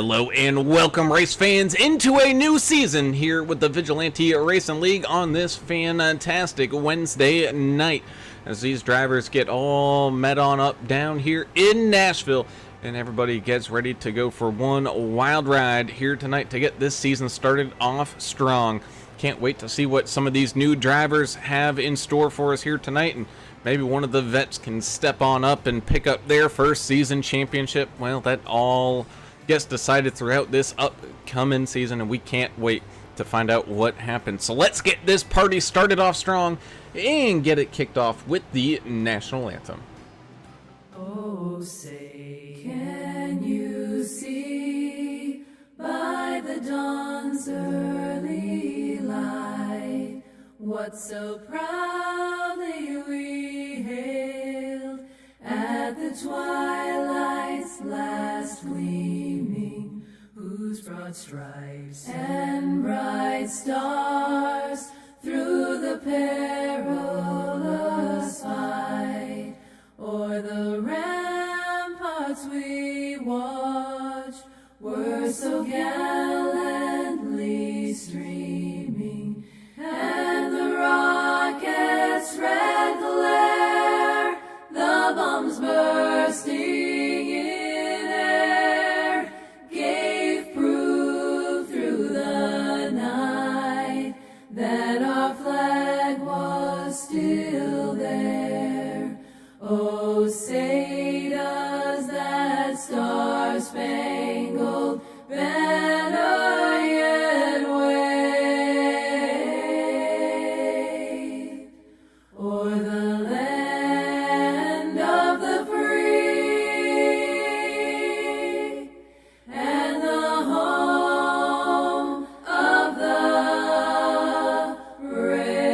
Hello and welcome, race fans, into a new season here with the Vigilante Racing League on this fantastic Wednesday night as these drivers get all met on up down here in Nashville and everybody gets ready to go for one wild ride here tonight to get this season started off strong. Can't wait to see what some of these new drivers have in store for us here tonight, and maybe one of the vets can step on up and pick up their first season championship. Well, that all gets decided throughout this upcoming season, and we can't wait to find out what happens. So let's get this party started off strong and get it kicked off with the national anthem. Oh, say, can you see by the dawn's early light what so proudly we hailed at the twilight's last gleaming, whose broad stripes and bright stars through the perilous fight o'er the ramparts we watched were so gallantly streaming, and the rocket's red glare, the bombs bursting in air, gave proof through the night that our flag was still there. Oh, say does that star-spangled banner yet wave o'er the land of the free and the home of the brave.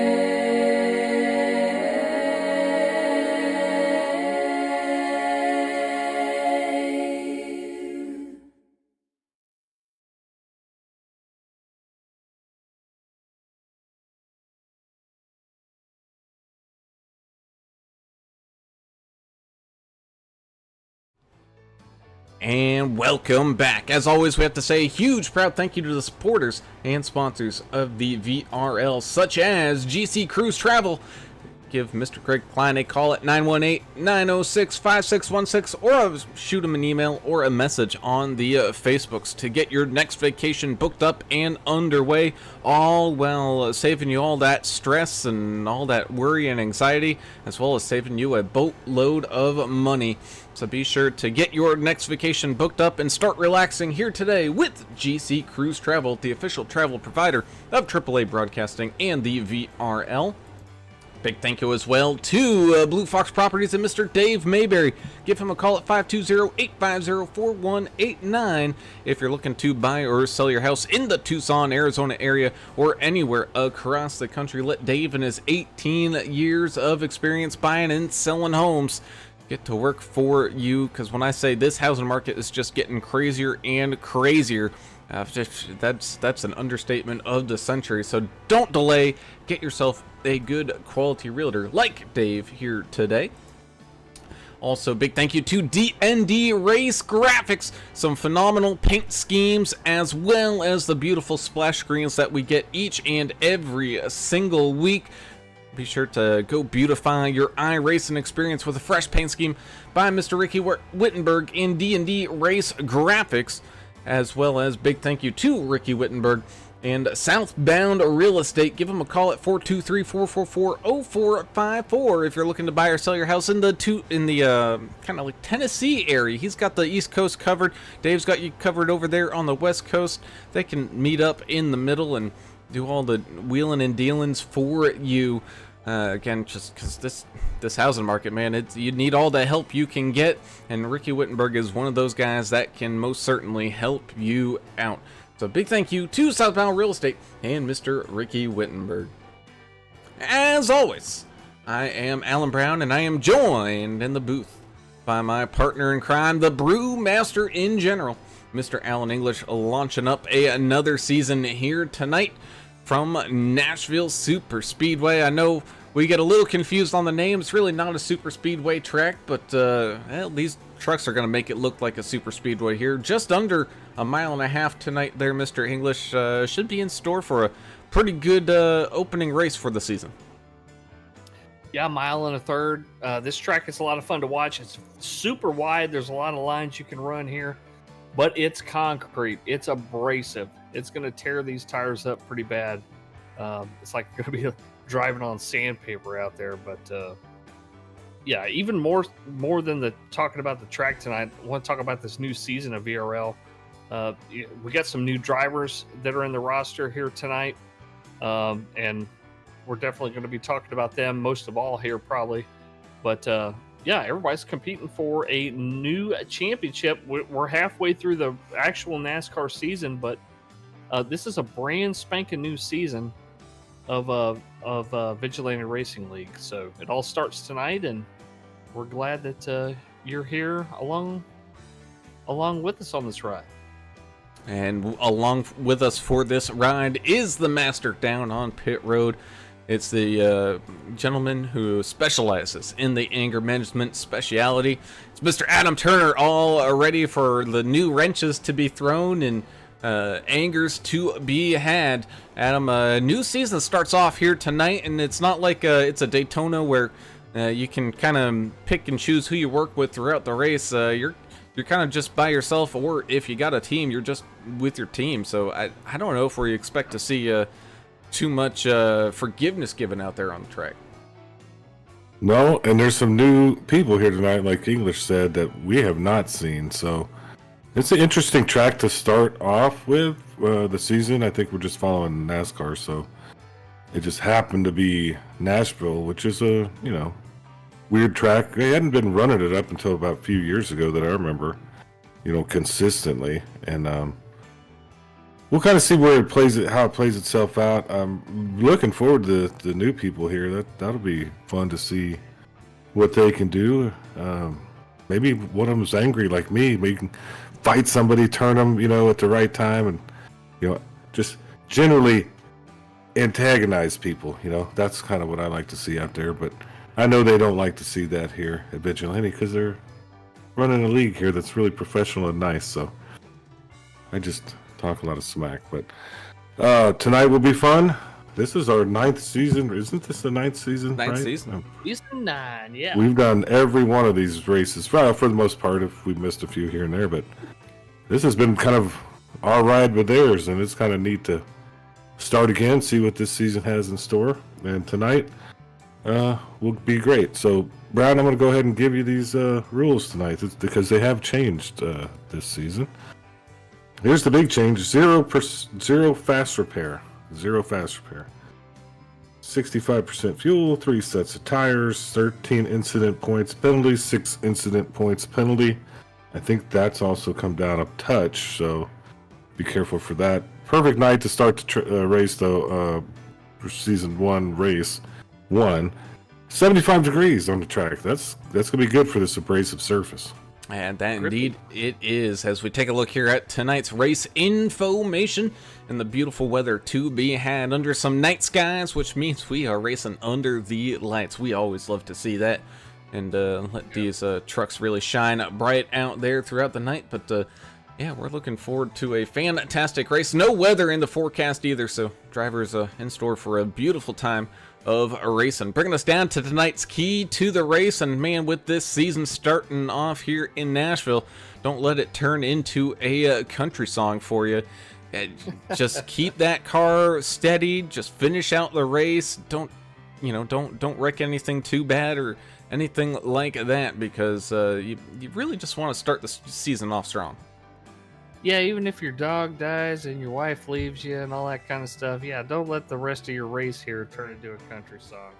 And welcome back. As always, we have to say a huge proud thank you to the supporters and sponsors of the VRL, such as GC Cruise Travel. Give Mr. Craig Klein a call at 918-906-5616 or shoot him an email or a message on the Facebooks to get your next vacation booked up and underway, all while saving you all that stress and all that worry and anxiety, as well as saving you a boatload of money. So be sure to get your next vacation booked up and start relaxing here today with GC Cruise Travel, the official travel provider of AAA Broadcasting and the VRL. Big thank you as well to Blue Fox Properties and Mr. Dave Mayberry. Give him a call at 520-850-4189 if you're looking to buy or sell your house in the Tucson, Arizona area or anywhere across the country. Let Dave and his 18 years of experience buying and selling homes get to work for you, because when I say this housing market is just getting crazier and crazier, that's an understatement of the century. So don't delay. Get yourself a good quality realtor like Dave here today. Also, big thank you to D&D RaceGrafix. Some phenomenal paint schemes as well as the beautiful splash screens that we get each and every single week. Be sure to go beautify your iRacing experience with a fresh paint scheme by Mr. Ricky Wittenberg in D&D RaceGrafix, as well as big thank you to Ricky Wittenberg and Southbound Real Estate. Give them a call at 423-444-0454 if you're looking to buy or sell your house in the kind of like Tennessee area. He's got the East Coast covered. Dave's got you covered over there on the West Coast. They can meet up in the middle and do all the wheeling and dealings for you. Again, just because this housing market, man, you need all the help you can get, and Ricky Wittenberg is one of those guys that can most certainly help you out. So big thank you to Southbound Real Estate and Mr. Ricky Wittenberg. As always, I am Alan Brown, and I am joined in the booth by my partner in crime, the brewmaster in general, Mr. Alan English, launching up another season here tonight from Nashville Super Speedway. I know we get a little confused on the name. It's really not a super speedway track, but well, these trucks are going to make it look like a super speedway here. Just under a mile and a half tonight there, Mr. English. Should be in store for a pretty good opening race for the season. Yeah, mile and a third. This track is a lot of fun to watch. It's super wide. There's a lot of lines you can run here, but it's concrete. It's abrasive. It's going to tear these tires up pretty bad. It's like going to be driving on sandpaper out there. But yeah, even more than talking about the track tonight, I want to talk about this new season of VRL. We got some new drivers that are in the roster here tonight, and we're definitely going to be talking about them most of all here probably. But yeah, everybody's competing for a new championship. We're halfway through the actual NASCAR season, but this is a brand spanking new season of Vigilante Racing League. So it all starts tonight, and we're glad that you're here along with us on this ride. And along with us for this ride is the master down on pit road. It's the gentleman who specializes in the anger management speciality. It's Mr. Adam Turner, all ready for the new wrenches to be thrown and angers to be had. Adam, new season starts off here tonight, and it's not like it's a Daytona where you can kind of pick and choose who you work with throughout the race. You're kind of just by yourself, or if you got a team, you're just with your team. So I don't know if we expect to see too much forgiveness given out there on the track. No, and there's some new people here tonight, like English said, that we have not seen. So it's an interesting track to start off with the season. I think we're just following NASCAR, so it just happened to be Nashville, which is a weird track. They hadn't been running it up until about a few years ago that I remember, consistently, and we'll kind of see where it plays it, how it plays itself out. I'm looking forward to the new people here. That'll be fun to see what they can do. Maybe one of them's angry like me. We can fight somebody, turn them, at the right time, and just generally antagonize people. That's kind of what I like to see out there. But I know they don't like to see that here at Vigilante because they're running a league here that's really professional and nice. So I just talk a lot of smack, but tonight will be fun. This is our 9th season. Isn't this the 9th season? Ninth right? season. Season 9, yeah. We've done every one of these races, for the most part, if we missed a few here and there, but this has been kind of our ride with theirs, and it's kind of neat to start again, see what this season has in store. And tonight will be great. So, Brad, I'm going to go ahead and give you these rules tonight because they have changed this season. Here's the big change: zero fast repair. 65% fuel, 3 sets of tires, 13 incident points penalty, 6 incident points penalty. I think that's also come down a touch, so be careful for that. Perfect night to start the race, though. For season 1, race 1. 75 degrees on the track. That's gonna be good for this abrasive surface. And that indeed it is, as we take a look here at tonight's race information and the beautiful weather to be had under some night skies, which means we are racing under the lights. We always love to see that and let these trucks really shine bright out there throughout the night. But yeah, we're looking forward to a fantastic race. No weather in the forecast either, so drivers in store for a beautiful time of racing. Bringing us down to tonight's key to the race, and man, with this season starting off here in Nashville, don't let it turn into a country song for you. Just keep that car steady. Just finish out the race. Don't wreck anything too bad or anything like that, because you really just want to start the season off strong. Yeah, even if your dog dies and your wife leaves you and all that kind of stuff, yeah, don't let the rest of your race here turn into a country song.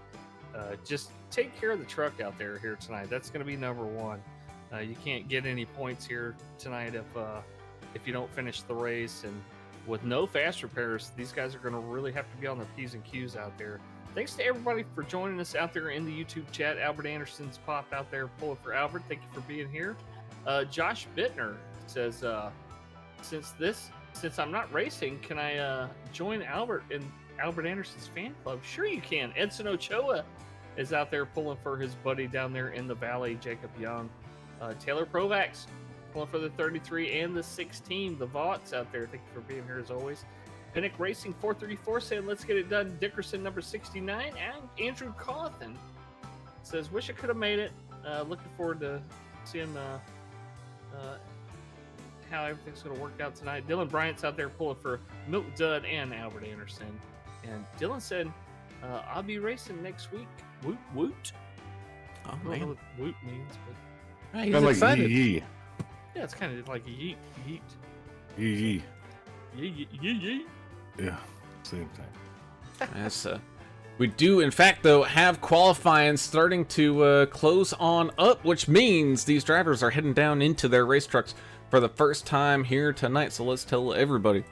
Just take care of the truck out there here tonight. That's going to be number one. You can't get any points here tonight if you don't finish the race. And with no fast repairs, these guys are going to really have to be on their P's and Q's out there. Thanks to everybody for joining us out there in the YouTube chat. Albert Anderson's popped out there pulling for Albert. Thank you for being here. Josh Bittner says, since I'm not racing, can I join Albert Albert Anderson's fan club? Sure you can. Edson Ochoa is out there pulling for his buddy down there in the valley, Jacob Young. Taylor Provax pulling for the 33 and the 16. The Vaughts out there. Thank you for being here as always. Pinnock Racing 434 saying, let's get it done. Dickerson number 69. And Andrew Cawthon says, wish I could have made it. Looking forward to seeing how everything's going to work out tonight. Dylan Bryant's out there pulling for Milt Judd and Albert Anderson. And Dylan said, I'll be racing next week. Woot woot. Oh, I don't know man. what woot means, but He's Kind of like excited. yee yeah, it's kind of like a yeet. Yeet. yee. Yee, yee, yee, yee. Yeah, same thing. Yes, we do, in fact, though, have qualifying starting to close on up, which means these drivers are heading down into their race trucks for the first time here tonight. So let's tell everybody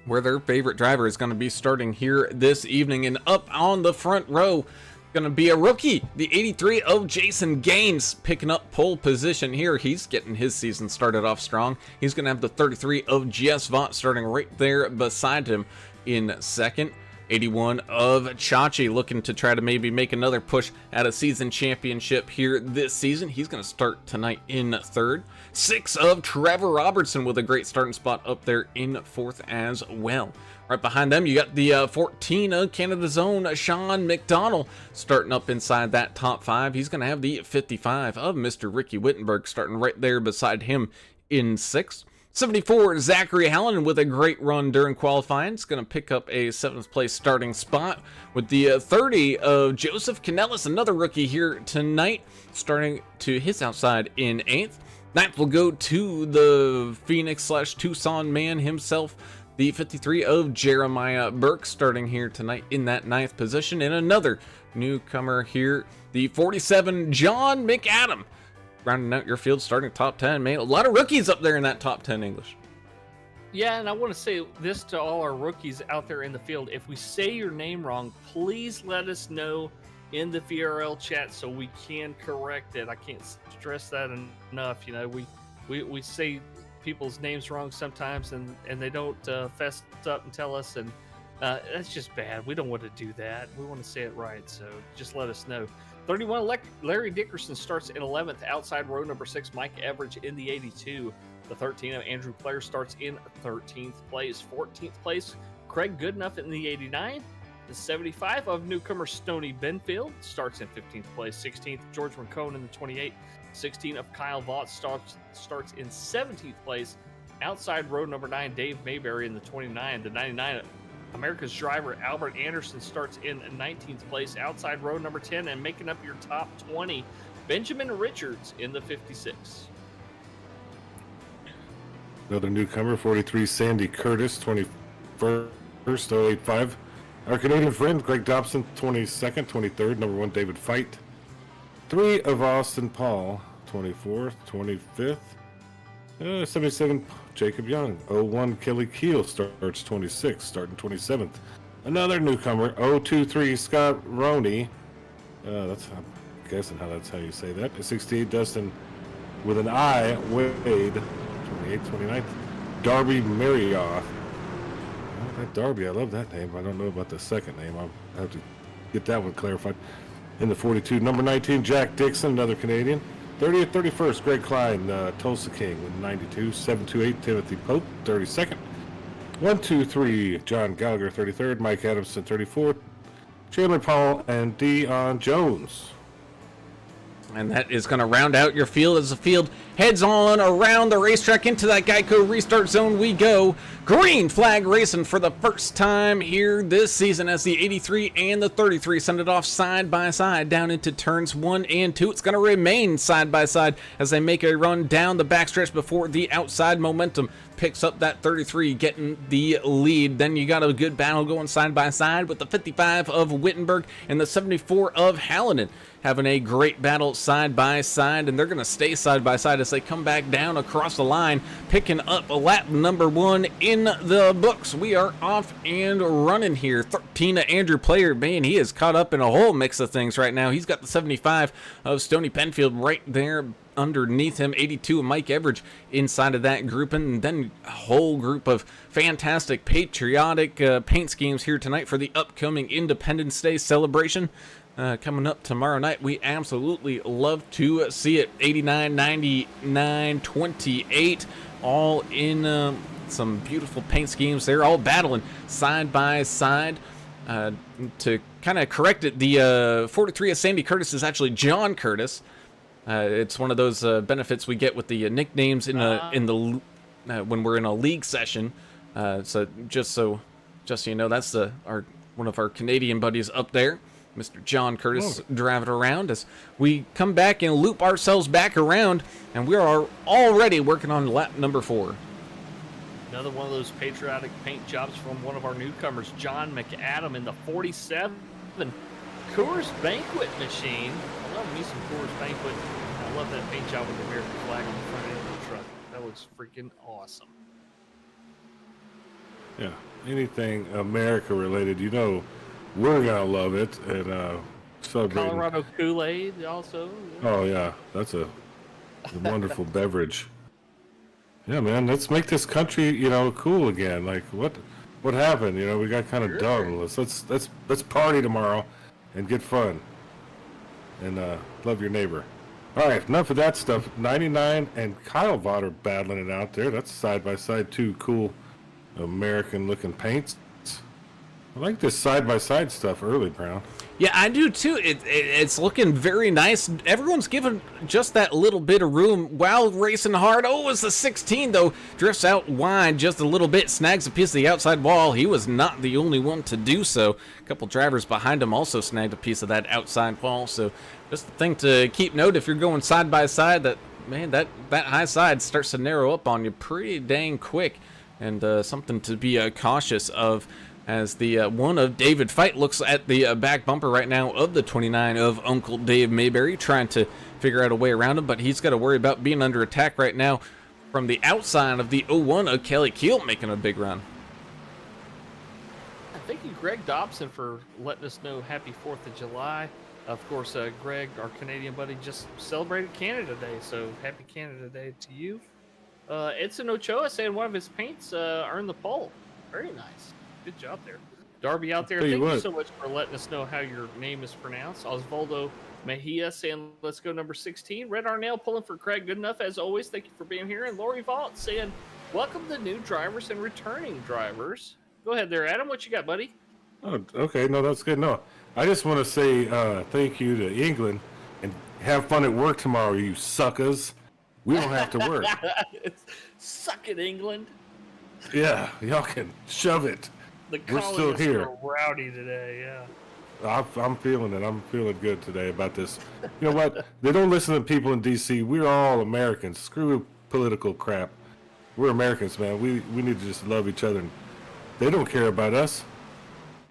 where their favorite driver is going to be starting here this evening. And up on the front row, going to be a rookie, the 83 of Jason Gaines, picking up pole position here. He's getting his season started off strong. He's going to have the 33 of Jess Vaught starting right there beside him in second. 81 of Chachi looking to try to maybe make another push at a season championship here this season. He's going to start tonight in third. 6 of Trevor Robertson with a great starting spot up there in fourth as well. Right behind them, you got the 14 of Canada's own Sean McDonald starting up inside that top 5. He's going to have the 55 of Mr. Ricky Wittenberg starting right there beside him in 6th. 74, Zachary Hallen with a great run during qualifying. It's going to pick up a 7th place starting spot with the 30 of Joseph Canellis, another rookie here tonight, starting to his outside in 8th. 9th will go to the Phoenix/Tucson man himself, the 53 of Jeremiah Burke, starting here tonight in that 9th position. And another newcomer here, the 47, John McAdam, rounding out your field starting top 10. Man, a lot of rookies up there in that top 10 English. Yeah, and I want to say this to all our rookies out there in the field. If we say your name wrong, please let us know in the VRL chat so we can correct it. I can't stress that enough. You know, we say people's names wrong sometimes and they don't fess up and tell us, and that's just bad. We don't want to do that. We want to say it right, so just let us know. 31, Larry Dickerson starts in 11th, outside row number 6, Mike Everidge in the 82. The 13 of Andrew Player starts in 13th place. 14th place, Craig Goodenough in the 89. The 75 of newcomer Stoney Benfield starts in 15th place. 16th, George McCone in the 28. 16 of Kyle Vaught starts in 17th place. Outside row number 9, Dave Mayberry in the 29. The 99, America's driver Albert Anderson starts in 19th place. Outside row number 10 and making up your top 20, Benjamin Richards in the 56. Another newcomer, 43, Sandy Curtis, 21st, 085. Our Canadian friend, Greg Dobson, 22nd, 23rd, number 1, David Fight. 3 of Austin Paul, 24th, 25th. 77, Jacob Young. 01, Kelly Keel starts 26th, starting 27th. Another newcomer, 023, Scott Roney. I'm guessing that's how you say that. 68, Dustin with an I, Wade. 28th, 29th. Darby Marioff. Oh, that Darby, I love that name. I don't know about the second name. I'll have to get that one clarified. In the 42, number 19, Jack Dixon, another Canadian. 30th, 31st, Greg Klein, Tulsa King with 92. 728, Timothy Pope, 32nd. 123, John Gallagher, 33rd. Mike Adamson, 34th. Chandler Paul and Dion Jones. And that is going to round out your field as the field heads on around the racetrack into that Geico restart zone we go. Green flag racing for the first time here this season as the 83 and the 33 send it off side by side down into turns 1 and 2. It's going to remain side by side as they make a run down the backstretch before the outside momentum picks up that 33 getting the lead. Then you got a good battle going side by side with the 55 of Wittenberg and the 74 of Hallinan having a great battle side by side, and they're going to stay side by side as they come back down across the line, picking up lap number 1 in the books. We are off and running here. 13 of Andrew Player, man, he is caught up in a whole mix of things right now. He's got the 75 of Stoney Penfield right there underneath him, 82, Mike Everidge inside of that group, and then a whole group of fantastic patriotic paint schemes here tonight for the upcoming Independence Day celebration coming up tomorrow night. We absolutely love to see it. 89, 99, 28, all in some beautiful paint schemes. They're all battling side by side. To kind of correct it, the 43 of Sandy Curtis is actually John Curtis. It's one of those benefits we get with the nicknames in the when we're in a league session. So just so you know, that's one of our Canadian buddies up there, Mr. John Curtis, driving around as we come back and loop ourselves back around, and we are already working on lap number 4. Another one of those patriotic paint jobs from one of our newcomers, John McAdam, in the 47 Coors Banquet machine. I love me some Coors Banquet. I love that paint job with the American flag on the front end of the truck. That looks freaking awesome. Yeah, anything America related, you know, we're gonna love it. And celebrating. Colorado Kool-Aid also. Oh yeah, that's a wonderful beverage. Yeah, man, let's make this country, you know, cool again. Like what happened? You know, we got kind of dumb. Let's party tomorrow and get fun and love your neighbor. All right, enough of that stuff. 99 and Kyle Vaught are battling it out there. That's side by side, two cool American looking paints. I like this side by side stuff early, Brown. Yeah, I do too. It's looking very nice. Everyone's given just that little bit of room while racing hard. Oh, it's the 16 though. Drifts out wide just a little bit, snags a piece of the outside wall. He was not the only one to do so. A couple drivers behind him also snagged a piece of that outside wall. So just the thing to keep note if you're going side by side, that man, that high side starts to narrow up on you pretty dang quick, and something to be cautious of. As the one of David Fite looks at the back bumper right now of the 29 of Uncle Dave Mayberry, trying to figure out a way around him, but he's got to worry about being under attack right now from the outside of the 01 of Kelly Keel making a big run. Thank you, Greg Dobson, for letting us know happy 4th of July. Of course, Greg, our Canadian buddy, just celebrated Canada Day, so happy Canada Day to you. Edson Ochoa saying one of his paints earned the pole. Very nice. Good job there. Darby out there, thank you so much for letting us know how your name is pronounced. Osvaldo Mejia saying, let's go number 16. Red Arnell pulling for Craig good enough as always. Thank you for being here. And Lori Vault saying, welcome the new drivers and returning drivers. Go ahead there, Adam. What you got, buddy? Oh, okay. No, that's good. No, I just want to say thank you to England and have fun at work tomorrow, you suckers. We don't have to work. Suck it, England. Yeah, y'all can shove it. We're still here. Are rowdy today, yeah. I'm feeling it. I'm feeling good today about this. You know what? They don't listen to people in D.C. We're all Americans. Screw political crap. We're Americans, man. We need to just love each other. They don't care about us.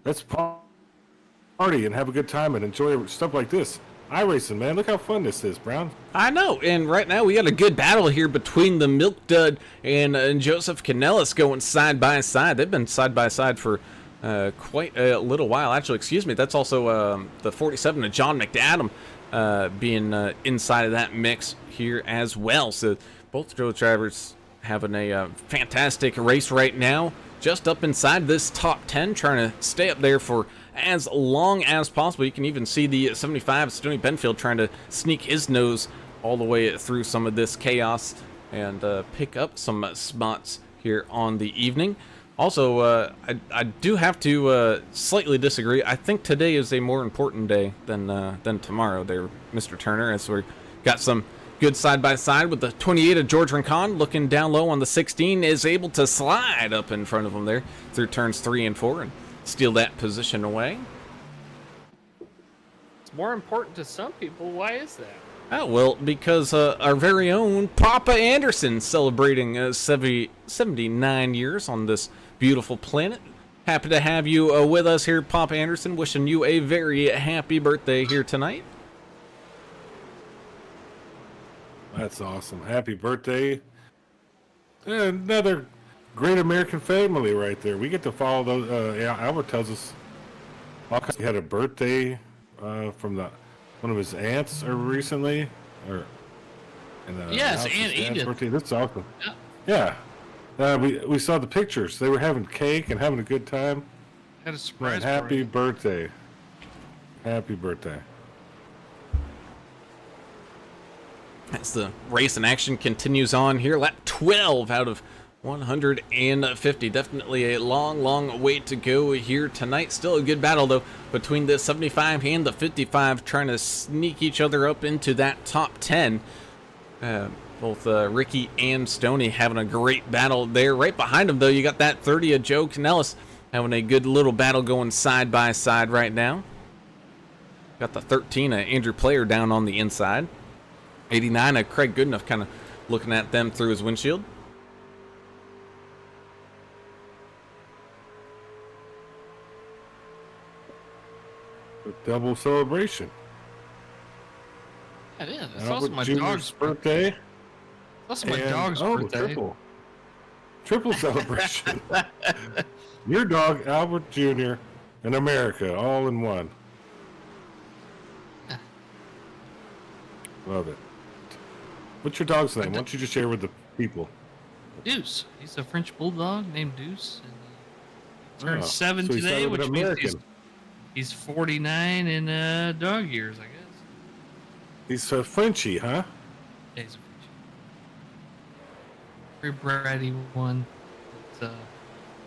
Let's party and have a good time and enjoy stuff like this. iRacing, man. Look how fun this is, Brown. I know, and right now we got a good battle here between the Milk Dud and Joseph Canellis going side by side. They've been side by side for quite a little while. Actually, excuse me, that's also the 47 of John McAdam being inside of that mix here as well. So both those drivers having a fantastic race right now, just up inside this top 10, trying to stay up there for as long as possible. You can even see the 75 Stoney Benfield trying to sneak his nose all the way through some of this chaos and pick up some spots here on the evening. Also, I do have to slightly disagree. I think today is a more important day than tomorrow there, Mr. Turner, as we got some good side-by-side with the 28 of George Rincon looking down low on the 16, is able to slide up in front of him there through turns 3 and 4 and steal that position away. It's more important to some people. Why is that? Oh, well, because our very own Papa Anderson celebrating 79 years on this beautiful planet. Happy to have you with us here, Papa Anderson. Wishing you a very happy birthday here tonight. That's awesome. Happy birthday. Another great American family right there. We get to follow those. Albert tells us he had a birthday from one of his aunts recently. Or And, Yes, Alex's and dad's Edith. birthday. That's awesome. Yeah. Yeah. We saw the pictures. They were having cake and having a good time. Had a Man, surprise happy party. birthday. Happy birthday. As the race in action continues on here, lap 12 out of 150. Definitely a long way to go here tonight. Still a good battle, though, between the 75 and the 55, trying to sneak each other up into that top 10. Both Ricky and Stoney having a great battle there. Right behind them, though, you got that 30 of Joe Canellis having a good little battle going side by side right now. Got the 13 of Andrew Player down on the inside. 89 of Craig Goodenough kind of looking at them through his windshield. A double celebration. It is. It's Albert also my Jr.'s dog's birthday. That's my and- dog's oh, birthday. Triple celebration. Your dog, Albert Jr., and America, all in one. Love it. What's your dog's name? Why don't you just share with the people? Deuce. He's a French bulldog named Deuce. And he turned Oh, 7 so he today, sounded which means American. he's 49 in dog years, I guess. He's a Frenchie, huh? Yeah, he's a French. Very bratty one. That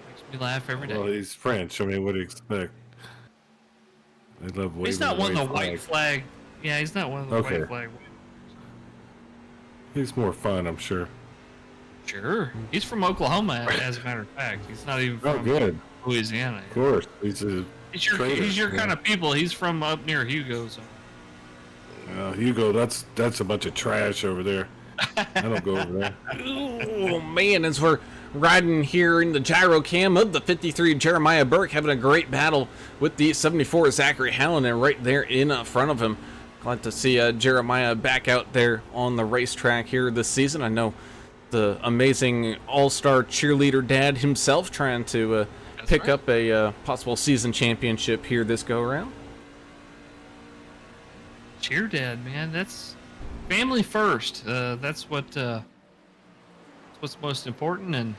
makes me laugh every day. Well, he's French. I mean, what do you expect? They love waving He's not the one of the white white flag. Yeah, he's not one of the Okay. white flag. He's more fun, I'm sure. Sure. He's from Oklahoma, as a matter of fact. He's not even Oh, from good. Louisiana. Of course. He's a He's your, trainer, he's your yeah. kind of people. He's from up near Hugo. So. Hugo. That's a bunch of trash over there. I don't go over there. Oh man, as we're riding here in the gyro cam of the 53, Jeremiah Burke having a great battle with the 74, Zachary Hallinan, right there in front of him. Glad to see Jeremiah back out there on the racetrack here this season. I know the amazing all-star cheerleader dad himself trying to pick right. up a possible season championship here this go-around. Cheer dad, man. That's family first. That's what's most important. And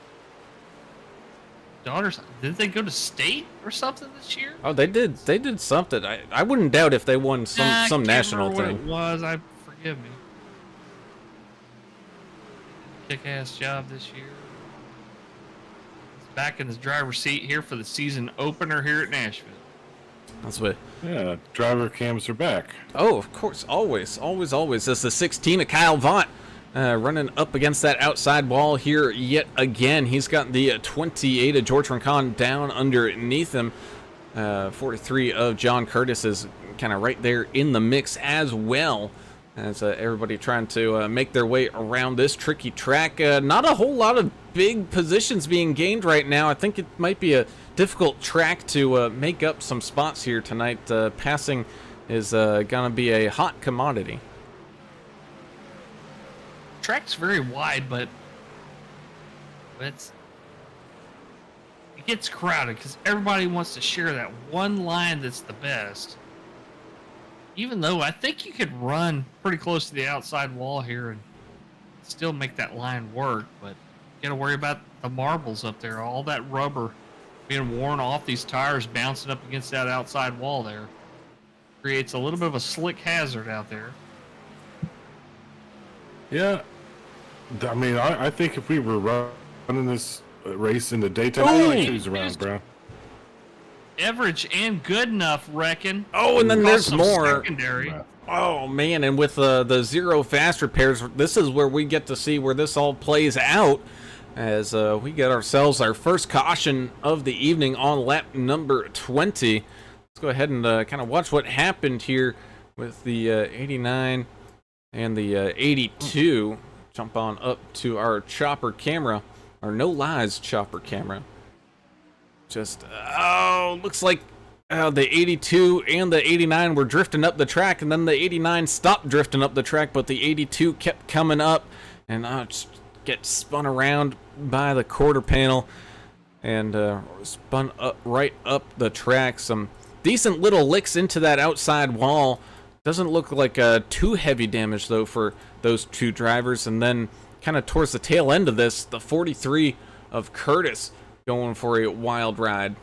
daughters, did they go to state or something this year? Oh, they did something. I wouldn't doubt if they won some I can't national remember thing. what it was. Forgive me. Kick-ass job this year. He's back in his driver's seat here for the season opener here at Nashville. That's what. Yeah, driver cams are back. Oh, of course, always. That's the 16 of Kyle Vaught running up against that outside wall here yet again. He's got the 28 of George Rincon down underneath him. 43 of John Curtis is kind of right there in the mix as well. As everybody trying to make their way around this tricky track. Not a whole lot of big positions being gained right now. I think it might be a difficult track to make up some spots here tonight. Passing is gonna be a hot commodity. Track's very wide, but it gets crowded because everybody wants to share that one line that's the best. Even though I think you could run pretty close to the outside wall here and still make that line work, but you gotta worry about the marbles up there, all that rubber being worn off these tires, bouncing up against that outside wall there. Creates a little bit of a slick hazard out there. Yeah. I mean, I think if we were running this race in the daytime, I'd like shoes around, bro. Average and good enough, reckon. Oh, and then Cause there's some more. secondary. Oh man, and with the zero fast repairs, this is where we get to see where this all plays out. As we get ourselves our first caution of the evening on lap number 20. Let's go ahead and kind of watch what happened here with the 89 and the 82. Jump on up to our chopper camera, our no lies chopper camera. Just, looks like the 82 and the 89 were drifting up the track, and then the 89 stopped drifting up the track, but the 82 kept coming up, and just get spun around by the quarter panel and spun up right up the track. Some decent little licks into that outside wall, Doesn't look like too heavy damage, though, for those two drivers. And then kind of towards the tail end of this, the 43 of Curtis going for a wild ride.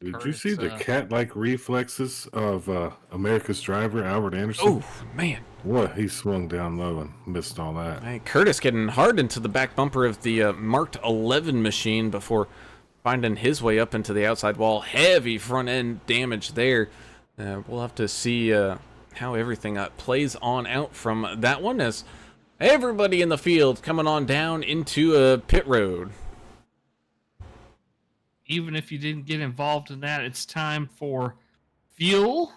Did you see the cat-like reflexes of America's driver, Albert Anderson? Oh, man. What? He swung down low and missed all that. Hey, Curtis getting hard into the back bumper of the marked 11 machine before finding his way up into the outside wall. Heavy front-end damage there. We'll have to see how everything plays on out from that one, as everybody in the field coming on down into pit road. Even if you didn't get involved in that, it's time for fuel.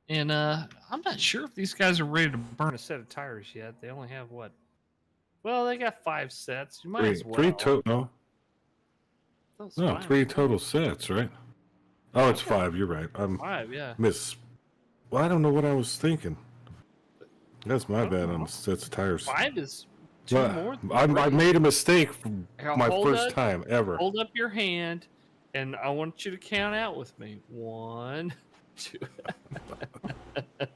And I'm not sure if these guys are ready to burn a set of tires yet. They only have what? Well, they got 5 sets. You might as well. Three total sets, right? Oh, it's 5. You're right. I'm 5, yeah. Well, I don't know what I was thinking. That's my bad on the sets of tires. 5 is 2 more. I made a mistake Here, my first time ever. Hold up your hand, and I want you to count out with me. 1, 2.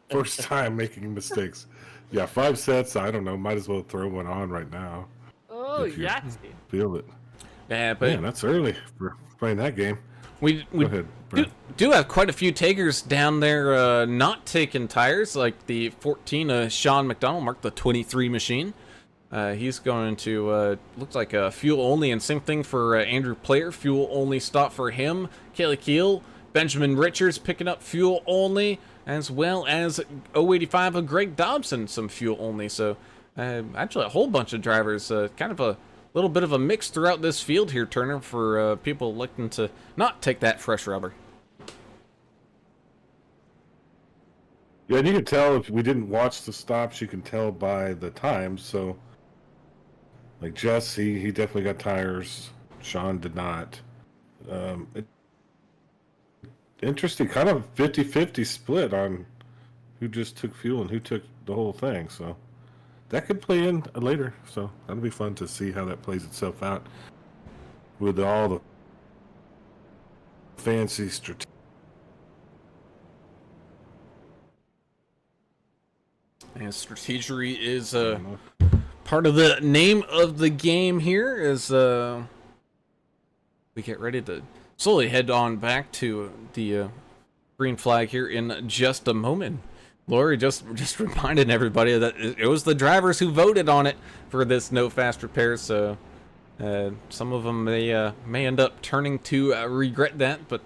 First time making mistakes. Yeah, 5 sets. I don't know. Might as well throw one on right now. Oh, yeah. Feel it. Yeah, but man, that's early for playing that game. We Go ahead, do have quite a few takers down there not taking tires, like the 14 Sean McDonald, marked the 23 machine. He's going to, looks like a fuel only, and same thing for Andrew Player, fuel only stop for him. Kelly Keel, Benjamin Richards picking up fuel only, as well as 085 of Greg Dobson, some fuel only. So actually a whole bunch of drivers, kind of a little bit of a mix throughout this field here, Turner, for people looking to not take that fresh rubber. Yeah, and you can tell if we didn't watch the stops, you can tell by the times. So, like Jess, he definitely got tires. Sean did not. Interesting, kind of 50-50 split on who just took fuel and who took the whole thing. So that could play in later. So that'll be fun to see how that plays itself out with all the fancy strategy. And strategery is part of the name of the game here, as we get ready to slowly head on back to the green flag here in just a moment. Lori just reminding everybody that it was the drivers who voted on it for this no fast repairs, so some of them may end up turning to regret that, but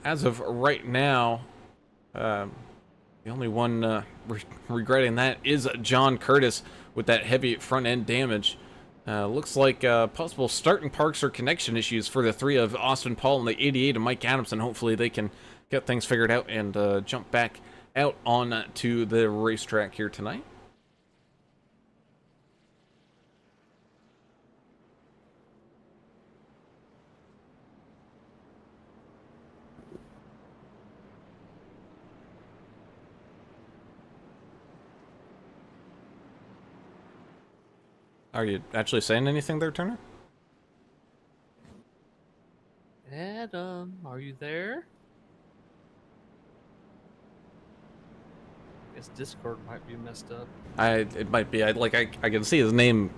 as of right now, the only one regretting that is John Curtis with that heavy front end damage. Looks like possible starting parks or connection issues for the 3 of Austin Paul and the 88 of Mike Adamson. Hopefully they can get things figured out and jump back out on to the racetrack here tonight. Are you actually saying anything there, Turner? Adam, are you there? Guess Discord might be messed up. It might be. I can see his name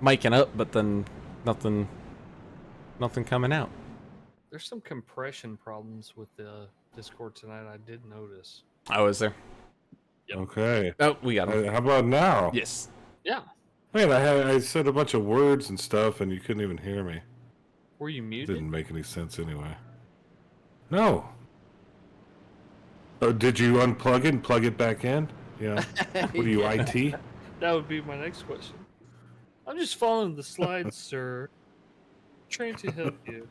miking up, but then nothing coming out. There's some compression problems with the Discord tonight. I did notice. Oh, is there? Yep. Okay. Oh, we got him. How about now? Yes. Yeah. Man, I said a bunch of words and stuff, and you couldn't even hear me. Were you muted? Didn't make any sense anyway. No. Oh, did you unplug it and plug it back in? Yeah. What are you, IT? That would be my next question. I'm just following the slides, sir. Trying to help you.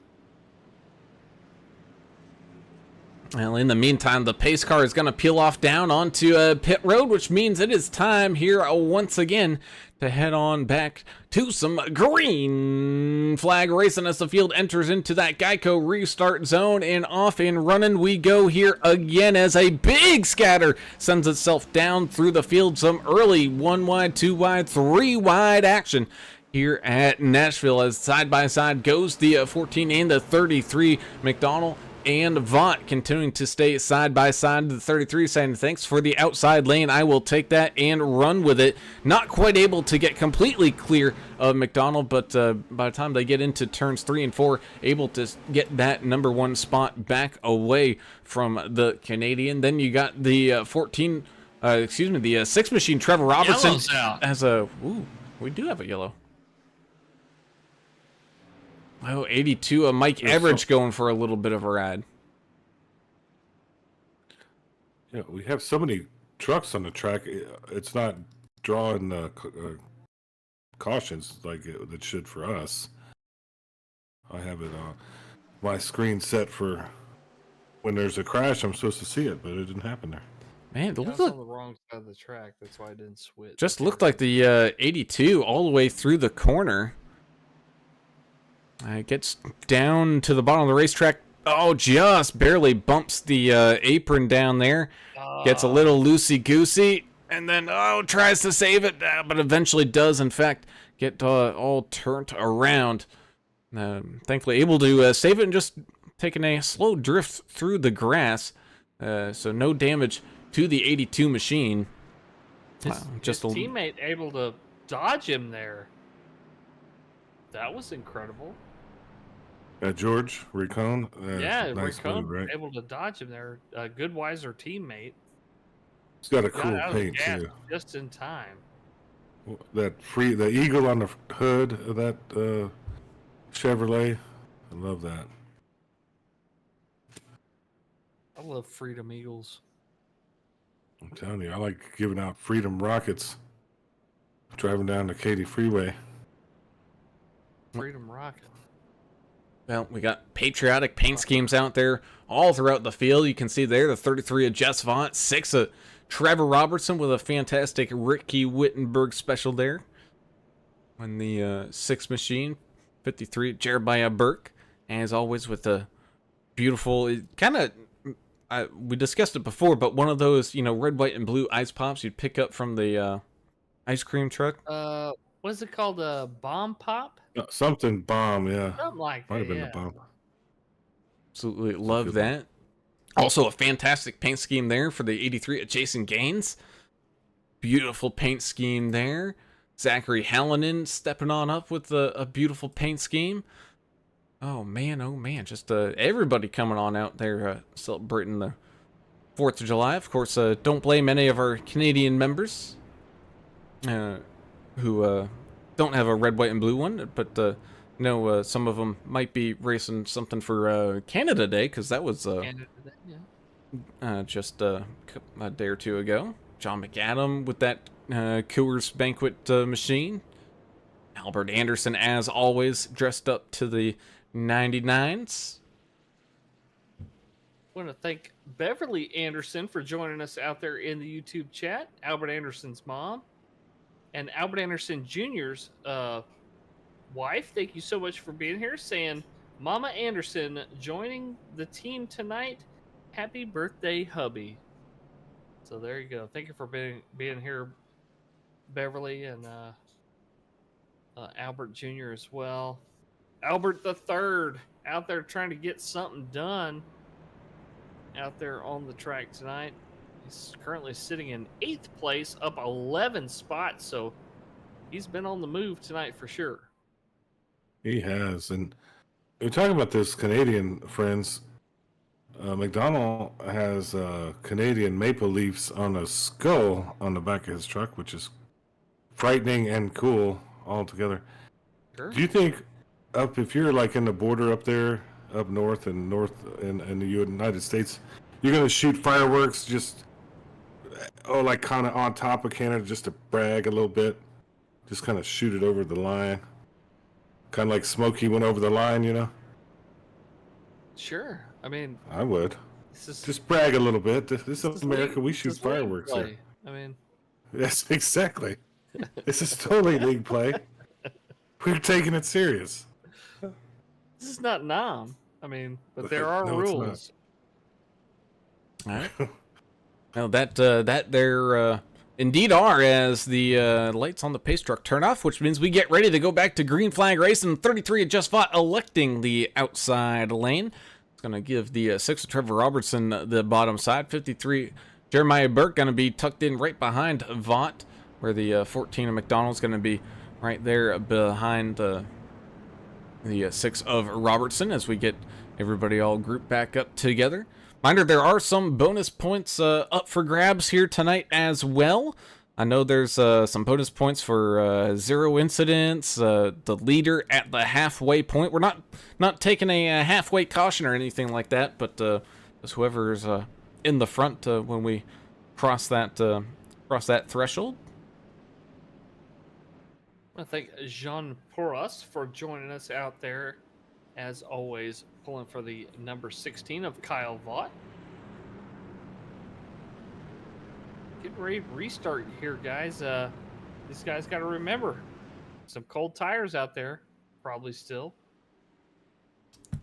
Well, in the meantime, the pace car is going to peel off down onto pit road, which means it is time here once again to head on back to some green flag racing as the field enters into that Geico restart zone, and off and running we go here again as a big scatter sends itself down through the field. Some early 1 wide, 2 wide, 3 wide action here at Nashville as side by side goes the 14 and the 33 McDonald and Vaught continuing to stay side by side to the 33, saying thanks for the outside lane. I will take that and run with it. Not quite able to get completely clear of McDonald, but by the time they get into turns 3 and 4, able to get that number 1 spot back away from the Canadian. Then you got the 6 machine Trevor Robertson Yellow's out. as a, ooh, we do have a yellow. Oh, 82, Mike Average going for a little bit of a ride. Yeah, we have so many trucks on the track. It's not drawing cautions like it should for us. I have it my screen set for when there's a crash. I'm supposed to see it, but it didn't happen there. Man, it I looked was like, on the wrong side of the track. That's why I didn't switch. just looked like the 82 all the way through the corner. It gets down to the bottom of the racetrack. Oh, just barely bumps the apron down there. Gets a little loosey-goosey. And then, tries to save it. But eventually does, in fact, get all turned around. Thankfully able to save it and just taking a slow drift through the grass. So no damage to the 82 machine. His teammate able to dodge him there. That was incredible. George Ricone. Yeah, nice Ricone move, right? able to dodge him there. A good Weiser teammate. It's got a Got cool out of the paint gas too. just in time. The eagle on the hood of that Chevrolet. I love that. I love Freedom Eagles. I'm telling you, I like giving out freedom rockets. Driving down the Katy Freeway. Freedom Rocket. Well, we got patriotic paint schemes out there all throughout the field. You can see there the 33 of Jess Vaught, 6 of Trevor Robertson with a fantastic Ricky Wittenberg special there. On the 6 machine, 53 Jeremiah Burke, as always with a beautiful, kind of, we discussed it before, but one of those, red, white, and blue ice pops you'd pick up from the ice cream truck. What's it called? A bomb pop? Something bomb, yeah. Something like Might that. have been Yeah. the bomb. Absolutely love that. Also a fantastic paint scheme there for the 83 of Jason Gaines. Beautiful paint scheme there. Zachary Hallinan stepping on up with a beautiful paint scheme. Oh man, just everybody coming on out there celebrating the 4th of July. Of course, don't blame any of our Canadian members who don't have a red, white, and blue one, but some of them might be racing something for Canada Day, because that was just a day or two ago. John McAdam with that Coors Banquet machine. Albert Anderson, as always, dressed up to the 99s. I want to thank Beverly Anderson for joining us out there in the YouTube chat. Albert Anderson's mom. And Albert Anderson Jr.'s wife, thank you so much for being here, saying, Mama Anderson joining the team tonight. Happy birthday, hubby. So there you go. Thank you for being here, Beverly, and Albert Jr. as well. Albert the Third out there trying to get something done out there on the track tonight. He's currently sitting in 8th place, up 11 spots, so he's been on the move tonight for sure. He has. And we're talking about this Canadian, friends. McDonald has Canadian maple leafs on a skull on the back of his truck, which is frightening and cool all together. Sure. Do you think if you're like in the border up there, up north in the United States, you're going to shoot fireworks just like kind of on top of Canada just to brag a little bit, just kind of shoot it over the line, kind of like Smokey went over the line, Sure. I mean, I would this is just brag a little bit. This is this America. league- We this shoot is league fireworks here. play. I mean, Yes, exactly. This is totally league play. We're taking it serious. this is not Nam. I mean, but there are No, it's rules. All right. Well, that there indeed are, as the lights on the pace truck turn off, which means we get ready to go back to green flag racing. 33 of Just Fought electing the outside lane. It's going to give the 6 of Trevor Robertson the bottom side. 53, Jeremiah Burke going to be tucked in right behind Vaught, where the 14 of McDonald's going to be right there behind the 6 of Robertson as we get everybody all grouped back up together. Reminder, there are some bonus points up for grabs here tonight as well. I know there's some bonus points for 0 incidents, the leader at the halfway point. We're not taking a halfway caution or anything like that, but just whoever's in the front when we cross that threshold. I thank Jean Porras for joining us out there, as always, pulling for the number 16 of Kyle Vaught. Getting ready to restart here, guys. These guys got to remember, some cold tires out there, probably still.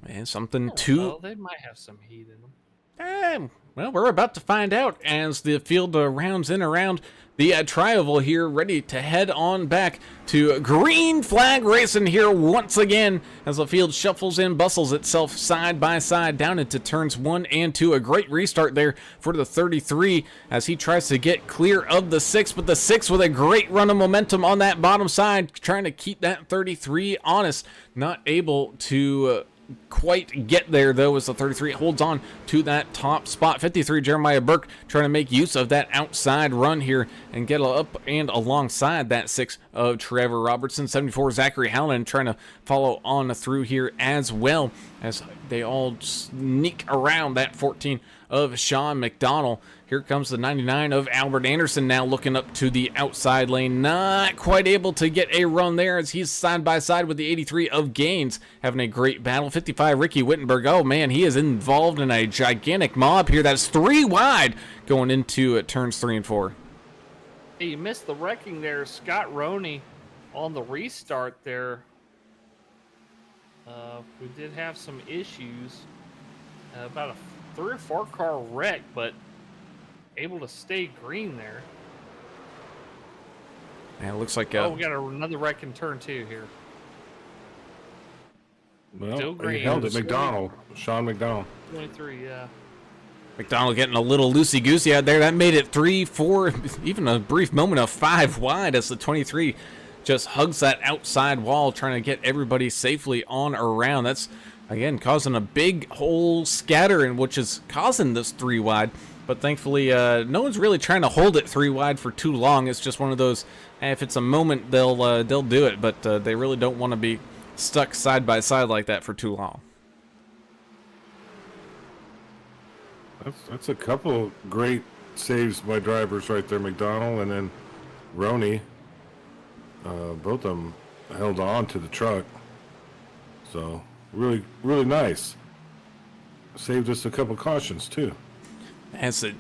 And something to... They might have some heat in them. Well, we're about to find out as the field rounds in around the tri-oval here, ready to head on back to green flag racing here once again as the field shuffles and bustles itself side by side down into turns 1 and 2. A great restart there for the 33 as he tries to get clear of the 6, but the 6 with a great run of momentum on that bottom side, trying to keep that 33 honest, not able to quite get there though as the 33 holds on to that top spot. 53 Jeremiah Burke trying to make use of that outside run here and get up and alongside that 6 of Trevor Robertson. 74 Zachary Hallinan trying to follow on through here as well as they all sneak around that 14 of Sean McDonald. Here comes the 99 of Albert Anderson now looking up to the outside lane. Not quite able to get a run there as he's side by side with the 83 of Gaines, having a great battle. 55 Ricky Wittenberg. Oh man, he is involved in a gigantic mob here. That's 3 wide going into turns 3 and 4. Hey, you missed the wrecking there. Scott Roney on the restart there. We did have some issues. About a 3 or 4 car wreck, but able to stay green there. And it looks like we got another wreck in turn 2 here. Well, Still green. he held it. McDonald, Sean McDonald. 23, yeah. McDonald getting a little loosey-goosey out there. That made it 3, 4, even a brief moment of 5 wide as the 23 just hugs that outside wall, trying to get everybody safely on around. That's, again, causing a big whole scattering, which is causing this 3 wide. But thankfully, no one's really trying to hold it 3 wide for too long. It's just one of those, if it's a moment, they'll do it. But they really don't want to be stuck side by side like that for too long. That's a couple great saves by drivers right there, McDonald and then Roney. Both of them held on to the truck. So really, really nice. Saved us a couple cautions too. That's a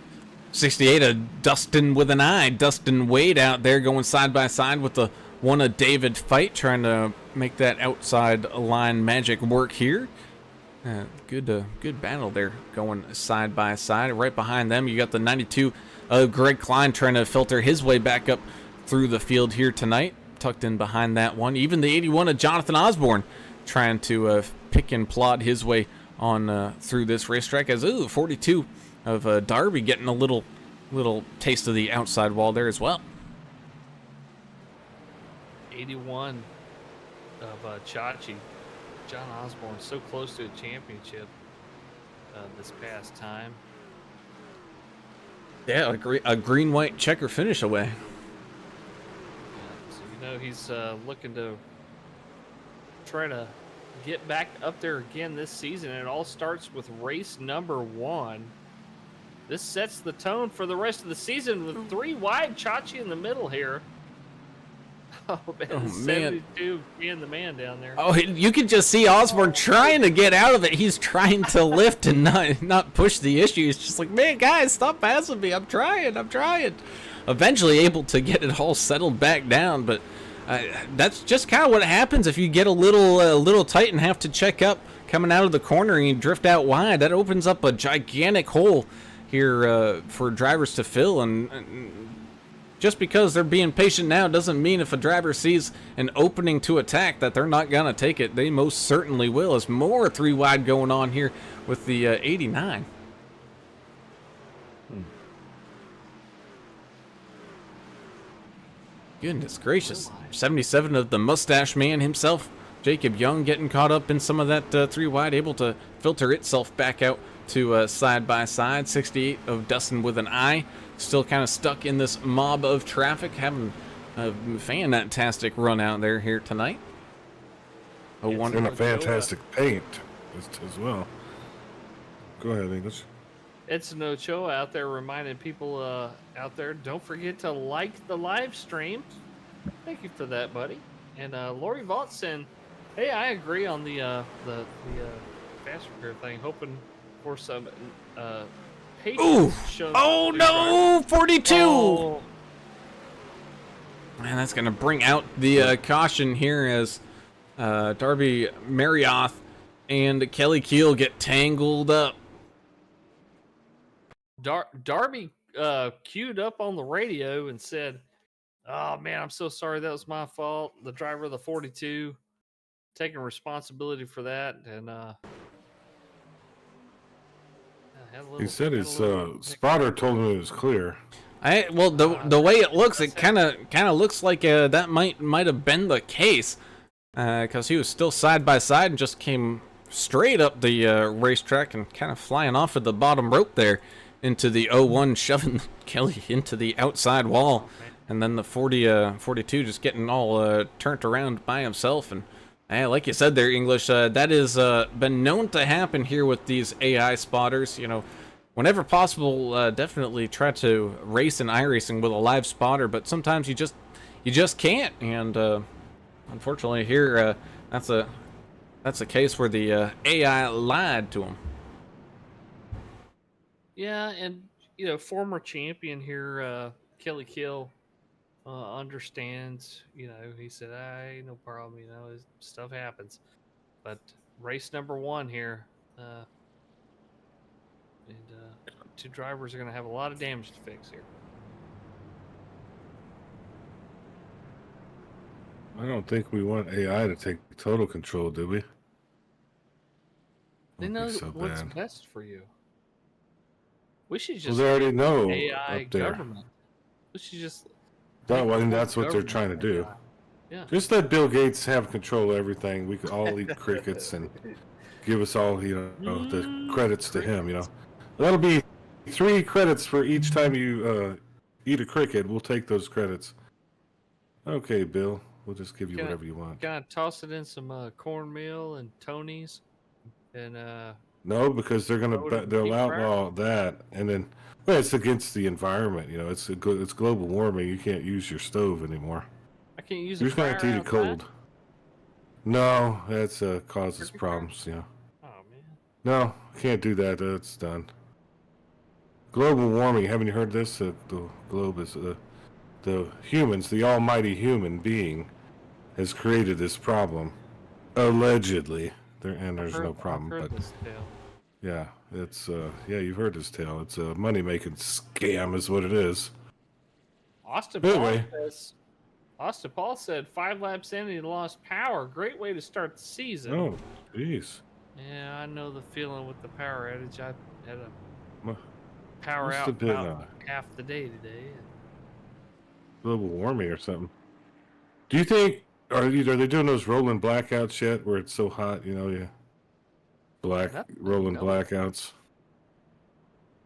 68 of Dustin with an eye. Dustin Wade out there going side by side with the one of David Fight, trying to make that outside line magic work here. Good battle there going side by side. Right behind them, you got the 92 of Greg Klein trying to filter his way back up through the field here tonight. Tucked in behind that one. Even the 81 of Jonathan Osborne trying to pick and plod his way on through this racetrack. As 42 of Darby getting a little taste of the outside wall there as well. 81 of Chachi. John Osborne so close to a championship this past time. Yeah, a green-white checker finish away. Yeah, so he's looking to try to get back up there again this season. And it all starts with race number 1. This sets the tone for the rest of the season with 3 wide. Chachi in the middle here. Oh, man. 72 being the man down there. Oh, you can just see Osborne trying to get out of it. He's trying to lift and not push the issue. He's just like, man, guys, stop passing me. I'm trying. Eventually able to get it all settled back down, but that's just kind of what happens if you get a little tight and have to check up coming out of the corner and you drift out wide. That opens up a gigantic hole here for drivers to fill, and just because they're being patient now doesn't mean if a driver sees an opening to attack that they're not gonna take it. They most certainly will. There's more 3 wide going on here with the 89. Goodness gracious. 77 of the mustache man himself, Jacob Young, getting caught up in some of that 3 wide, able to filter itself back out to side by side. 68 of Dustin with an eye, still kind of stuck in this mob of traffic, having a fantastic run out there here tonight. And a fantastic paint as well. Go ahead, English. Edson Ochoa out there reminding people out there, don't forget to like the live stream. Thank you for that, buddy. And Lori Vault saying, hey, I agree on the fast repair thing. Hoping for some patience. Oh no, 42. Oh. Man, that's gonna bring out the caution here as Darby Marioth and Kelly Keel get tangled up. Darby queued up on the radio and said, oh man, I'm so sorry, that was my fault. The driver of the 42 taking responsibility for that. And he said his spotter told him it was clear. Well, the way it looks, it kind of looks like that might have been the case, because he was still side by side and just came straight up the racetrack and kind of flying off at the bottom rope there into the 01, shoving Kelly into the outside wall, and then the 42 just getting all turned around by himself. And like you said there, English, that is been known to happen here with these AI spotters. You know, whenever possible, definitely try to race in iRacing with a live spotter, but sometimes you just can't. And unfortunately here, that's a case where the AI lied to him. yeah, and you know, former champion here, Kelly Kill, understands. You know, he said, no problem. You know, stuff happens. But race number 1 here, and 2 drivers are going to have a lot of damage to fix here. I don't think we want AI to take total control, do we? They Won't know be so what's bad. best for you. We should Well, just they already know AI up there. government. We should just. Well, and make that's what they're government trying to do. AI. Yeah. Just let Bill Gates have control of everything. We could all eat crickets and give us all, you know, the credits to him. You know, that'll be 3 credits for each time you eat a cricket. We'll take those credits. Okay, Bill. We'll just give you whatever you want. Kind of toss it in some cornmeal and Tony's, and No, because they'll deep outlaw that, and then well, it's against the environment. You know, it's global warming. You can't use your stove anymore. I can't use You're a just gonna have to eat fryer it cold. outside? No, that's causes Turkey problems. You know. Oh man. No, can't do that. It's done. Global warming. Haven't you heard this? The globe is the humans, the almighty human being, has created this problem, allegedly. There's no problem, I've heard but this tale. yeah, it's you've heard this tale. It's a money-making scam, is what it is. Austin Anyway. Paul said 5 laps in and he lost power. Great way to start the season. Oh, jeez. Yeah, I know the feeling with the power outage. I had a Mu- power must out have been, about half the day today. Global warming or something. Do you think are they doing those rolling blackouts yet, where it's so hot? You know, rolling no. blackouts.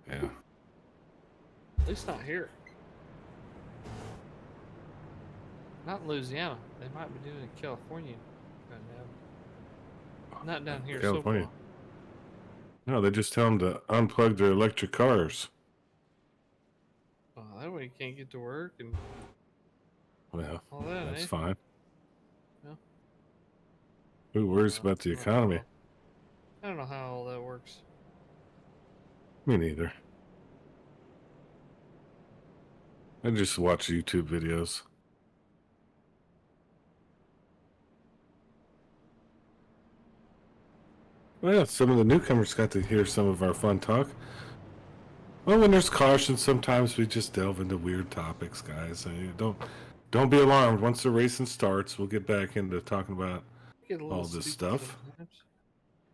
Yeah. At least not here. Not in Louisiana. They might be doing it in California right now. Not down here California. so far. No, they just tell them to unplug their electric cars. Oh, that way you can't get to work and Well, all that. that's eh? fine. Yeah. Who worries about the economy? I don't know how all that works. Me neither. I just watch YouTube videos. Well, some of the newcomers got to hear some of our fun talk. Well, when there's caution, sometimes we just delve into weird topics, guys. Don't be alarmed. Once the racing starts, we'll get back into talking about Get a little all this stupid stuff.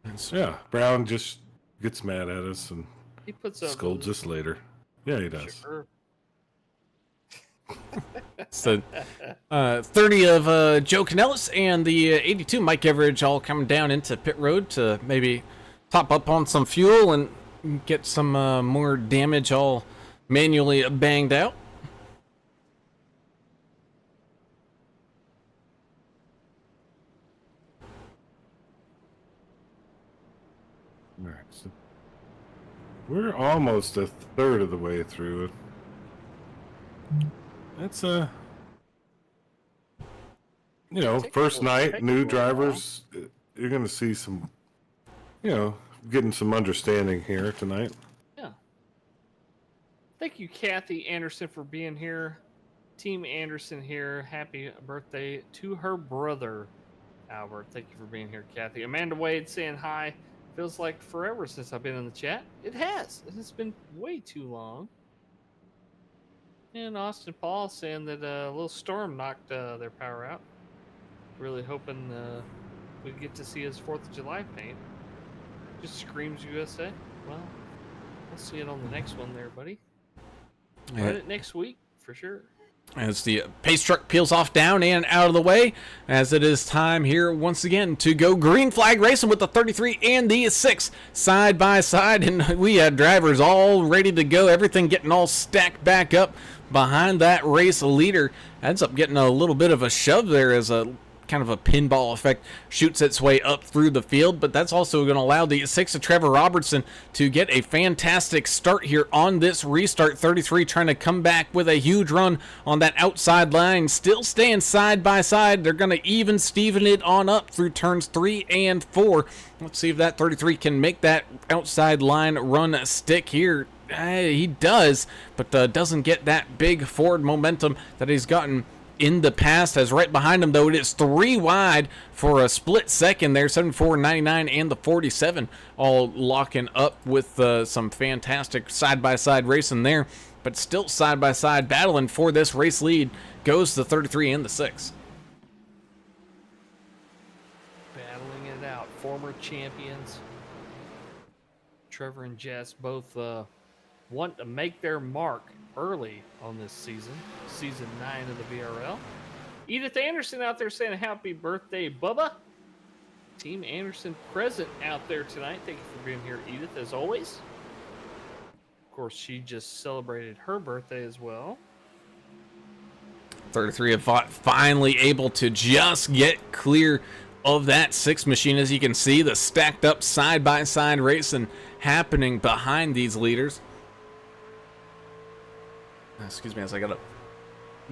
sometimes. Yeah, Brown just gets mad at us and He puts up scolds us later. Yeah, he does. Sure. So 30 of Joe Canellis and the 82 Mike Everidge all coming down into pit road to maybe top up on some fuel and get some more damage all manually banged out. All right, so we're almost a third of the way through it. That's first night, new drivers. You're going to see some, getting some understanding here tonight. Yeah. Thank you, Kathy Anderson, for being here. Team Anderson here. Happy birthday to her brother, Albert. Thank you for being here, Kathy. Amanda Wade saying hi. Feels like forever since I've been in the chat. It has. It's been way too long. And Austin Paul saying that a little storm knocked their power out. Really hoping we get to see his 4th of July paint. Just screams USA. Well, we'll see it on the next one there, buddy. Run it next week, for sure. As the pace truck peels off down and out of the way, as it is time here once again to go green flag racing with the 33 and the 6 side by side, and we had drivers all ready to go, everything getting all stacked back up behind that race leader. Ends up getting a little bit of a shove there as a kind of a pinball effect shoots its way up through the field, but that's also going to allow the 6 of Trevor Robertson to get a fantastic start here on this restart. 33 trying to come back with a huge run on that outside line, still staying side by side. They're going to even Steven it on up through turns 3 and 4. Let's see if that 33 can make that outside line run stick here. He does, but doesn't get that big forward momentum that he's gotten in the past. As right behind him, though, it is 3 wide for a split second there. 74.99 and the 47 all locking up with some fantastic side-by-side racing there, but still side-by-side battling for this race lead goes the 33 and the 6. Battling it out. Former champions. Trevor and Jess both want to make their mark early on this season 9 of the VRL. Edith Anderson out there saying happy birthday, Bubba. Team Anderson present out there tonight. Thank you for being here, Edith, as always. Of course, she just celebrated her birthday as well. 33 of finally able to just get clear of that 6 machine. As you can see, the stacked up side-by-side racing happening behind these leaders. Excuse me, as I got a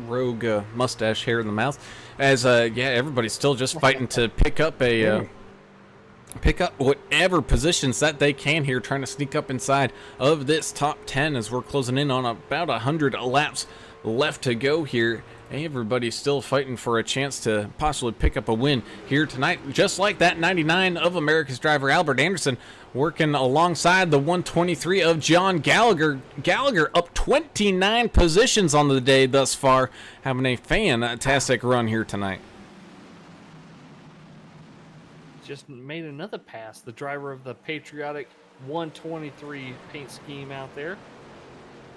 rogue mustache hair in the mouth. As everybody's still just fighting to pick up whatever positions that they can here, trying to sneak up inside of this top 10 as we're closing in on about 100 laps left to go here. Everybody's still fighting for a chance to possibly pick up a win here tonight, just like that 99 of America's driver Albert Anderson working alongside the 123 of John Gallagher. Gallagher up 29 positions on the day thus far, having a fantastic run here tonight. Just made another pass. The driver of the patriotic 123 paint scheme out there,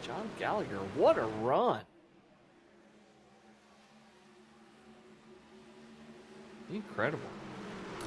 John Gallagher. What a run. Incredible.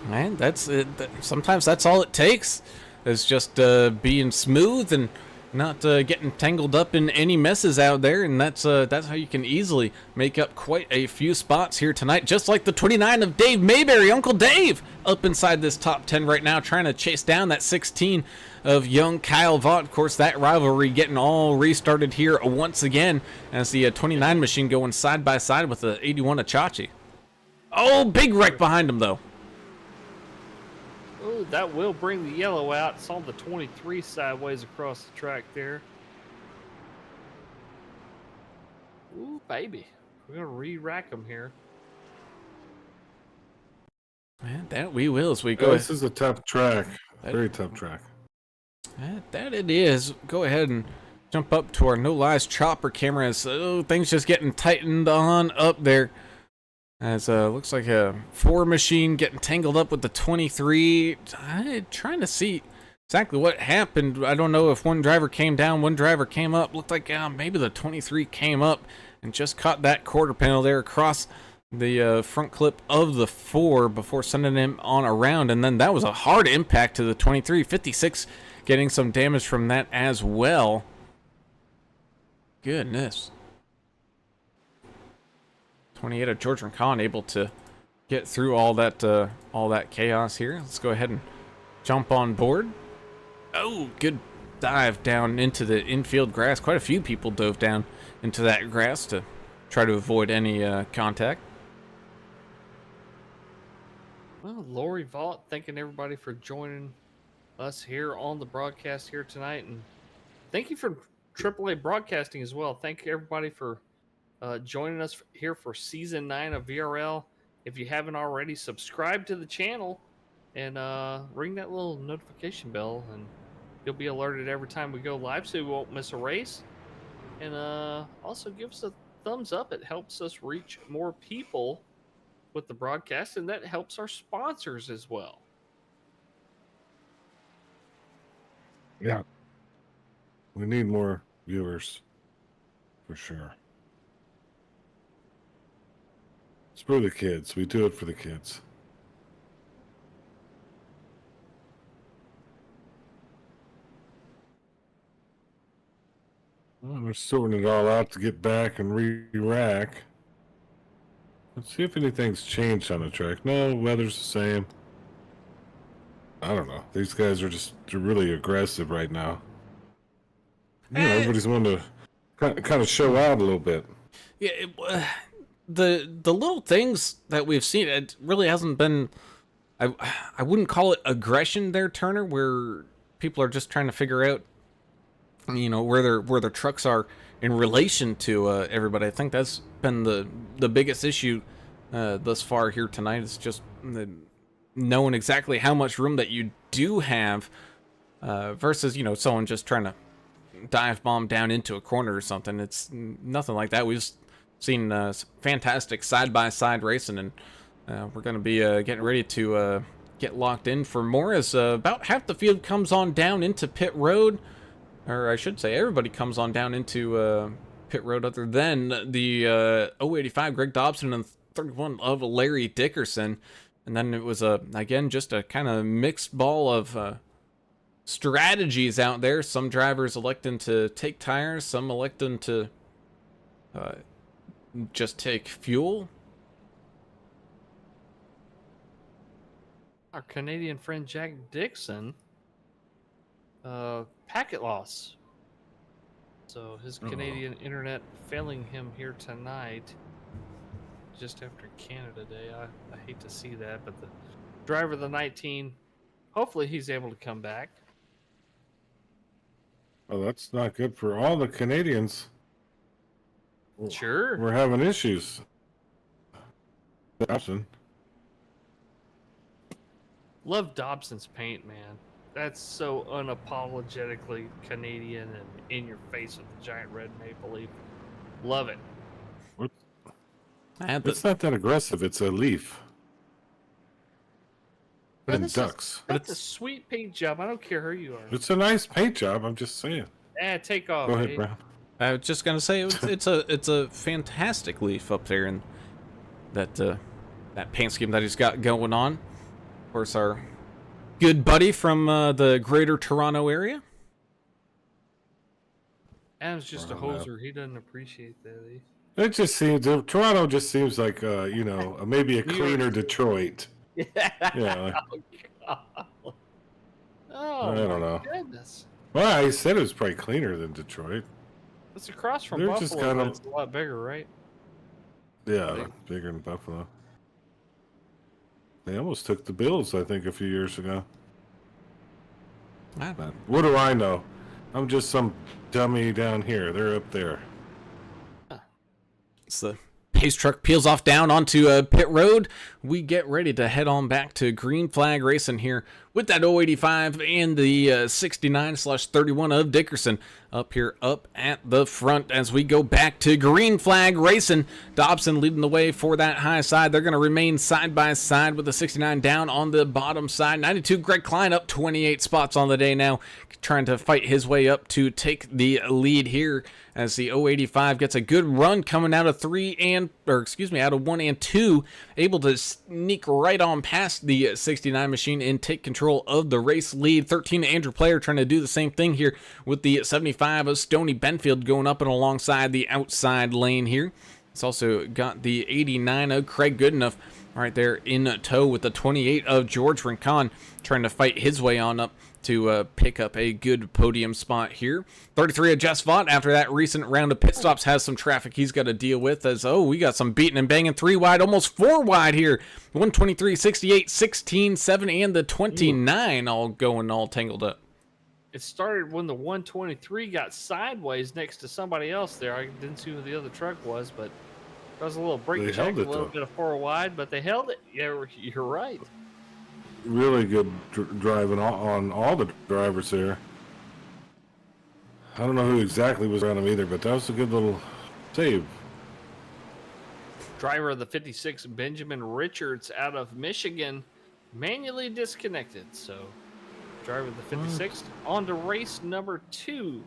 Man, that's it. Sometimes that's all it takes, is just being smooth and not getting tangled up in any messes out there, and that's how you can easily make up quite a few spots here tonight. Just like the 29 of Dave Mayberry, Uncle Dave, up inside this top 10 right now, trying to chase down that 16 of young Kyle Vaught. Of course, that rivalry getting all restarted here once again as the 29 machine going side by side with the 81 of Chachi. Oh, big wreck behind him, though. Oh, that will bring the yellow out. Saw the 23 sideways across the track there. Ooh, baby. We're going to re-rack them here. Man, that we will as we go. This is a tough track. Very tough track. That it is. Go ahead and jump up to our no lies chopper cameras. Oh, things just getting tightened on up there. As looks like a 4 machine getting tangled up with the 23. I'm trying to see exactly what happened. I don't know if one driver came down, one driver came up. Looked like maybe the 23 came up and just caught that quarter panel there across the front clip of the 4 before sending him on around. And then that was a hard impact to the 23. 56 getting some damage from that as well. Goodness. 28 of George Rincon able to get through all that chaos here. Let's go ahead and jump on board. Oh, good dive down into the infield grass. Quite a few people dove down into that grass to try to avoid any contact. Well, Lori Vault, thanking everybody for joining us here on the broadcast here tonight, and thank you for AAA Broadcasting as well. Thank you everybody for joining us here for season 9 of VRL. If you haven't already, subscribe to the channel and ring that little notification bell, and you'll be alerted every time we go live, so you won't miss a race. And also give us a thumbs up. It helps us reach more people with the broadcast, and that helps our sponsors as well. Yeah. We need more viewers, for sure. It's for the kids. We do it for the kids. Well, we're sorting it all out to get back and re-rack. Let's see if anything's changed on the track. No, weather's the same. I don't know. These guys are they're really aggressive right now. You know, everybody's wanting to kind of show out a little bit. Yeah, the little things that we've seen, it really hasn't been. I wouldn't call it aggression there, Turner, where people are just trying to figure out, you know, where their trucks are in relation to everybody. I think that's been the biggest issue thus far here tonight. Is just knowing exactly how much room that you do have versus, you know, someone just trying to dive bomb down into a corner or something. It's nothing like that. We've seen fantastic side-by-side racing, and we're going to be getting ready to get locked in for more as about half the field comes on down into pit road, or I should say everybody comes on down into pit road other than the 085 Greg Dobson and 31 of Larry Dickerson. And then it was again just a kind of mixed ball of strategies out there. Some drivers electing to take tires, some electing to just take fuel. Our Canadian friend Jack Dixon, packet loss. So his Canadian internet failing him here tonight, just after Canada Day. I hate to see that, but the driver of the 19, hopefully he's able to come back. Oh, that's not good for all the Canadians. Sure. We're having issues. Dobson. Love Dobson's paint, man. That's so unapologetically Canadian and in your face with the giant red maple leaf. Love it. What? It's not that aggressive. It's a leaf. But And ducks. That's a sweet paint job. I don't care who you are. It's a nice paint job. I'm just saying. Take off. Go ahead, eh? Brown. I was just gonna say it's a fantastic leaf up there, and that paint scheme that he's got going on. Of course, our good buddy from the Greater Toronto area. Adam's just a hoser. He doesn't appreciate that. It just seems Toronto just seems like you know, maybe a cleaner Detroit. Yeah. Oh, I don't my know. goodness. Well, I said it was probably cleaner than Detroit. It's across from They're Buffalo, just kinda- but it's a lot bigger, right? Yeah, bigger than Buffalo. They almost took the Bills, I think, a few years ago. But what do I know? I'm just some dummy down here. They're up there. It's the pace truck peels off down onto pit road. we get ready to head on back to Green Flag Racing here with that 085 and the 69/31 of Dickerson up here up at the front as we go back to Green Flag Racing. Dobson leading the way for that high side. They're going to remain side by side with the 69 down on the bottom side. 92 Greg Klein up 28 spots on the day now, trying to fight his way up to take the lead here as the 085 gets a good run coming out of out of 1 and 2, able to sneak right on past the 69 machine and take control of the race lead. 13 Andrew Player trying to do the same thing here with the 75 of Stoney Benfield going up and alongside the outside lane here. It's also got the 89 of Craig Goodenough right there in tow with the 28 of George Rincon trying to fight his way on up to pick up a good podium spot here. 33 of Jess Vaught, after that recent round of pit stops, has some traffic he's got to deal with as, we got some beating and banging 3 wide, almost 4 wide here. 123, 68, 16, 7, and the 29 all going all tangled up. It started when the 123 got sideways next to somebody else there. I didn't see who the other truck was, but there was a little brake check, a little bit of 4 wide, but they held it. Yeah, you're right. Really good driving on all the drivers here. I don't know who exactly was around him either, but that was a good little save. Driver of the 56, Benjamin Richards out of Michigan, manually disconnected. So driver of the 56 on to race number 2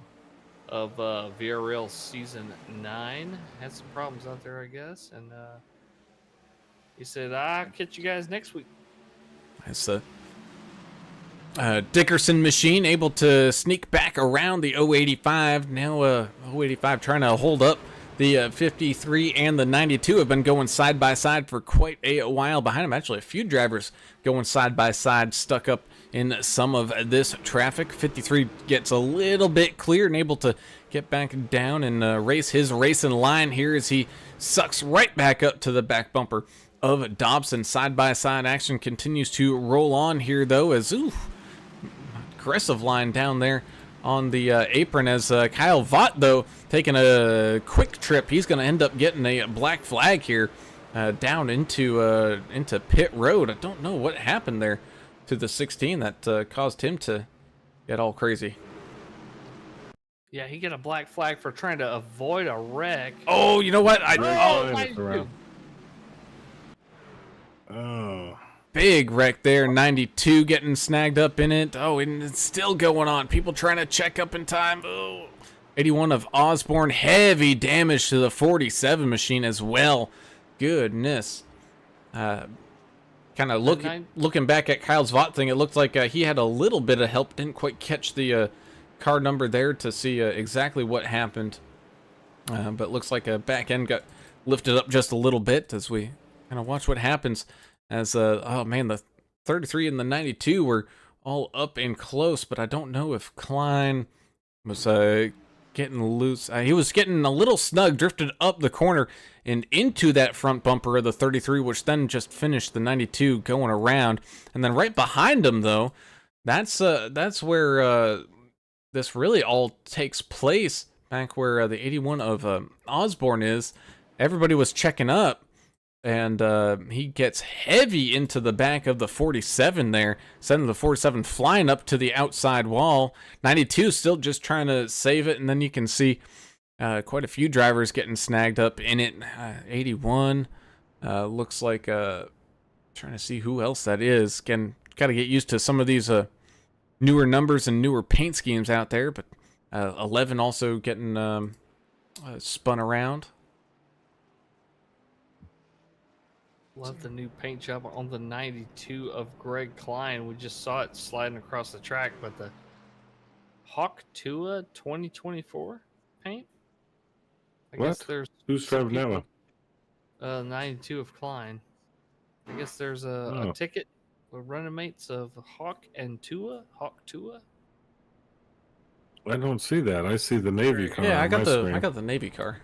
of VRL season 9. Had some problems out there, I guess, and he said, "I'll catch you guys next week." It's the Dickerson machine able to sneak back around the 085. Now 085 trying to hold up the 53 and the 92 have been going side by side for quite a while behind them. Actually, a few drivers going side by side, stuck up in some of this traffic. 53 gets a little bit clear and able to get back down and race his racing line here as he sucks right back up to the back bumper of Dobson. Side-by-side action continues to roll on here, though, as aggressive line down there on the apron as Kyle Vaught, though, taking a quick trip. He's going to end up getting a black flag here down into pit road. I don't know what happened there to the 16 that caused him to get all crazy. Yeah, he got a black flag for trying to avoid a wreck. Oh, you know what? Big wreck there. 92 getting snagged up in it. Oh, and it's still going on. People trying to check up in time. 81 of Osborne. Heavy damage to the 47 machine as well. Goodness. Kind of looking back at Kyle's Vaught thing, it looked like he had a little bit of help. Didn't quite catch the car number there to see exactly what happened. But looks like a back end got lifted up just a little bit as we kind of watch what happens as oh man, the 33 and the 92 were all up and close, but I don't know if Klein was getting loose. He was getting a little snug, drifted up the corner and into that front bumper of the 33, which then just finished the 92 going around. And then right behind him, though, that's where this really all takes place, back where the 81 of Osborne is. Everybody was checking up, and he gets heavy into the back of the 47 there, sending the 47 flying up to the outside wall. 92 still just trying to save it, and then you can see quite a few drivers getting snagged up in it. 81 looks like, trying to see who else that is. Again, got to get used to some of these newer numbers and newer paint schemes out there, but 11 also getting spun around. Love the new paint job on the 92 of Greg Klein. We just saw it sliding across the track, but the Hawk Tua 2024 paint? I guess there's who's driving that one? 92 of Klein. I guess there's a ticket with running mates of Hawk and Tua. Hawk Tua. I don't see that. I see the Navy car. Yeah, I got screen. the Navy car.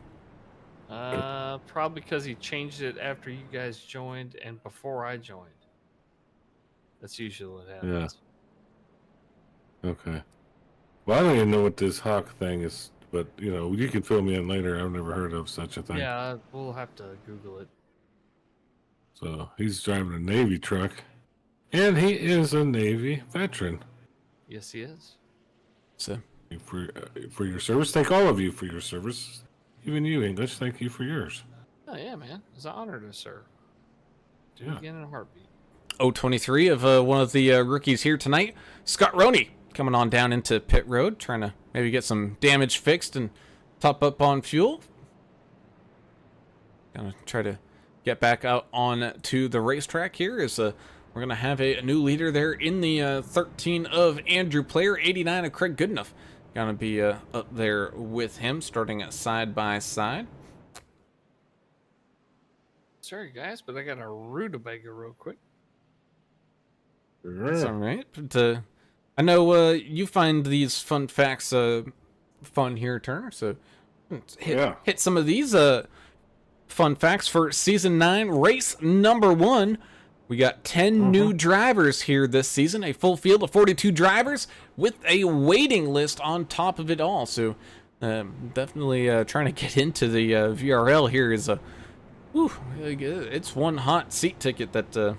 Probably because he changed it after you guys joined and before I joined. That's usually what happens. Yeah. Okay. Well, I don't even know what this Hawk thing is, but you can fill me in later. I've never heard of such a thing. Yeah, we'll have to Google it. So he's driving a Navy truck. And he is a Navy veteran. Yes, he is. So For your service, thank all of you for your service. Even you, English, thank you for yours. Oh, yeah, man. It's an honor to serve. Do it again in a heartbeat. 023 of one of the rookies here tonight, Scott Roney, coming on down into pit road, trying to maybe get some damage fixed and top up on fuel. Gonna try to get back out on to the racetrack here as we're gonna have a new leader there in the 13 of Andrew Player, 89 of Craig Goodenough. Gonna be up there with him, starting side by side. Sorry, guys, but I got a rutabaga real quick. That's all right. But, I know you find these fun facts fun here, Turner. So hit some of these fun facts for season 9, race number 1. We got 10 new drivers here this season, a full field of 42 drivers with a waiting list on top of it all. So definitely trying to get into the VRL here is it's one hot seat ticket that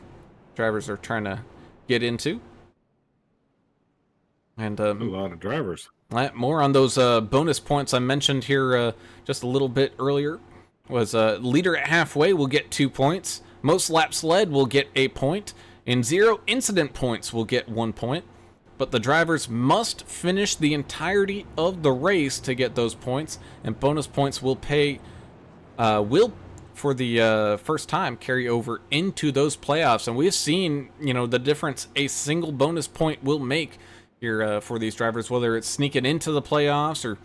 drivers are trying to get into. And a lot of drivers. More on those bonus points I mentioned here just a little bit earlier. Was leader at halfway will get 2 points. Most laps led will get a point. And 0 incident points will get 1 point. But the drivers must finish the entirety of the race to get those points. And bonus points will for the first time carry over into those playoffs. And we've seen, the difference a single bonus point will make here for these drivers, whether it's sneaking into the playoffs or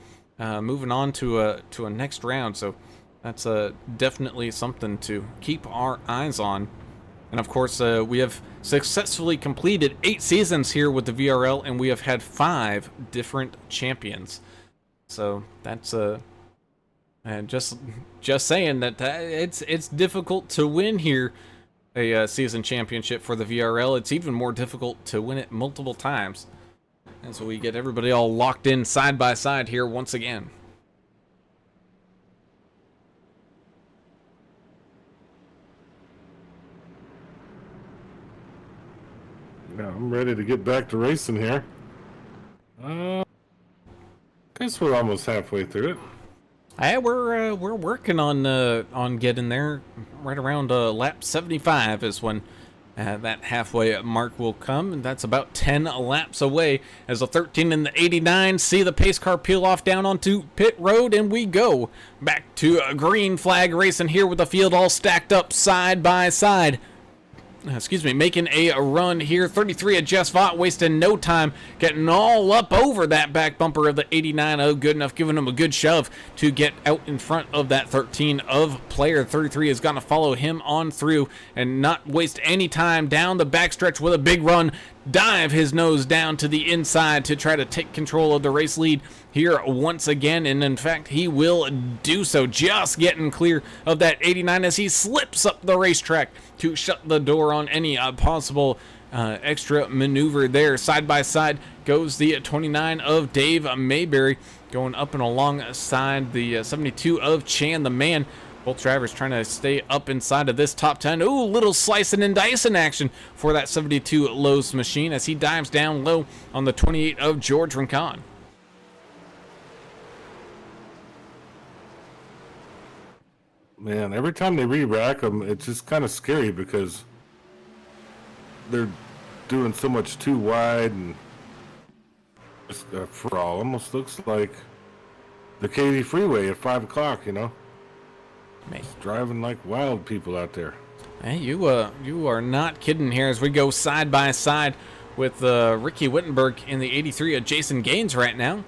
moving on to a next round. So that's definitely something to keep our eyes on. And of course, we have successfully completed 8 seasons here with the VRL, and we have had 5 different champions. So that's and just saying that it's difficult to win here a season championship for the VRL. It's even more difficult to win it multiple times. And so we get everybody all locked in side by side here once again. Now I'm ready to get back to racing here. Guess we're almost halfway through it. We're working on getting there. Right around lap 75 is when that halfway mark will come, and that's about 10 laps away as the 13 and the 89 see the pace car peel off down onto pit road, and we go back to a green flag racing here with the field all stacked up side by side. Making a run here. 33 of Jess Vaught, wasting no time, getting all up over that back bumper of the 89 of Goodenough, giving him a good shove to get out in front of that 13 of Player. 33 is going to follow him on through and not waste any time down the backstretch with a big run. Dive his nose down to the inside to try to take control of the race lead here once again, and in fact he will do so, just getting clear of that 89 as he slips up the racetrack to shut the door on any possible extra maneuver there. Side by side goes the 29 of Dave Mayberry, going up and alongside the 72 of Chan the Man. Both drivers trying to stay up inside of this top 10. Ooh, little slicing and dicing action for that 72 Lowe's machine as he dives down low on the 28 of George Rincon. Man, every time they re-rack them, it's just kind of scary because they're doing so much too wide, and for all almost looks like the Katy Freeway at 5 o'clock, Just driving like wild people out there. Hey, you are not kidding here as we go side by side with Ricky Wittenberg in the 83 of Jason Gaines right now.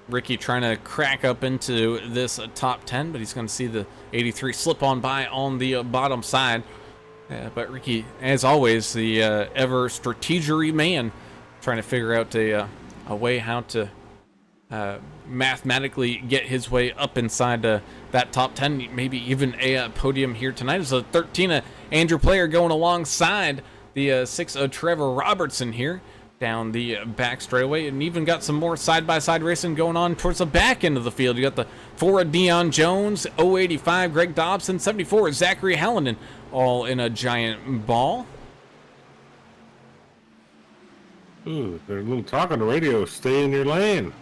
Ricky trying to crack up into this top 10, but he's going to see the 83 slip on by on the bottom side. But Ricky, as always, the ever strategery man, trying to figure out a way how to mathematically get his way up inside that top 10, maybe even a podium here tonight. It's a 13 Andrew Player going alongside the 6 Trevor Robertson here. down the back straightaway, and even got some more side-by-side racing going on towards the back end of the field. You got the 4 Dion Jones, 085 Greg Dobson, 74 Zachary Hallinan, all in a giant ball. Ooh, there's a little talk on the radio. Stay in your lane.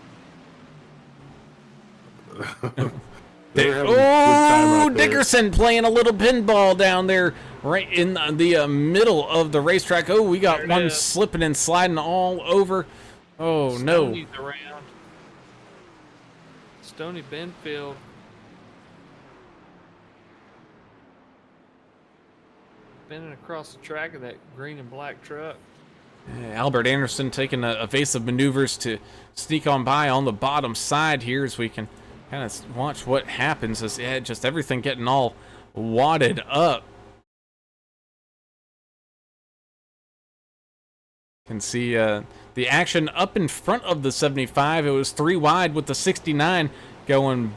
Dickerson playing a little pinball down there right in the middle of the racetrack. Oh, we got one slipping and sliding all over. Oh, no. Stoney's around. Stony Benfield. Spinning across the track of that green and black truck. Albert Anderson taking a evasive maneuvers to sneak on by on the bottom side here as we can kind of watch what happens as just everything getting all wadded up. Can see the action up in front of the 75. It was 3 wide with the 69 going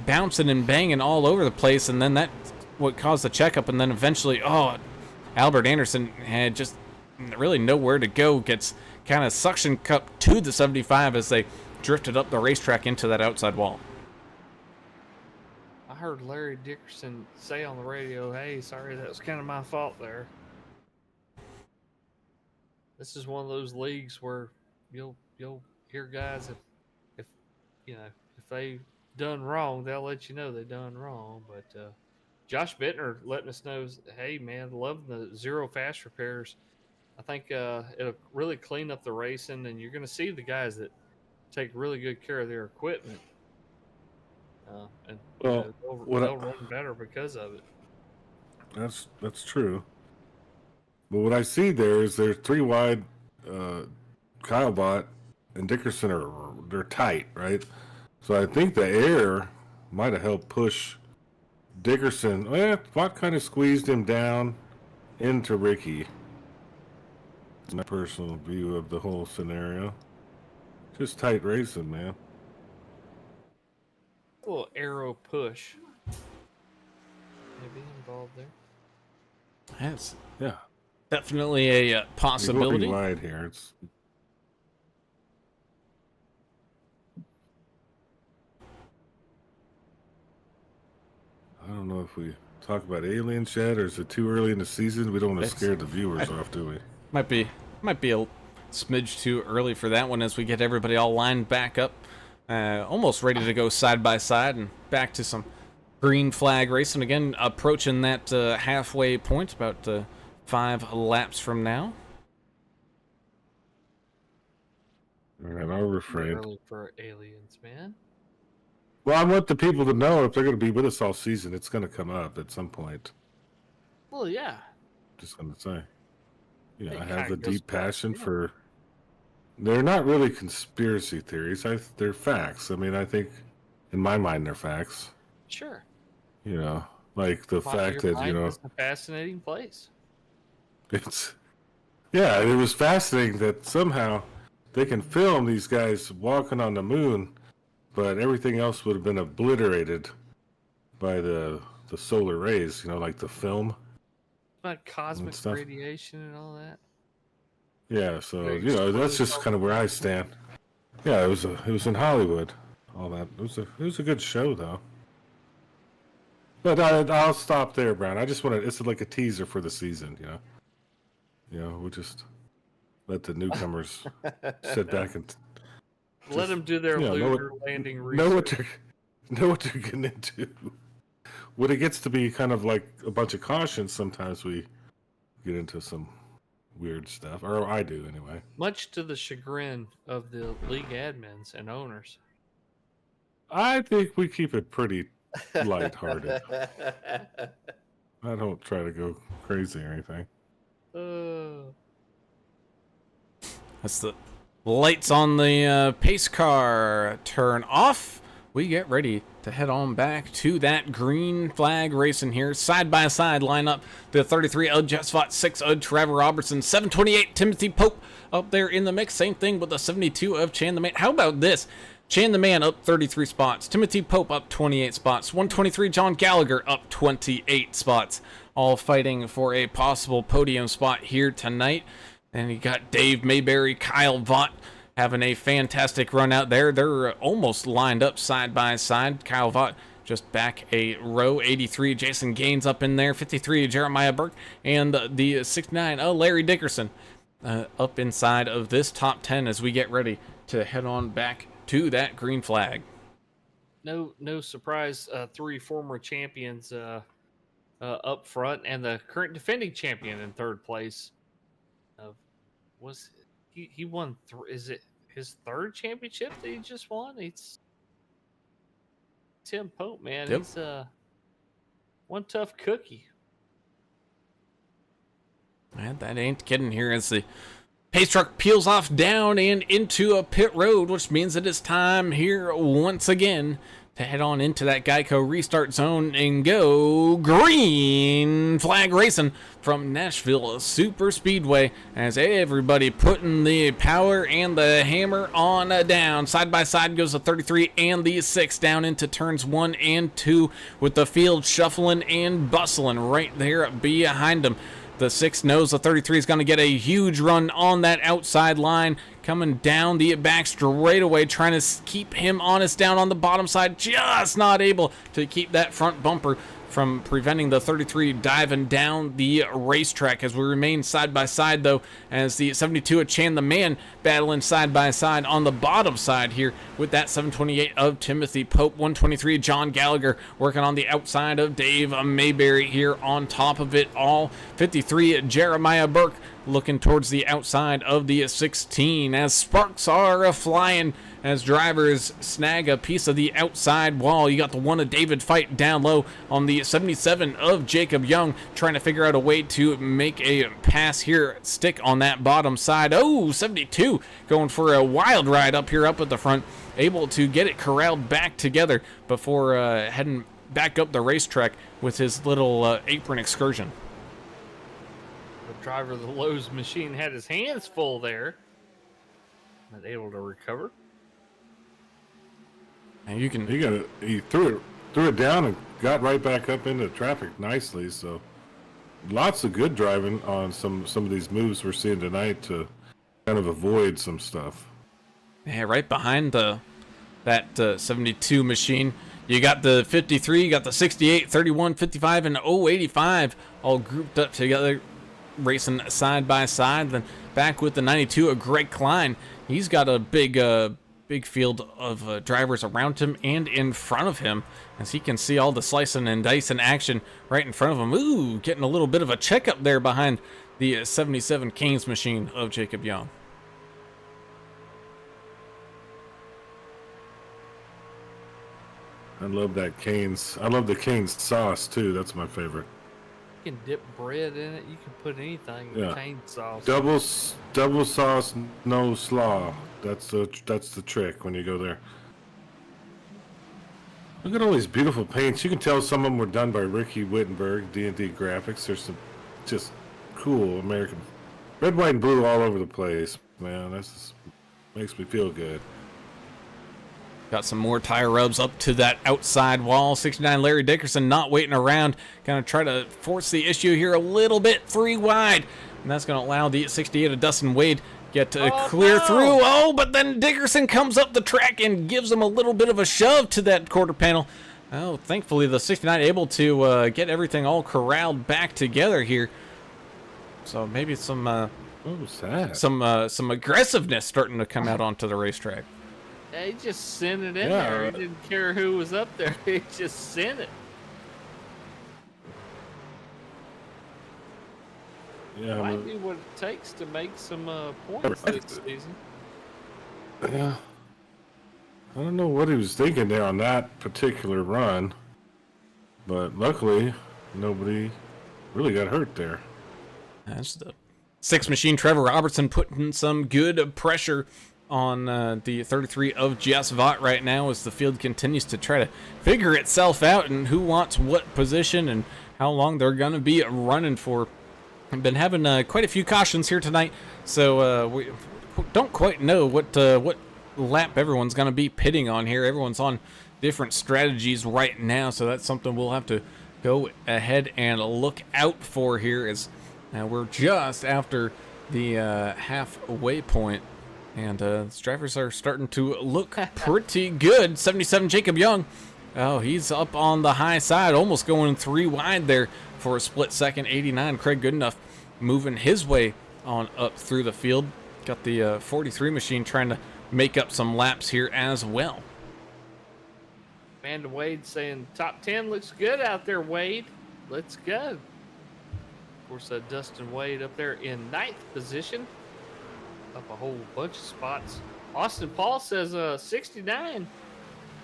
bouncing and banging all over the place, and then that what caused the checkup, and then eventually, Albert Anderson had just really nowhere to go. Gets kind of suction cupped to the 75 as they drifted up the racetrack into that outside wall. I heard Larry Dickerson say on the radio, "Hey, sorry, that was kind of my fault there." This is one of those leagues where you'll hear guys if they done wrong, they'll let you know they done wrong. But Josh Bittner letting us know, hey man, loving the zero fast repairs. I think it'll really clean up the racing, and you're going to see the guys that take really good care of their equipment, and they'll run better because of it. That's true. But what I see there is there's 3 wide. Kyle Bott and Dickerson they're tight, right? So I think the air might have helped push Dickerson. Bott kind of squeezed him down into Ricky. It's my personal view of the whole scenario. Just tight racing, man. A little arrow push. Maybe involved there. Yes. Yeah. Definitely a possibility. You're wide here. It's... I don't know if we talk about aliens yet, or is it too early in the season? We don't want to scare the viewers off, do we? Might be a smidge too early for that one as we get everybody all lined back up, almost ready to go side by side and back to some green flag racing again, approaching that halfway point, about 5 laps from now. All right, I'll refrain. Early for aliens, man. Well, I want the people to know if they're going to be with us all season, it's going to come up at some point. Well, yeah. Just going to say. Yeah, It I have kinda a goes deep back, passion yeah. for... They're not really conspiracy theories. They're facts. I mean, I think, in my mind, they're facts. Sure. You know, like the fact that, you know... It's a fascinating place. It's... Yeah, it was fascinating that somehow they can film these guys walking on the moon, but everything else would have been obliterated by the solar rays, you know, like the film. About cosmic stuff. radiation and all that. Yeah, so you know that's just kind of where I stand. Yeah, it was in Hollywood, all that. It was a good show though. But I'll stop there, Brown. I just want to. It's like a teaser for the season, you know. You know, we'll just let the newcomers sit back and Let them do their lunar landing research. Know what they're getting into. When it gets to be kind of like a bunch of cautions, sometimes we get into some weird stuff, or I do anyway. Much to the chagrin of the league admins and owners. I think we keep it pretty lighthearted. I don't try to go crazy or anything. That's the lights on the pace car turn off. We get ready to head on back to that green flag racing here. Side by side line up the 33 Ud Jessvot, 6 Ud Trevor Robertson, 728 Timothy Pope up there in the mix. Same thing with the 72 of Chan the Man. How about this? Chan the Man up 33 spots. Timothy Pope up 28 spots. 123 John Gallagher up 28 spots. All fighting for a possible podium spot here tonight. And you got Dave Mayberry, Kyle Vaught having a fantastic run out there. They're almost lined up side by side. Kyle Vaught just back a row. 83, Jason Gaines up in there. 53, Jeremiah Burke. And the 69, Larry Dickerson up inside of this top 10 as we get ready to head on back to that green flag. No surprise. 3 former champions up front, and the current defending champion in third place. Was he won? Is it his 3rd championship that he just won? It's Tim Pope, man. Yep. He's one tough cookie. And that ain't kidding here as the pace truck peels off down and into a pit road, which means it is time here once again to head on into that Geico restart zone and go green flag racing from Nashville Super Speedway as everybody putting the power and the hammer on down. Side by side goes the 33 and the 6 down into turns 1 and 2 with the field shuffling and bustling right there behind them. The 6 knows the 33 is going to get a huge run on that outside line, coming down the back straightaway, trying to keep him honest down on the bottom side, just not able to keep that front bumper from preventing the 33 diving down the racetrack as we remain side by side, though, as the 72 of Chan the Man battling side by side on the bottom side here with that 728 of Timothy Pope. 123 John Gallagher working on the outside of Dave Mayberry here on top of it all. 53 Jeremiah Burke looking towards the outside of the 16 as sparks are flying as drivers snag a piece of the outside wall. You got the 1 of David Fight down low on the 77 of Jacob Young, trying to figure out a way to make a pass here, stick on that bottom side. 72 going for a wild ride up here up at the front, able to get it corralled back together before heading back up the racetrack with his little apron excursion. The driver of the Lowe's machine had his hands full there, not able to recover. And you can he threw it down and got right back up into traffic nicely. So lots of good driving on some of these moves we're seeing tonight to kind of avoid some stuff. Yeah, right behind that 72 machine, you got the 53, you got the 68, 31, 55, and 085 all grouped up together, racing side by side. Then back with the 92 of Greg Klein. He's got a big field of drivers around him and in front of him as he can see all the slicing and dicing action right in front of him. Ooh, getting a little bit of a checkup there behind the 77 Canes machine of Jacob Young. I love that Canes. I love the Canes sauce too. That's my favorite. You can dip bread in it. You can put anything in cane sauce. Double sauce, no slaw. That's the trick when you go there. Look at all these beautiful paints. You can tell some of them were done by Ricky Wittenberg, D&D Graphics. There's some just cool American red, white, and blue all over the place. Man, this makes me feel good. Got some more tire rubs up to that outside wall. 69 Larry Dickerson not waiting around. Gonna try to force the issue here a little bit, 3 wide. And that's gonna allow the 68 of Dustin Wade get clear through. But then Dickerson comes up the track and gives him a little bit of a shove to that quarter panel. Thankfully the 69 able to get everything all corralled back together here. So maybe some aggressiveness starting to come out onto the racetrack. Yeah, he just sent it in there. He didn't care who was up there. He just sent it. Yeah, might be what it takes to make some points this season. Yeah. I don't know what he was thinking there on that particular run, but luckily nobody really got hurt there. That's the 6 machine Trevor Robertson putting some good pressure on the 33 of Jess Vaught right now as the field continues to try to figure itself out and who wants what position and how long they're going to be running for. I've been having quite a few cautions here tonight, so we don't quite know what lap everyone's going to be pitting on here. Everyone's on different strategies right now, so that's something we'll have to go ahead and look out for here as we're just after the halfway point, and these drivers are starting to look pretty good. 77 Jacob Young. Oh, he's up on the high side, almost going 3 wide there for a split second. 89 Craig Goodenough moving his way on up through the field. Got the 43 machine trying to make up some laps here as well. Amanda Wade saying top 10 looks good out there, Wade. Let's go. Of course, Dustin Wade up there in 9th position. Up a whole bunch of spots. Austin Paul says 69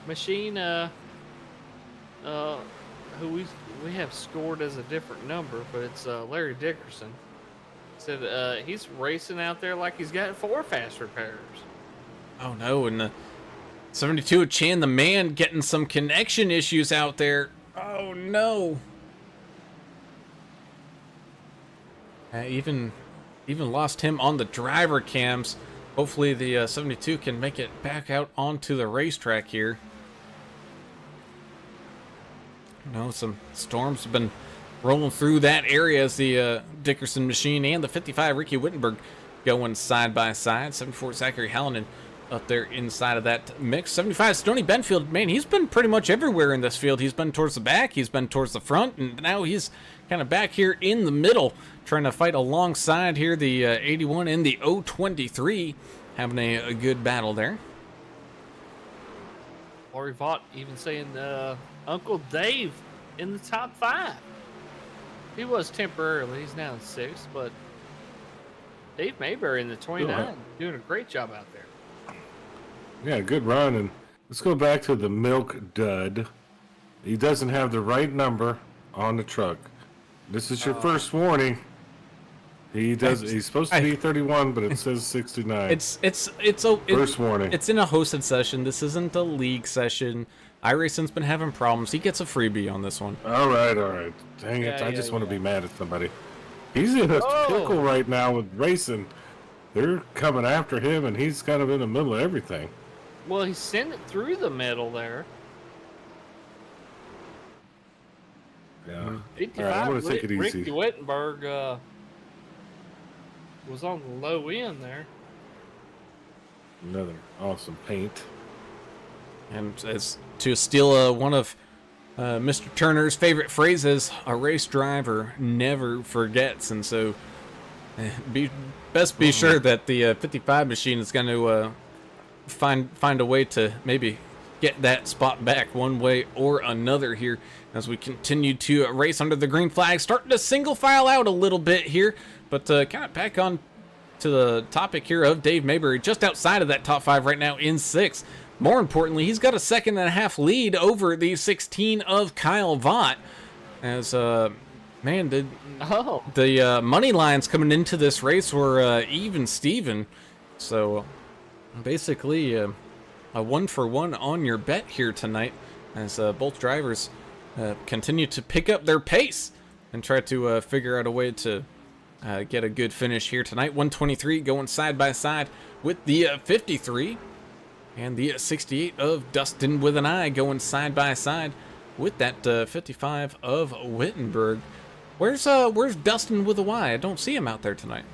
machine who we have scored as a different number, but it's Larry Dickerson. Said he's racing out there like he's got 4 fast repairs. Oh no, and 72 Chan, the man, getting some connection issues out there. Oh no. Even lost him on the driver cams. Hopefully the 72 can make it back out onto the racetrack here. Some storms have been rolling through that area as the Dickerson machine and the 55 Ricky Wittenberg going side by side. 74 Zachary Hallinan up there inside of that mix. 75 Stoney Benfield, man, he's been pretty much everywhere in this field. He's been towards the back, he's been towards the front, and now he's kind of back here in the middle trying to fight alongside here the 81 and the 023, having a good battle there. Laurie Vaught even saying Uncle Dave in the top 5. He was temporarily. He's now in 6th, but Dave Mayberry in the 29 doing a great job out there. Yeah, good run. And let's go back to the milk dud. He doesn't have the right number on the truck. This is your first warning. He does. He's supposed to be 31, but it says 69. It's First warning. It's in a hosted session. This isn't a league session. iRacing's been having problems. He gets a freebie on this one. All right. Dang it! I just want to be mad at somebody. He's in a pickle right now with racing. They're coming after him, and he's kind of in the middle of everything. Well, he sent it through the middle there. Yeah. 55, All right, I'm going to take it easy. Ricky Wittenberg was on the low end there. Another awesome paint. And as to steal one of Mr. Turner's favorite phrases, a race driver never forgets. And so be sure that the 55 machine is going to find a way to maybe get that spot back one way or another here as we continue to race under the green flag. Starting to single file out a little bit here, but kind of back on to the topic here of Dave Mayberry, just outside of that top 5 right now in 6th. More importantly, he's got a 2.5 lead over the 16 of Kyle Vaught. As man, the money lines coming into this race were even Steven. So basically a 1-for-1 on your bet here tonight, as both drivers continue to pick up their pace and try to figure out a way to get a good finish here tonight. 123 going side by side with the 53, and the 68 of Dustin with an eye going side by side with that 55 of Wittenberg. Where's Dustin with a Y? I don't see him out there tonight.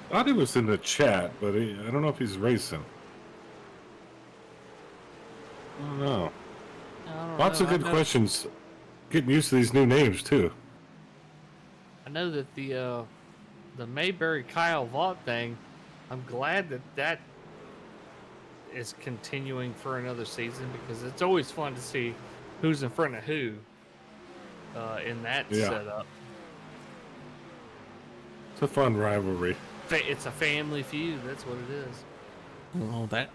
I thought he was in the chat, but I don't know if he's racing. I don't know. Lots of good questions. Getting used to these new names too. I know that the Mayberry Kyle Vaught thing, I'm glad that is continuing for another season, because it's always fun to see who's in front of who in that setup. It's a fun rivalry. It's a family feud. That's what it is. Well, that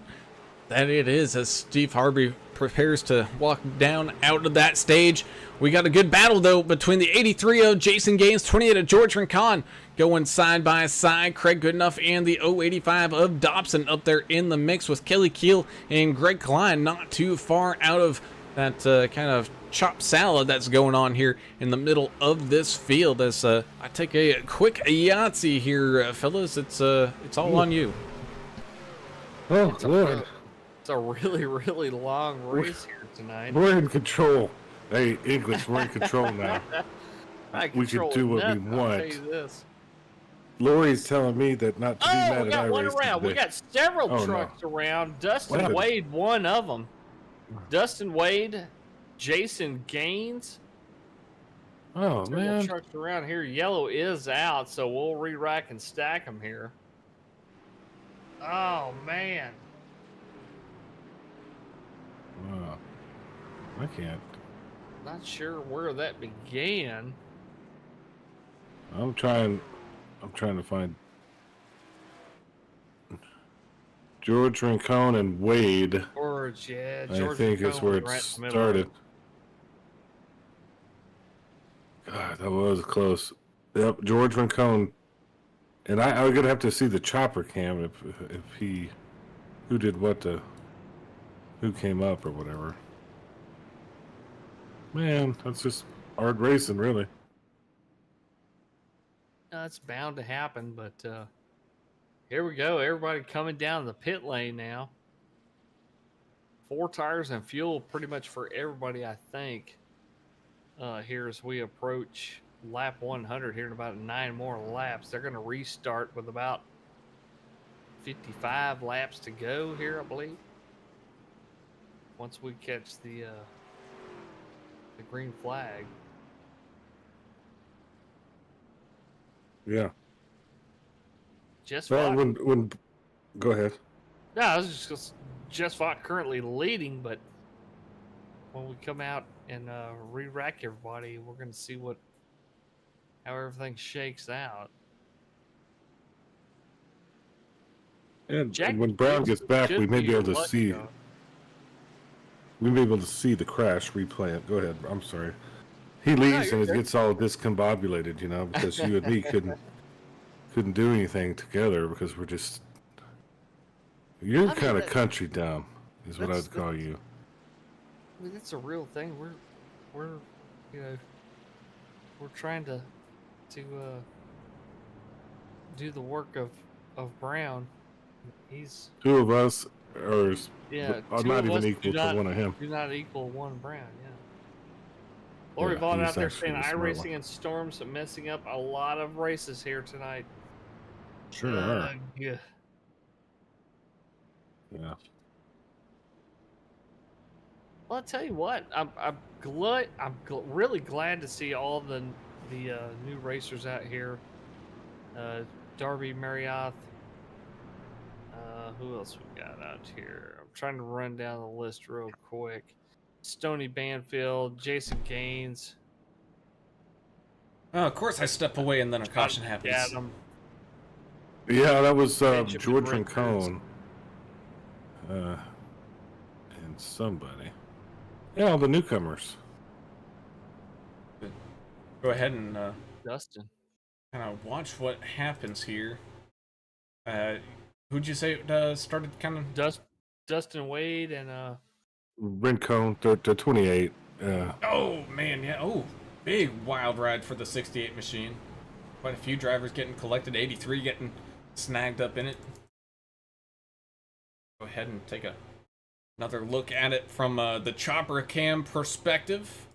it is, as Steve Harvey prepares to walk down out of that stage. We got a good battle, though, between the 83 of Jason Gaines, 28 of George Rincon, going side by side. Craig Goodenough and the 085 of Dobson up there in the mix, with Kelly Keel and Greg Klein not too far out of that kind of chopped salad that's going on here in the middle of this field. As I take a quick Yahtzee here, fellas. It's all on you. Oh, Lord. It's a really, really long race here tonight. We're in control. Hey, English, we're in control now. I we could control do what we nothing, I'll tell want. you this. Lori's telling me that not to be Oh, mad we at got one iRacing around. We today. got several Oh, no. trucks around. Dustin What? Wade, one of them. Dustin Wade, Jason Gaines. Oh, Several man. trucks around here. Yellow is out, so we'll re-rack and stack them here. Oh, man. Wow. I can't. Not sure where that began. I'm trying to find George Rincon and Wade. George, yeah. I George think is Rincon where was it right in the middle of started. it. God, that was close. Yep, George Rincon. And I'm gonna have to see the chopper cam if he who did what to who came up or whatever. Man, that's just hard racing, really. It's bound to happen, but here we go. Everybody coming down the pit lane now. 4 tires and fuel pretty much for everybody, I think. Here as we approach lap 100 here in about 9 more laps. They're going to restart with about 55 laps to go here, I believe. Once we catch the green flag. Yeah. Just Well, Fox. when go ahead. No, I was just Fox currently leading, but when we come out and re-rack everybody, we're going to see how everything shakes out. And Jack when Brown gets back, should we may be be able your to luck see. dog. We may be able to see the crash replay. Go ahead. I'm sorry. He leaves you're and it good. gets all discombobulated, because you and me couldn't do anything together because we're just. You're I mean, kind of country dumb, is what that's- I'd call you. I mean, that's a real thing. We're we're trying to do the work of Brown. He's 2 of us are two not of even us equal to one of him. do not equal one Brown. Yeah. Lori Yeah, Vaughn he's out there actually saying the smart iRacing and Storms are messing up a lot of races here tonight. Sure are. Yeah. Yeah. Well, I'll tell you what, I'm really glad to see all the new racers out here. Darby Marriott. Who else we got out here? I'm trying to run down the list real quick. Stoney Banfield, Jason Gaines. Of course, I step away and then a caution happens. Adam. Yeah, that was Benjamin George Richards. Rincon. And somebody. Yeah, all the newcomers. Go ahead and Dustin. kind of watch what happens here. Who'd you say started kind of? Dustin Wade and Rincon, the 28. Oh man, yeah. Oh, big wild ride for the 68 machine. Quite a few drivers getting collected. 83 getting snagged up in it. Go ahead and take another look at it from the chopper cam perspective.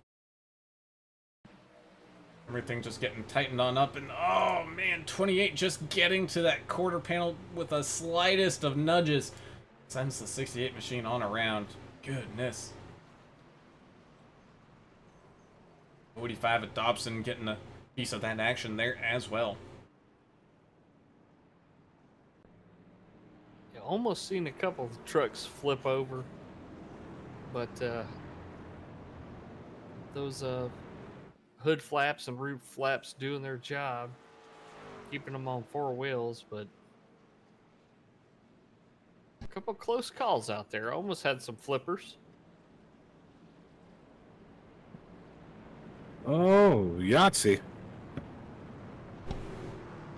Everything just getting tightened on up, and oh man, 28 just getting to that quarter panel with the slightest of nudges. Sends the 68 machine on around. Goodness. 45 at Dobson getting a piece of that action there as well. yeah, almost seen a couple of trucks flip over, but those hood flaps and roof flaps doing their job, keeping them on 4 wheels, but a couple close calls out there. Almost had some flippers. Oh, Yahtzee.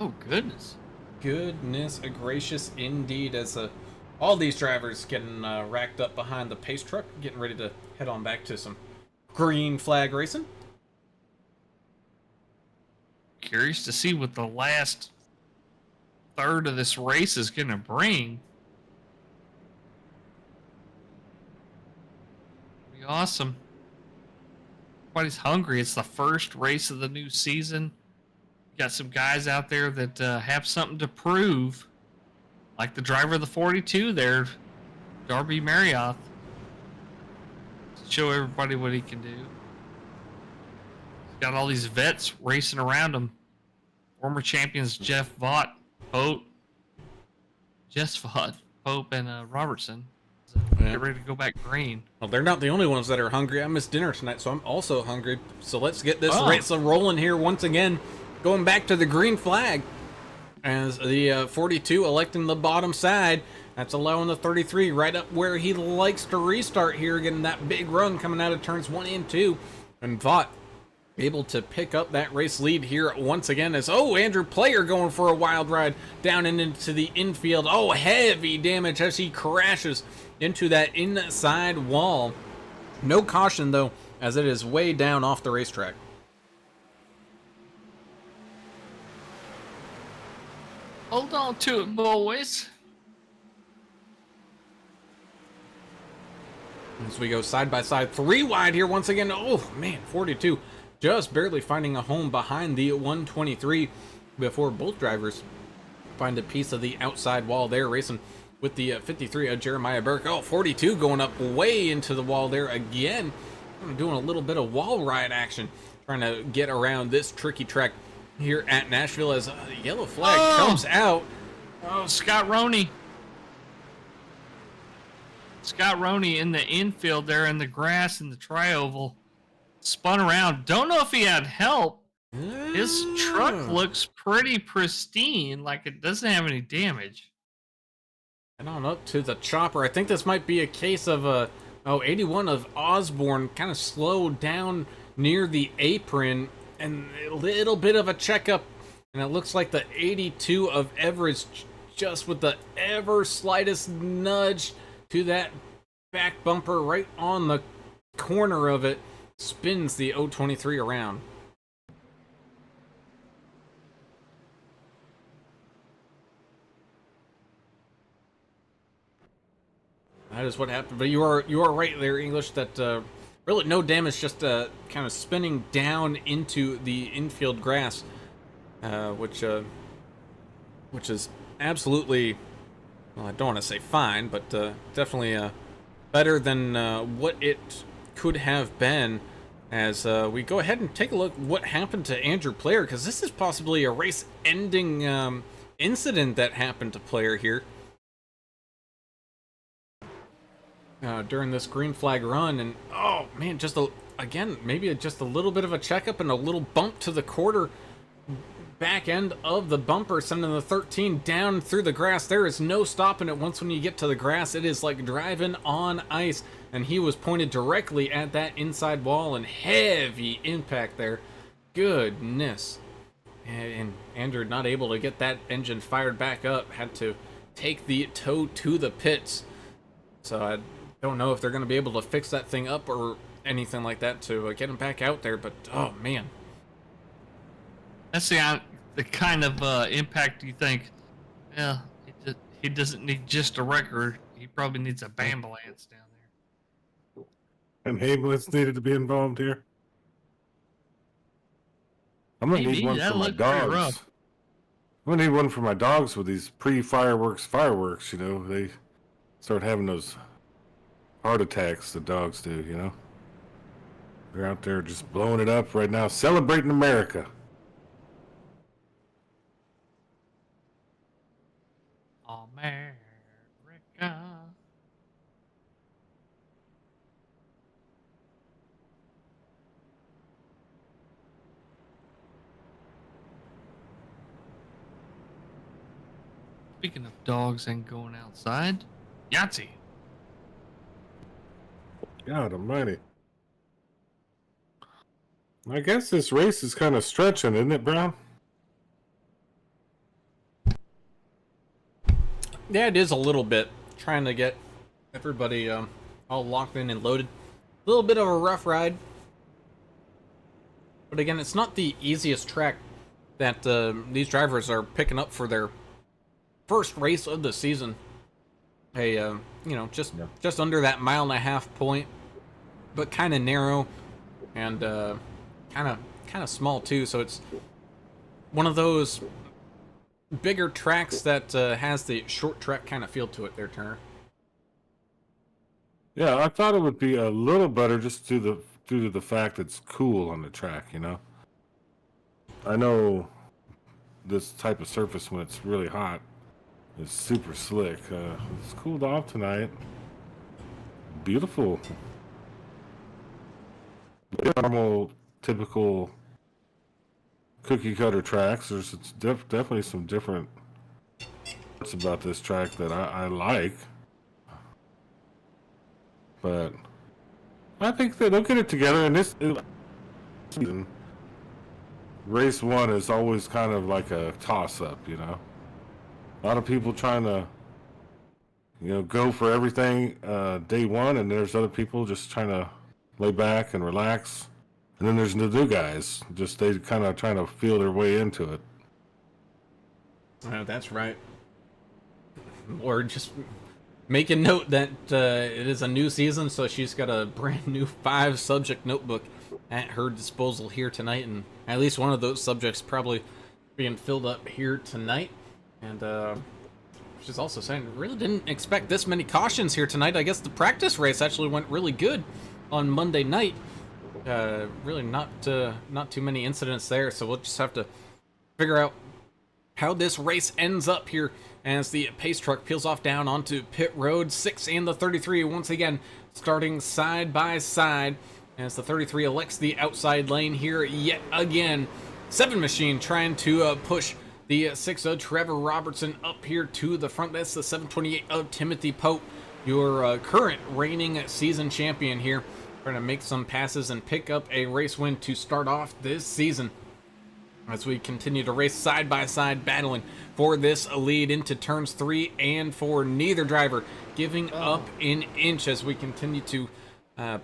Oh goodness. Goodness gracious indeed, as all these drivers getting racked up behind the pace truck, getting ready to head on back to some green flag racing. Curious to see what the last third of this race is going to bring. Be awesome. Everybody's hungry. It's the first race of the new season. Got some guys out there that have something to prove, like the driver of the 42 there, Darby Marrioth. Show everybody what he can do. He's got all these vets racing around him. Former champions Jeff Vaught, Pope, and Robertson. So get ready to go back green. Well, they're not the only ones that are hungry. I missed dinner tonight, so I'm also hungry. So let's get this race rolling here once again. Going back to the green flag as the 42 electing the bottom side. That's allowing the 33 right up where he likes to restart here, getting that big run coming out of turns 1 and 2. And Vaught able to pick up that race lead here once again as, Andrew Player going for a wild ride down and into the infield. Heavy damage as he crashes into that inside wall. No caution, though, as it is way down off the racetrack. Hold on to it, boys. As we go side by side, 3 wide here once again. 42 just barely finding a home behind the 123 before both drivers find a piece of the outside wall there, racing with the 53 of Jeremiah Burke. 42 going up way into the wall there again. Doing a little bit of wall ride action, trying to get around this tricky track here at Nashville as a yellow flag comes out. Scott Roney. Scott Roney in the infield there in the grass in the tri-oval. Spun around. Don't know if he had help. His truck looks pretty pristine, like it doesn't have any damage. And on up to the chopper. I think this might be a case of 81 of Osborne kind of slowed down near the apron, and a little bit of a checkup, and it looks like the 82 of Everett just with the ever slightest nudge to that back bumper right on the corner of it, spins the 023 around. That is what happened. But you are right there, English, that really no damage, just kind of spinning down into the infield grass, which is absolutely, well, I don't want to say fine, but definitely better than what it could have been. As we go ahead and take a look what happened to Andrew Player, because this is possibly a race-ending incident that happened to Player here during this green flag run. And man, just maybe just a little bit of a checkup and a little bump to the quarter back end of the bumper, sending the 13 down through the grass. There is no stopping it once when you get to the grass. It is like driving on ice, and he was pointed directly at that inside wall, and heavy impact there. Goodness. And Andrew not able to get that engine fired back up, had to take the tow to the pits. So I don't know if they're going to be able to fix that thing up or anything like that to get him back out there, but oh man. That's the kind of impact you think, yeah, he doesn't need just a record. He probably needs a ambulance down there. An ambulance needed to be involved here. I'm gonna need one for my dogs. I'm gonna need one for my dogs with these pre-fireworks fireworks. You know, they start having those heart attacks. The dogs do. You know, they're out there just blowing it up right now, celebrating America. America. Speaking of dogs and going outside, Yahtzee. God almighty. I guess this race is kind of stretching, isn't it, Brown? Yeah, it is a little bit. Trying to get everybody all locked in and loaded. A little bit of a rough ride. But again, it's not the easiest track that these drivers are picking up for their first race of the season. Just under that 1.5 mile point, but kind of narrow. and kind of small too. So it's one of those bigger tracks that has the short track kind of feel to it there, Turner. Yeah, I thought it would be a little better just due to the fact it's cool on the track, you know? I know this type of surface when it's really hot is super slick. It's cooled off tonight. Beautiful. Normal, typical cookie cutter tracks. There's definitely some different parts about this track that I like. But I think that they'll get it together. And this season, race 1 is always kind of like a toss-up, you know? A lot of people trying to, go for everything day 1, and there's other people just trying to lay back and relax. And then there's the new guys, just they kind of trying to feel their way into it. That's right. Or just make a note that it is a new season, so she's got a brand new 5-subject notebook at her disposal here tonight, and at least one of those subjects probably being filled up here tonight. And she's also saying, really didn't expect this many cautions here tonight. I guess the practice race actually went really good on Monday night. Really not too many incidents there, so we'll just have to figure out how this race ends up here as the pace truck peels off down onto pit road. 6 and the 33 once again starting side by side as the 33 elects the outside lane here yet again. 7 machine trying to push the 6 of Trevor Robertson up here to the front. That's the 728 of Timothy Pope, your current reigning season champion here, trying to make some passes and pick up a race win to start off this season. As we continue to race side by side, battling for this lead into turns 3 and 4. Neither driver giving up an inch as we continue to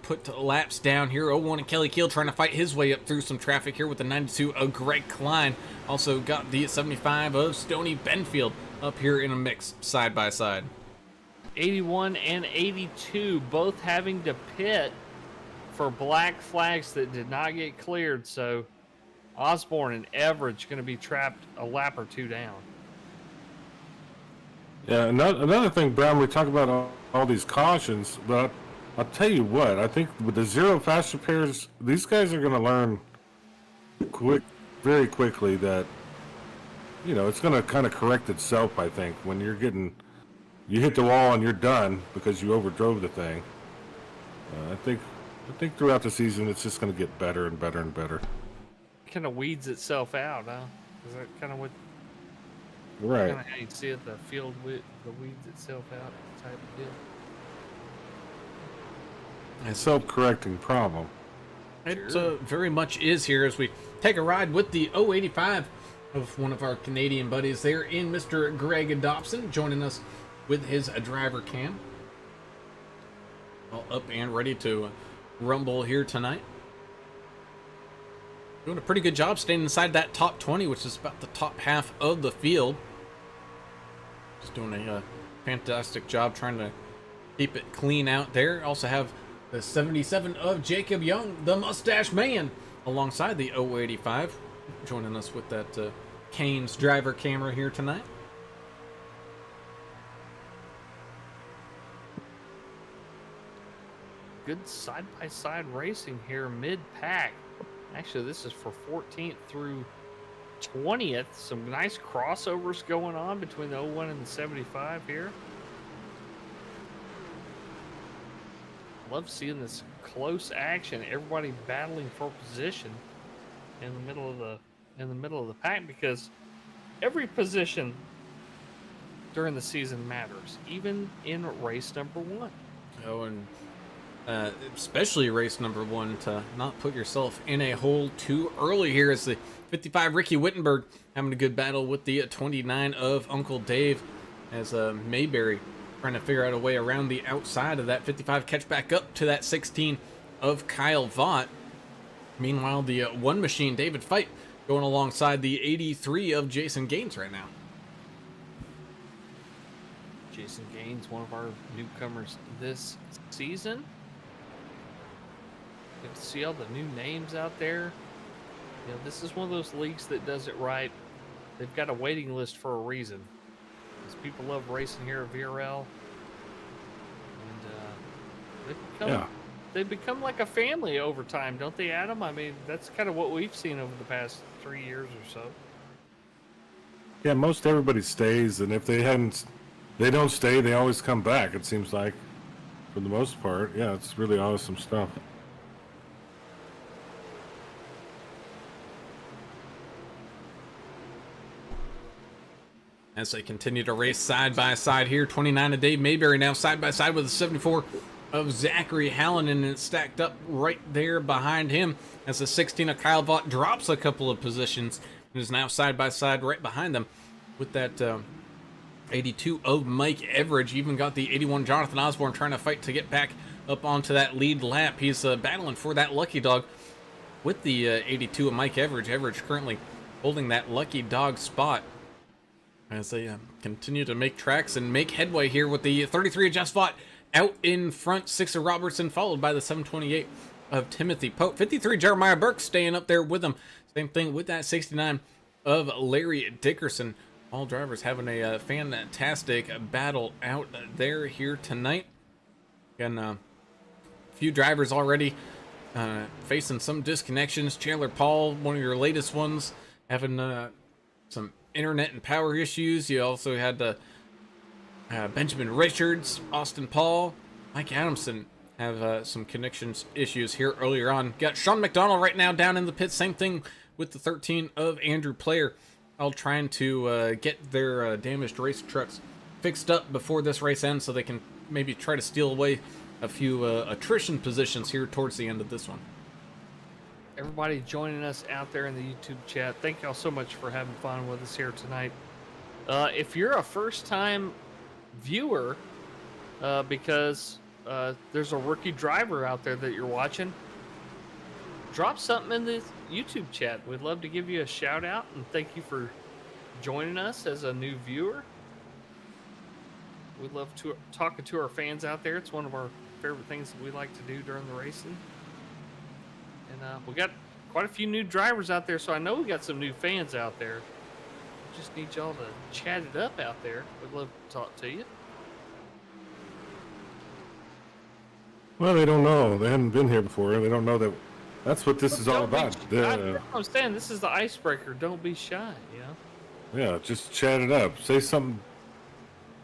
put laps down here. 01 and Kelly Keel trying to fight his way up through some traffic here with the 92 of Greg Klein. Also got the 75 of Stoney Benfield up here in a mix side by side. 81 and 82 both having to pit for black flags that did not get cleared, so Osborne and Everidge going to be trapped a lap or 2 down. Yeah, another thing, Brown, we talk about all these cautions, but I'll tell you what, I think with the zero fast repairs, these guys are going to learn very quickly that, it's going to kind of correct itself, I think, when you hit the wall and you're done because you overdrove the thing. I think throughout the season, it's just going to get better and better and better. Kind of weeds itself out, huh? Is that kind of what? Right. Kind of how you see it, the field with the weeds itself out type of deal. A self-correcting problem. It very much is here as we take a ride with the 085 of one of our Canadian buddies there in Mr. Greg Dobson, joining us with his driver cam. All up and ready to rumble here tonight. Doing a pretty good job staying inside that top 20, which is about the top half of the field. Just doing a fantastic job trying to keep it clean out there. Also have the 77 of Jacob Young, the mustache man, alongside the 085, joining us with that Canes driver camera here tonight. Good side-by-side racing here mid-pack. Actually, this is for 14th through 20th. Some nice crossovers going on between the 01 and the 75 here. Love seeing this close action. Everybody battling for position in the middle of the pack, because every position during the season matters, even in race number 1. Oh, and especially race number 1, to not put yourself in a hole too early here, as the 55 Ricky Wittenberg having a good battle with the 29 of Uncle Dave, as Mayberry trying to figure out a way around the outside of that 55, catch back up to that 16 of Kyle Vaught. Meanwhile, the one machine David Fite going alongside the 83 of Jason Gaines right now. Jason Gaines, one of our newcomers this season. You have to see all the new names out there. You know, this is one of those leagues that does it right. They've got a waiting list for a reason. Because people love racing here at VRL. And they've become like a family over time, don't they, Adam? I mean, that's kind of what we've seen over the past 3 years or so. Yeah, most everybody stays, and if they don't stay, they always come back, it seems like, for the most part. Yeah, it's really awesome stuff. As they continue to race side by side here, 29 of Dave Mayberry now side by side with a 74 of Zachary Hallinan, and it's stacked up right there behind him as the 16 of Kyle Vaught drops a couple of positions and is now side by side right behind them with that 82 of Mike Everidge. Even got the 81 Jonathan Osborne trying to fight to get back up onto that lead lap. He's battling for that lucky dog with the 82 of Mike Everidge. Everidge currently holding that lucky dog spot as they continue to make tracks and make headway here with the 33 of Jeff Vaught out in front, 6 of Robertson, followed by the 728 of Timothy Pope. 53 Jeremiah Burke staying up there with him. Same thing with that 69 of Larry Dickerson. All drivers having a fantastic battle out there here tonight. Again, a few drivers already facing some disconnections. Chandler Paul, one of your latest ones, having some internet and power issues. You also had Benjamin Richards, Austin Paul, Mike Adamson have some connections issues here earlier on. Got Sean McDonald right now down in the pits. Same thing with the 13 of Andrew Player, all trying to get their damaged race trucks fixed up before this race ends so they can maybe try to steal away a few attrition positions here towards the end of this one. Everybody joining us out there in the YouTube chat, thank y'all so much for having fun with us here tonight. If you're a first-time viewer, because there's a rookie driver out there that you're watching, drop something in the YouTube chat. We'd love to give you a shout out and thank you for joining us as a new viewer. We love talking to our fans out there. It's one of our favorite things that we like to do during the racing. And we got quite a few new drivers out there, so I know we got some new fans out there. We just need y'all to chat it up out there. We'd love to talk to you. Well, they don't know. They haven't been here before. They don't know that that's what this is all about. I'm saying this is the icebreaker. Don't be shy, you know? Yeah, just chat it up. Say something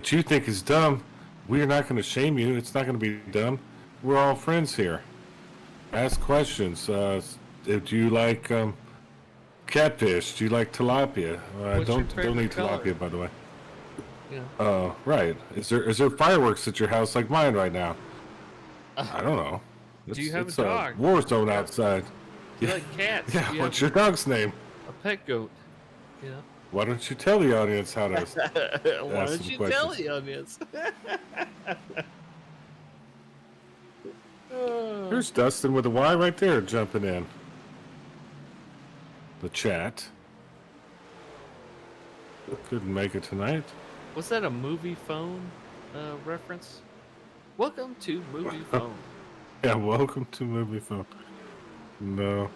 that you think is dumb. We're not going to shame you. It's not going to be dumb. We're all friends here. Ask questions. Do you like catfish? Do you like tilapia? Don't eat tilapia, by the way. Yeah. Right. Is there fireworks at your house like mine right now? I don't know. Do you have it's a dog? War zone outside. Do you like cats? Yeah. Do you What's have your dog's name? a pet goat? Yeah. Why don't you tell the audience how to? Why don't you tell the audience? Here's Dustin with a Y right there jumping in the chat. Couldn't make it tonight. Was that a movie phone reference? Welcome to movie phone. Yeah, welcome to movie phone. No.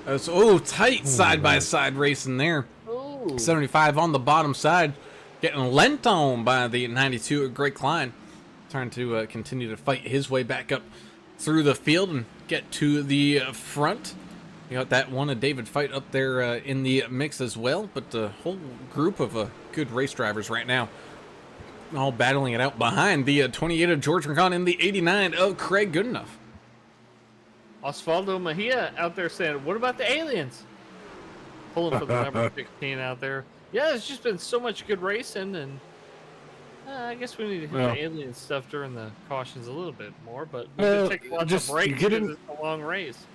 Tight side by side racing there. Oh. 75 on the bottom side, getting lent on by the 92 of Greg Klein, trying to continue to fight his way back up through the field and get to the front. You got that one of David Fight up there in the mix as well, but the whole group of good race drivers right now all battling it out behind the 28 of George McCon and the 89 of Craig Goodenough. Osvaldo Mejia out there saying, what about the aliens? Pulling for the number 16 out there. Yeah, there's just been so much good racing, and I guess we need to hit the alien stuff during the cautions a little bit more, but we've been taking lots of breaks because it's a long race.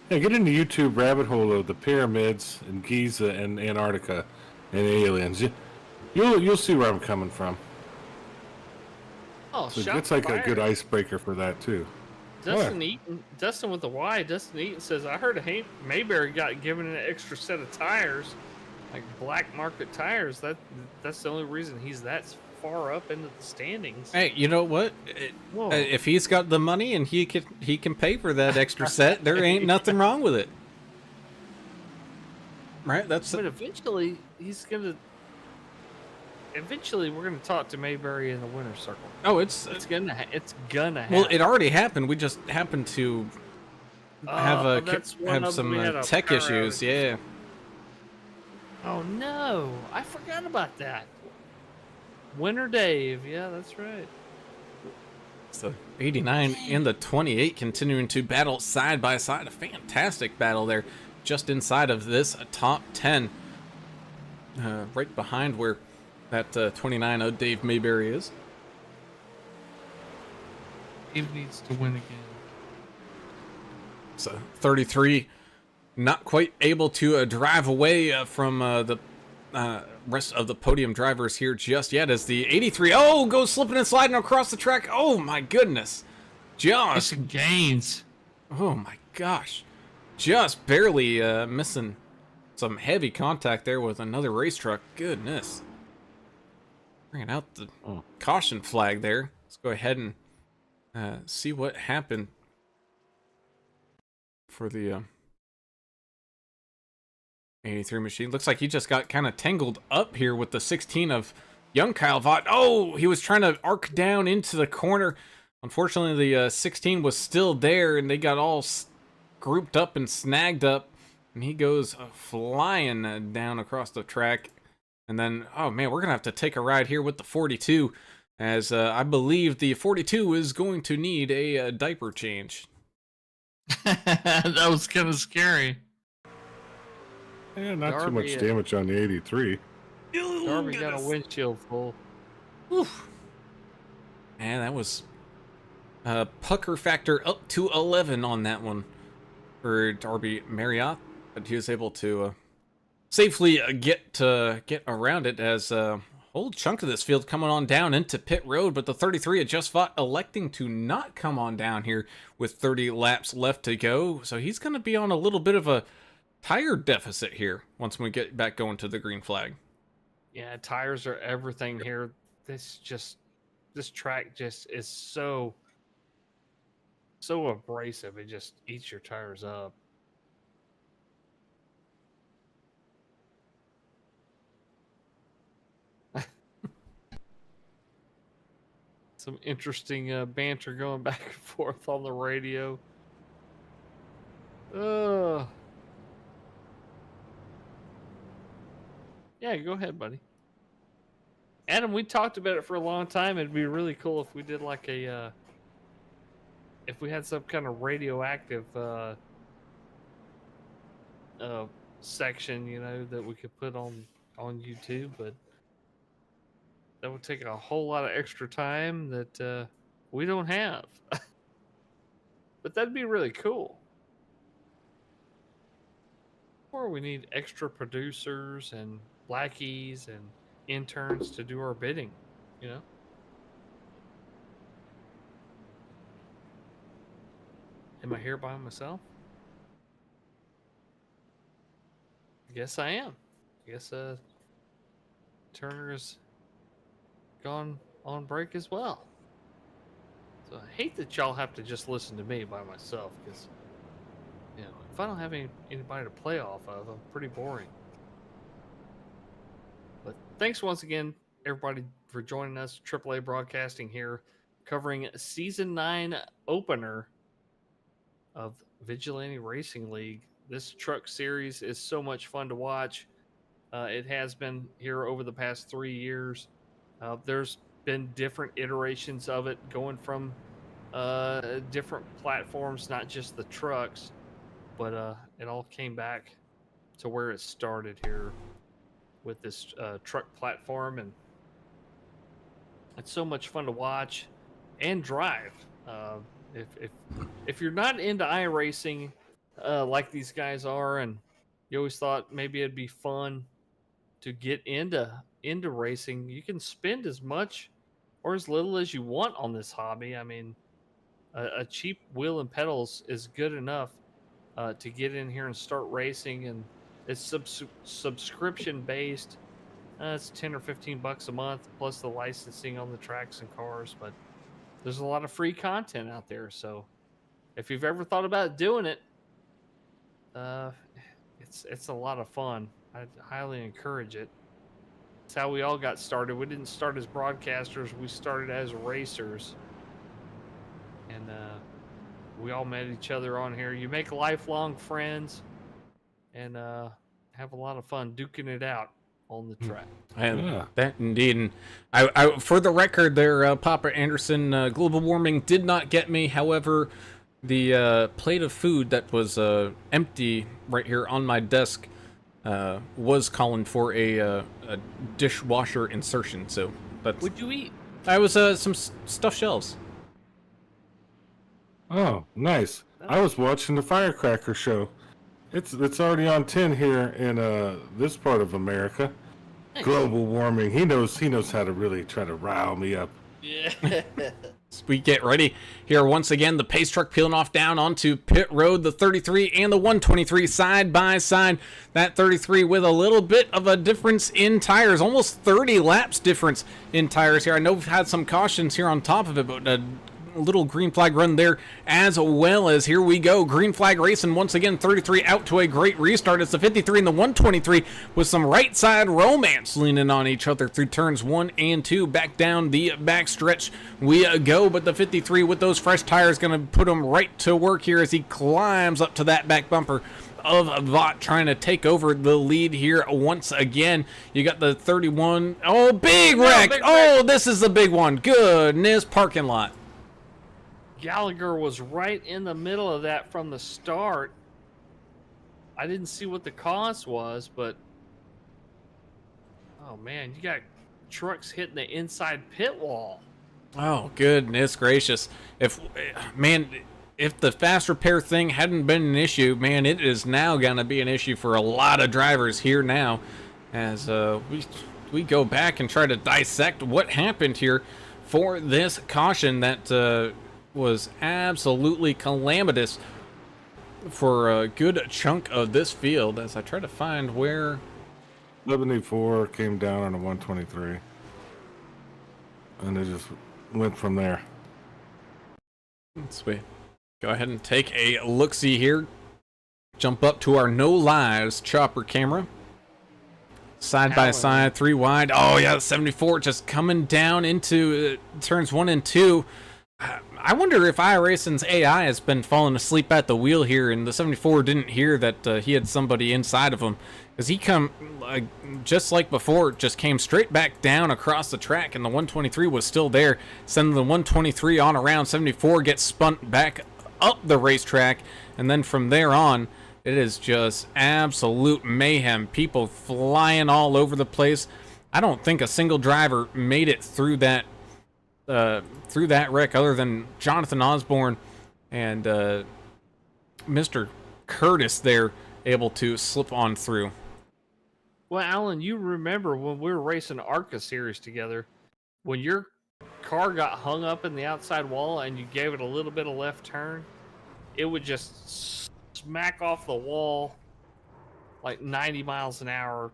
Yeah, get in the YouTube rabbit hole of the pyramids and Giza and Antarctica and aliens. You'll see where I'm coming from. Oh, so it's like a good icebreaker for that too. Dustin with the Y. Dustin Eaton says, I heard Mayberry got given an extra set of tires, like black market tires. That's the only reason he's that far up into the standings. Hey, you know what? Whoa. If he's got the money and he can pay for that extra set, there ain't nothing wrong with it. Right? That's But eventually, Eventually, we're gonna talk to Mayberry in the winner's circle. oh, It's gonna happen. well, it already happened. We just happened to That's one have of them. some We had a tech power issues. outage. Yeah. Oh no, I forgot about that. Winner Dave, yeah, that's right. So 89 and the 28 continuing to battle side by side. A fantastic battle there, just inside of this top 10, right behind where that 29 of Dave Mayberry is. Dave needs to win again. So 33 not quite able to drive away from the rest of the podium drivers here just yet, as the 83 goes slipping and sliding across the track. Oh my goodness, just Some gains. oh my gosh, just barely missing some heavy contact there with another race truck. Goodness, bringing out the caution flag there. Let's go ahead and see what happened for the 83 machine. Looks like he just got kind of tangled up here with the 16 of young Kyle Vaught. Oh, he was trying to arc down into the corner. Unfortunately, the 16 was still there, and they got all grouped up and snagged up. And he goes flying down across the track. And then, oh man, we're going to have to take a ride here with the 42, as I believe the 42 is going to need a diaper change. That was kind of scary. Yeah, not too Darby, much damage on the 83. Darby got a windshield full. Oof. Man, that was pucker factor up to 11 on that one for Darby Marriott, but he was able to safely get around it, as a whole chunk of this field coming on down into pit road. But the 33 had just fought, electing to not come on down here with 30 laps left to go, so he's going to be on a little bit of a tire deficit here once we get back going to the green flag. Yeah, tires are everything here. This track just is so abrasive. It just eats your tires up. Some interesting banter going back and forth on the radio. Yeah, go ahead, buddy. Adam, we talked about it for a long time. It'd be really cool if we did like a, if we had some kind of radioactive section, that we could put on YouTube, but that would take a whole lot of extra time that we don't have. But that'd be really cool. Or we need extra producers and lackeys and interns to do our bidding, Am I here by myself? I guess I am. I guess Turner is gone on break as well. So I hate that y'all have to just listen to me by myself, because if I don't have anybody to play off of, I'm pretty boring. But thanks once again, everybody, for joining us. AAA Broadcasting here, covering Season 9 opener of Vigilante Racing League. This truck series is so much fun to watch. It has been here over the past 3 years. There's been different iterations of it, going from different platforms, not just the trucks, but it all came back to where it started here with this truck platform, and it's so much fun to watch and drive. If you're not into iRacing like these guys are, and you always thought maybe it'd be fun to get into racing, you can spend as much or as little as you want on this hobby. I mean, a cheap wheel and pedals is good enough to get in here and start racing, and it's subscription based It's 10 or 15 bucks a month plus the licensing on the tracks and cars. But there's a lot of free content out there. So if you've ever thought about doing it, uh, it's a lot of fun. I'd highly encourage it. It's how we all got started. We didn't start as broadcasters. We started as racers. And we all met each other on here. You make lifelong friends and have a lot of fun duking it out on the track. And that indeed. And I, for the record there, Papa Anderson, global warming did not get me. However, the plate of food that was empty right here on my desk was calling for a dishwasher insertion. So that's... What'd you eat? I was some stuffed shells. Oh, nice. I was watching the firecracker show. It's already on 10 here in this part of America. Global warming. He knows how to really try to rile me up. Yeah. We get ready here once again. The pace truck peeling off down onto pit road. The 33 and the 123 side by side. That 33 with a little bit of a difference in tires, almost 30 laps difference in tires here. I know we've had some cautions here on top of it, but a little green flag run there as well. As here we go, green flag racing once again. 33 out to a great restart. It's the 53 and the 123 with some right side romance leaning on each other through turns 1 and 2. Back down the back stretch we go, but the 53 with those fresh tires gonna put him right to work here as he climbs up to that back bumper of Vought, trying to take over the lead here once again. You got the 31. Oh, big wreck. Oh, this is the big one. Goodness, parking lot. Gallagher was right in the middle of that from the start. I didn't see what the cause was, but oh man, you got trucks hitting the inside pit wall. Oh, goodness gracious. If the fast repair thing hadn't been an issue, man, it is now going to be an issue for a lot of drivers here now as we go back and try to dissect what happened here for this caution that was absolutely calamitous for a good chunk of this field, as I try to find where 74 came down on a 123 and it just went from there. Let's go ahead and take a look-see here. Jump up to our no lives chopper camera. Side by side, 3 wide. Oh yeah, 74 just coming down into turns 1 and 2. I wonder if iRacing's AI has been falling asleep at the wheel here, and the 74 didn't hear that he had somebody inside of him, because he come just like before, just came straight back down across the track, and the 123 was still there, sending the 123 on around. 74 gets spun back up the racetrack, and then from there on, it is just absolute mayhem. People flying all over the place. I don't think a single driver made it through that wreck other than Jonathan Osborne and Mr. Curtis there, able to slip on through. Well, Alan, you remember when we were racing ARCA series together, when your car got hung up in the outside wall and you gave it a little bit of left turn, it would just smack off the wall like 90 miles an hour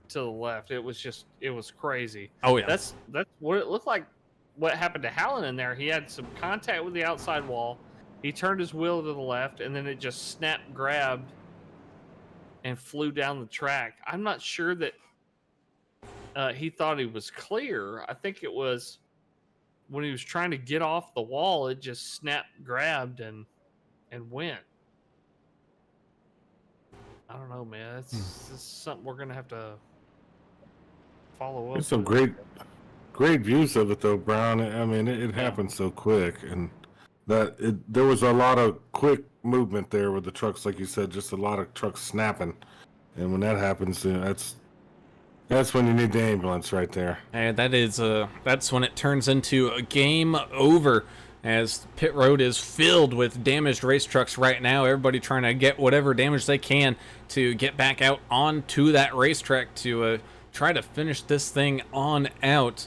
to the left. It was crazy. Oh yeah. That's what it looked like. What happened to Howland in there? He had some contact with the outside wall. He turned his wheel to the left, and then it just snapped, grabbed, and flew down the track. I'm not sure that he thought he was clear. I think it was when he was trying to get off the wall, it just snapped, grabbed, and went. I don't know, man. It's something we're gonna have to follow up. There's some great views of it though, Brown. I mean, it happened so quick, and there was a lot of quick movement there with the trucks, like you said, just a lot of trucks snapping, and when that happens, that's when you need the ambulance right there. And that's when it turns into a game over, as pit road is filled with damaged race trucks right now. Everybody trying to get whatever damage they can to get back out onto that racetrack to try to finish this thing on out.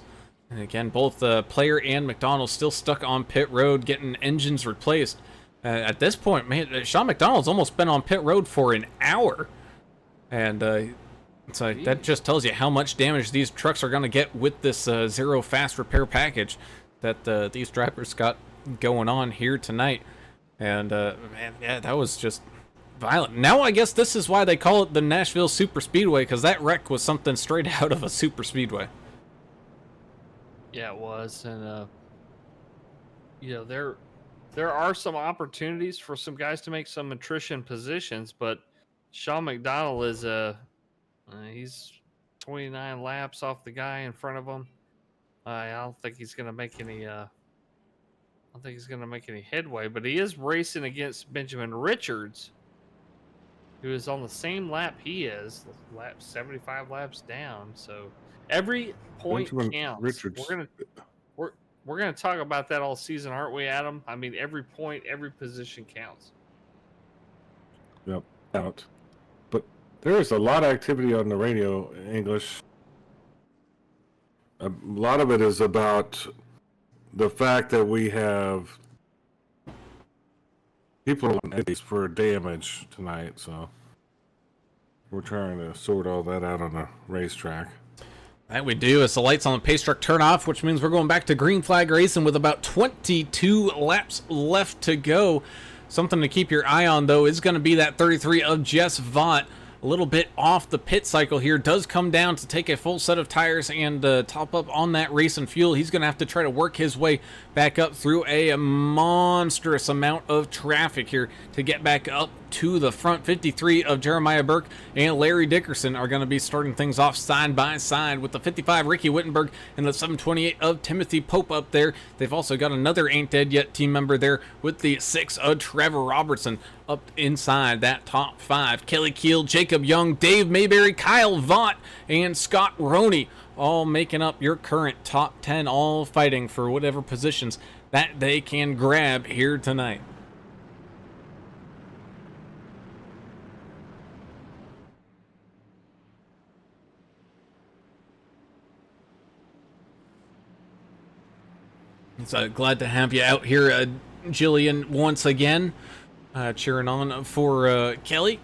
And again, both Player and McDonald still stuck on pit road getting engines replaced. At this point, man, Sean McDonald's almost been on pit road for an hour. And So that just tells you how much damage these trucks are going to get with this zero fast repair package that these drivers got going on here tonight. And man, yeah, that was just violent. Now I guess this is why they call it the Nashville Super Speedway, because that wreck was something straight out of a super speedway. Yeah, it was, and you know, there are some opportunities for some guys to make some attrition positions, but Sean McDonald is he's 29 laps off the guy in front of him. I don't think he's going to make any. I don't think he's going to make any headway, but he is racing against Benjamin Richards, who is on the same lap he is, 75 laps down. So every point Benjamin counts. Richards. We're gonna talk about that all season, aren't we, Adam? I mean, every point, every position counts. Yep, out. But there is a lot of activity on the radio, English. A lot of it is about the fact that we have people on eddies for damage tonight, so we're trying to sort all that out on the racetrack. That we do as the lights on the pace truck turn off, which means we're going back to green flag racing with about 22 laps left to go. Something to keep your eye on, though, is going to be that 33 of Jess Vaught. A little bit off the pit cycle here. Does come down to take a full set of tires and top up on that race and fuel. He's going to have to try to work his way back up through a monstrous amount of traffic here to get back up to the front. 53 of Jeremiah Burke and Larry Dickerson are going to be starting things off side by side with the 55 Ricky Wittenberg and the 728 of Timothy Pope up there. They've also got another Ain't Dead Yet team member there with the 6 of Trevor Robertson up inside that top 5. Kelly Keel, Jacob Young, Dave Mayberry, Kyle Vaught, and Scott Roney all making up your current top 10, all fighting for whatever positions that they can grab here tonight. So glad to have you out here, Jillian, once again, cheering on for Kelly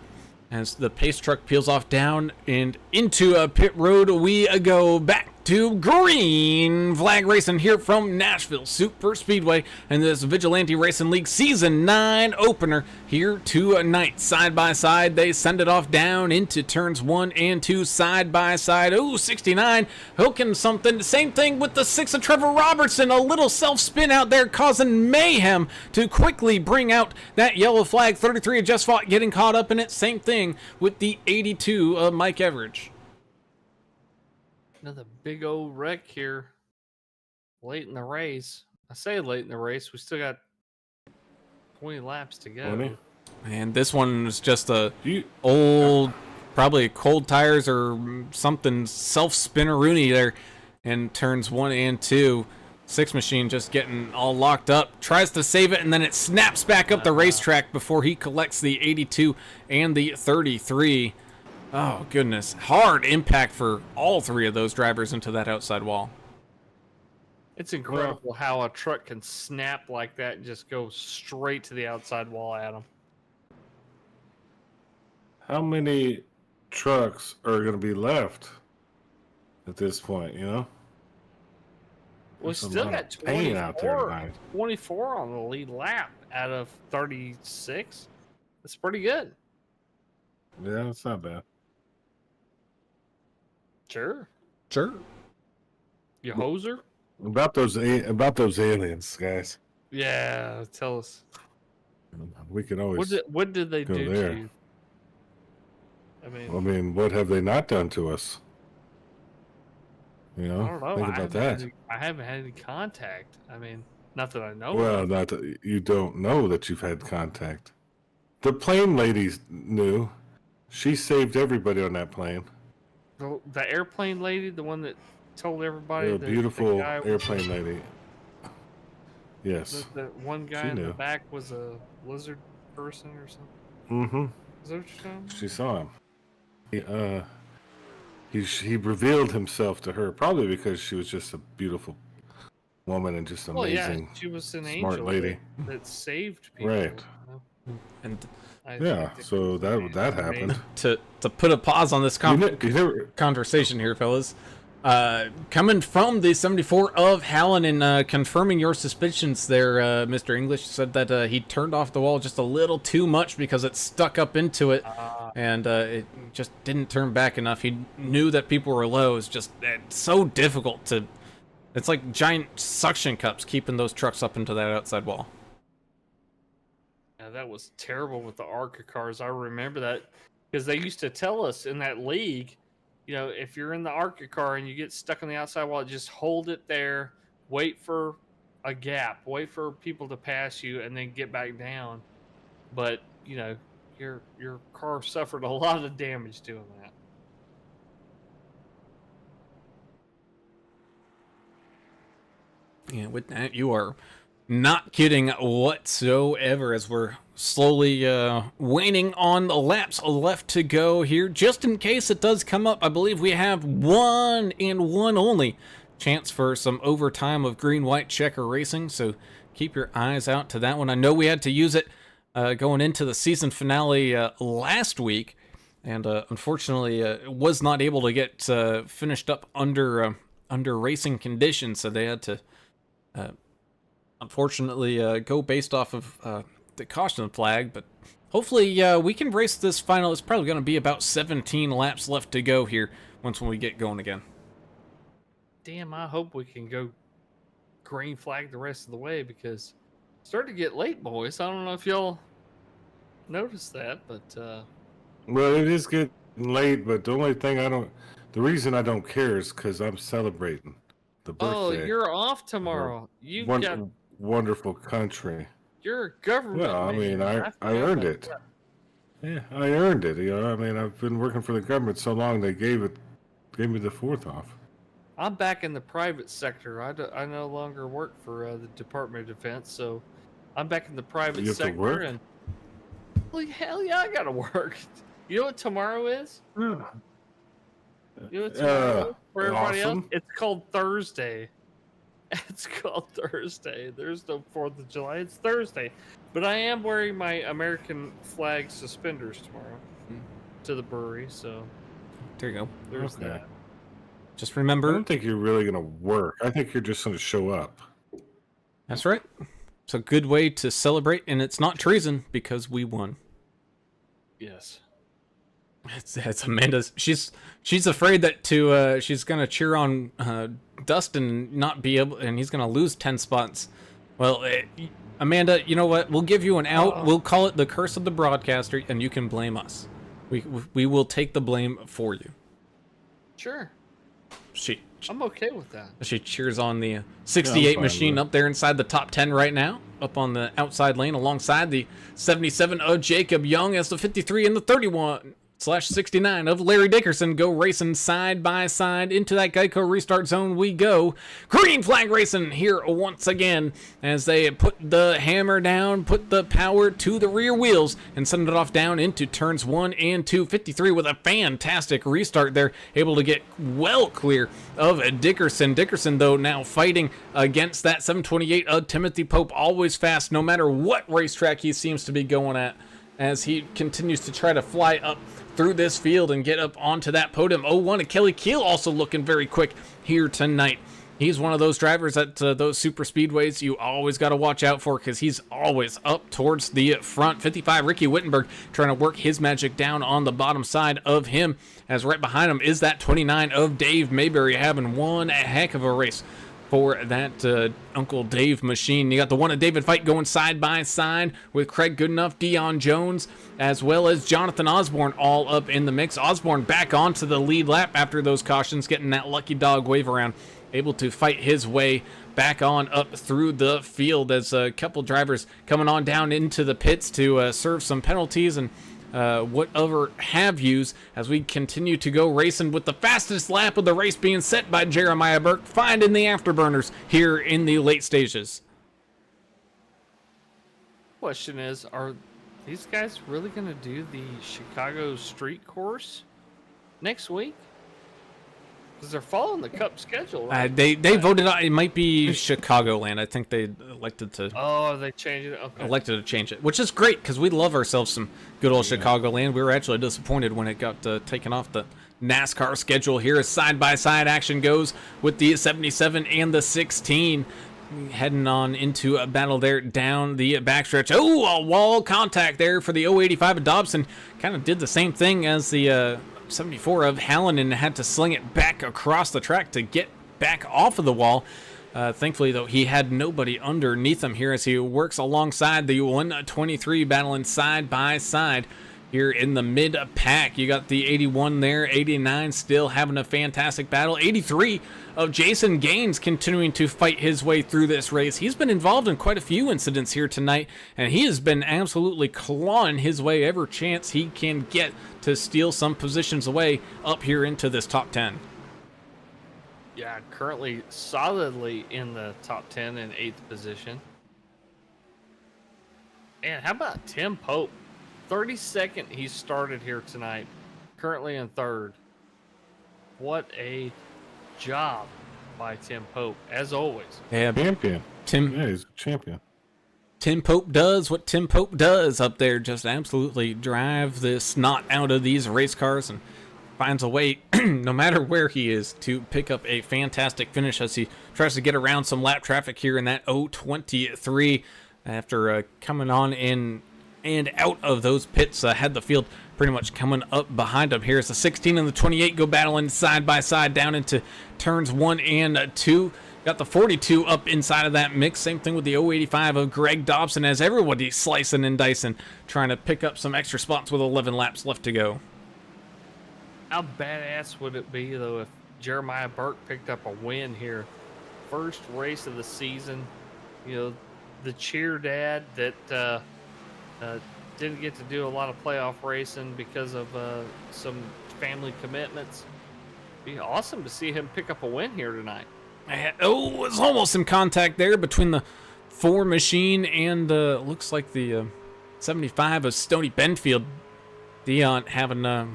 as the pace truck peels off down and into pit road. We go back to green flag racing here from Nashville Super Speedway and this Vigilante Racing League Season 9 opener here tonight. Side by side, they send it off down into turns 1 and 2 side by side. Oh, 69 hooking something. Same thing with the 6 of Trevor Robertson. A little self spin out there causing mayhem to quickly bring out that yellow flag. 33 of Just Fought getting caught up in it. Same thing with the 82 of Mike Everidge. Another big old wreck here late in the race. I say late in the race. We still got 20 laps to go. 20? And this one was just a old, probably cold tires or something, self-spinneroony there in turns 1 and 2. 6 machine just getting all locked up. Tries to save it, and then it snaps back up the racetrack before he collects the 82 and the 33. Oh, goodness. Hard impact for all 3 of those drivers into that outside wall. It's incredible how a truck can snap like that and just go straight to the outside wall, Adam. How many trucks are going to be left at this point, you know? We There's a still lot got of pain out there 24, tonight. 24 on the lead lap out of 36. That's pretty good. Yeah, it's not bad. Sure. You hoser? About those aliens, guys. Yeah, tell us. We can always. What did they go do there. to you? I mean, what have they not done to us? You know, I don't know. think about that. I haven't had any contact. I mean, not that I know. Well, of. not that you don't know that you've had contact. The plane lady knew. She saved everybody on that plane. The airplane lady, the one that told everybody. The beautiful airplane lady. Yes. The one guy She in the knew. back was a lizard person or something. Mm-hmm. Is that what you're saying? She saw him. He revealed himself to her, probably because she was just a beautiful woman and just Well, yeah, amazing. she was an smart angel lady. that saved people. Right. And Yeah, so that happened. to put a pause on this You never, conversation here, fellas. Coming from the 74 of Hallen and confirming your suspicions there, Mr. English said that he turned off the wall just a little too much because it stuck up into it, and it just didn't turn back enough. He knew that people were low. It's so difficult to. It's like giant suction cups keeping those trucks up into that outside wall. Yeah, that was terrible with the ARCA cars. I remember that because they used to tell us in that league, you know, if you're in the ARCA car and you get stuck on the outside wall, just hold it there, wait for a gap, wait for people to pass you, and then get back down. But you know, your car suffered a lot of damage doing that. Yeah, with that, you are not kidding whatsoever as we're slowly waning on the laps left to go here. Just in case it does come up, I believe we have one and one only chance for some overtime of green-white checker racing, so keep your eyes out to that one. I know we had to use it going into the season finale last week, and unfortunately was not able to get finished up under racing conditions, so they had to unfortunately go based off of the caution flag. But hopefully we can race this final. It's probably going to be about 17 laps left to go here once when we get going again. Damn, I hope we can go green flag the rest of the way because it's starting to get late, boys. I don't know if y'all noticed that, but well, it is getting late, but the only thing the reason I don't care is because I'm celebrating the birthday. oh, you're off tomorrow. You got wonderful country. you're a government. Well, I mean, man. I earned it. Yeah, I earned it. You know, I mean, I've been working for the government so long they gave me the 4th off. I'm back in the private sector. I no longer work for the Department of Defense, so I'm back in the private You have to sector. work? And well, hell yeah, I gotta work. You know what tomorrow is? You know what tomorrow is for everybody else? awesome. It's called Thursday. It's called Thursday. There's no 4th of July. It's Thursday. But I am wearing my American flag suspenders tomorrow to the brewery, so There you go. there's Okay. that. Just I remember, don't think you're really gonna work. I think you're just gonna show up. that's right. It's a good way to celebrate, and it's not treason because we won. Yes. It's Amanda's. She's afraid that she's gonna cheer on Dustin and not be able, and he's gonna lose 10 spots. Well, Amanda, you know what? We'll give you an out. We'll call it the curse of the broadcaster, and you can blame us. We will take the blame for you. Sure. She I'm okay with that. She cheers on the 68 fine machine with it. up there inside the top 10 right now, up on the outside lane alongside the 77 of Jacob Young as the 53 and the 31/69 of Larry Dickerson go racing side by side into that Geico restart zone we go. Green flag racing here once again as they put the hammer down, put the power to the rear wheels and send it off down into turns 1 and 2. 53 with a fantastic restart there, able to get well clear of Dickerson. Dickerson though now fighting against that 728 of Timothy Pope, always fast no matter what racetrack he seems to be going at, as he continues to try to fly up through this field and get up onto that podium. 01 of Kelly Keel also looking very quick here tonight. He's one of those drivers at those super speedways you always got to watch out for because he's always up towards the front. 55 Ricky Wittenberg trying to work his magic down on the bottom side of him, as right behind him is that 29 of Dave Mayberry having one heck of a race for that Uncle Dave machine. You got the one of David Fight going side by side with Craig Goodenough, Dion Jones, as well as Jonathan Osborne all up in the mix. Osborne back onto the lead lap after those cautions, getting that lucky dog wave around, able to fight his way back on up through the field as a couple drivers coming on down into the pits to serve some penalties and whatever have yous as we continue to go racing, with the fastest lap of the race being set by Jeremiah Burke, finding the afterburners here in the late stages. Question is, are these guys really going to do the Chicago street course next week? Because they're following the Cup schedule, right? They voted on it. Might be Chicagoland. I think they elected to Oh, they changed it. Okay. change it, which is great because we love ourselves some good old Chicagoland. We were actually disappointed when it got taken off the NASCAR schedule here as side-by-side action goes with the 77 and the 16. Heading on into a battle there down the backstretch. Oh, a wall contact there for the 085 of Dobson. Kind of did the same thing as the 74 of Hallen and had to sling it back across the track to get back off of the wall. Thankfully, though, he had nobody underneath him here as he works alongside the 123 battling side by side here in the mid pack. You got the 81 there, 89 still having a fantastic battle. 83 of Jason Gaines continuing to fight his way through this race. He's been involved in quite a few incidents here tonight, and he has been absolutely clawing his way every chance he can get to steal some positions away up here into this top 10. Yeah, currently solidly in the top 10 in 8th position. And how about Tim Pope? 32nd he started here tonight, currently in 3rd. What a job by Tim Pope, as always. Yeah, Champion. Tim. Yeah, he's a champion. Tim Pope does what Tim Pope does up there, just absolutely drive the snot out of these race cars and finds a way, no matter where he is, to pick up a fantastic finish as he tries to get around some lap traffic here in that 023 after coming on in and out of those pits. Had the field pretty much coming up behind him. Here's the 16 and the 28 go battling side by side down into turns 1 and 2. Got the 42 up inside of that mix. Same thing with the 085 of Greg Dobson as everybody slicing and dicing, trying to pick up some extra spots with 11 laps left to go. How badass would it be, though, if Jeremiah Burke picked up a win here? First race of the season. You know, the cheer dad that didn't get to do a lot of playoff racing because of some family commitments. Be awesome to see him pick up a win here tonight. Oh, it was almost some contact there between the 4 machine and looks like the 75 of Stoney Benfield. Dion having a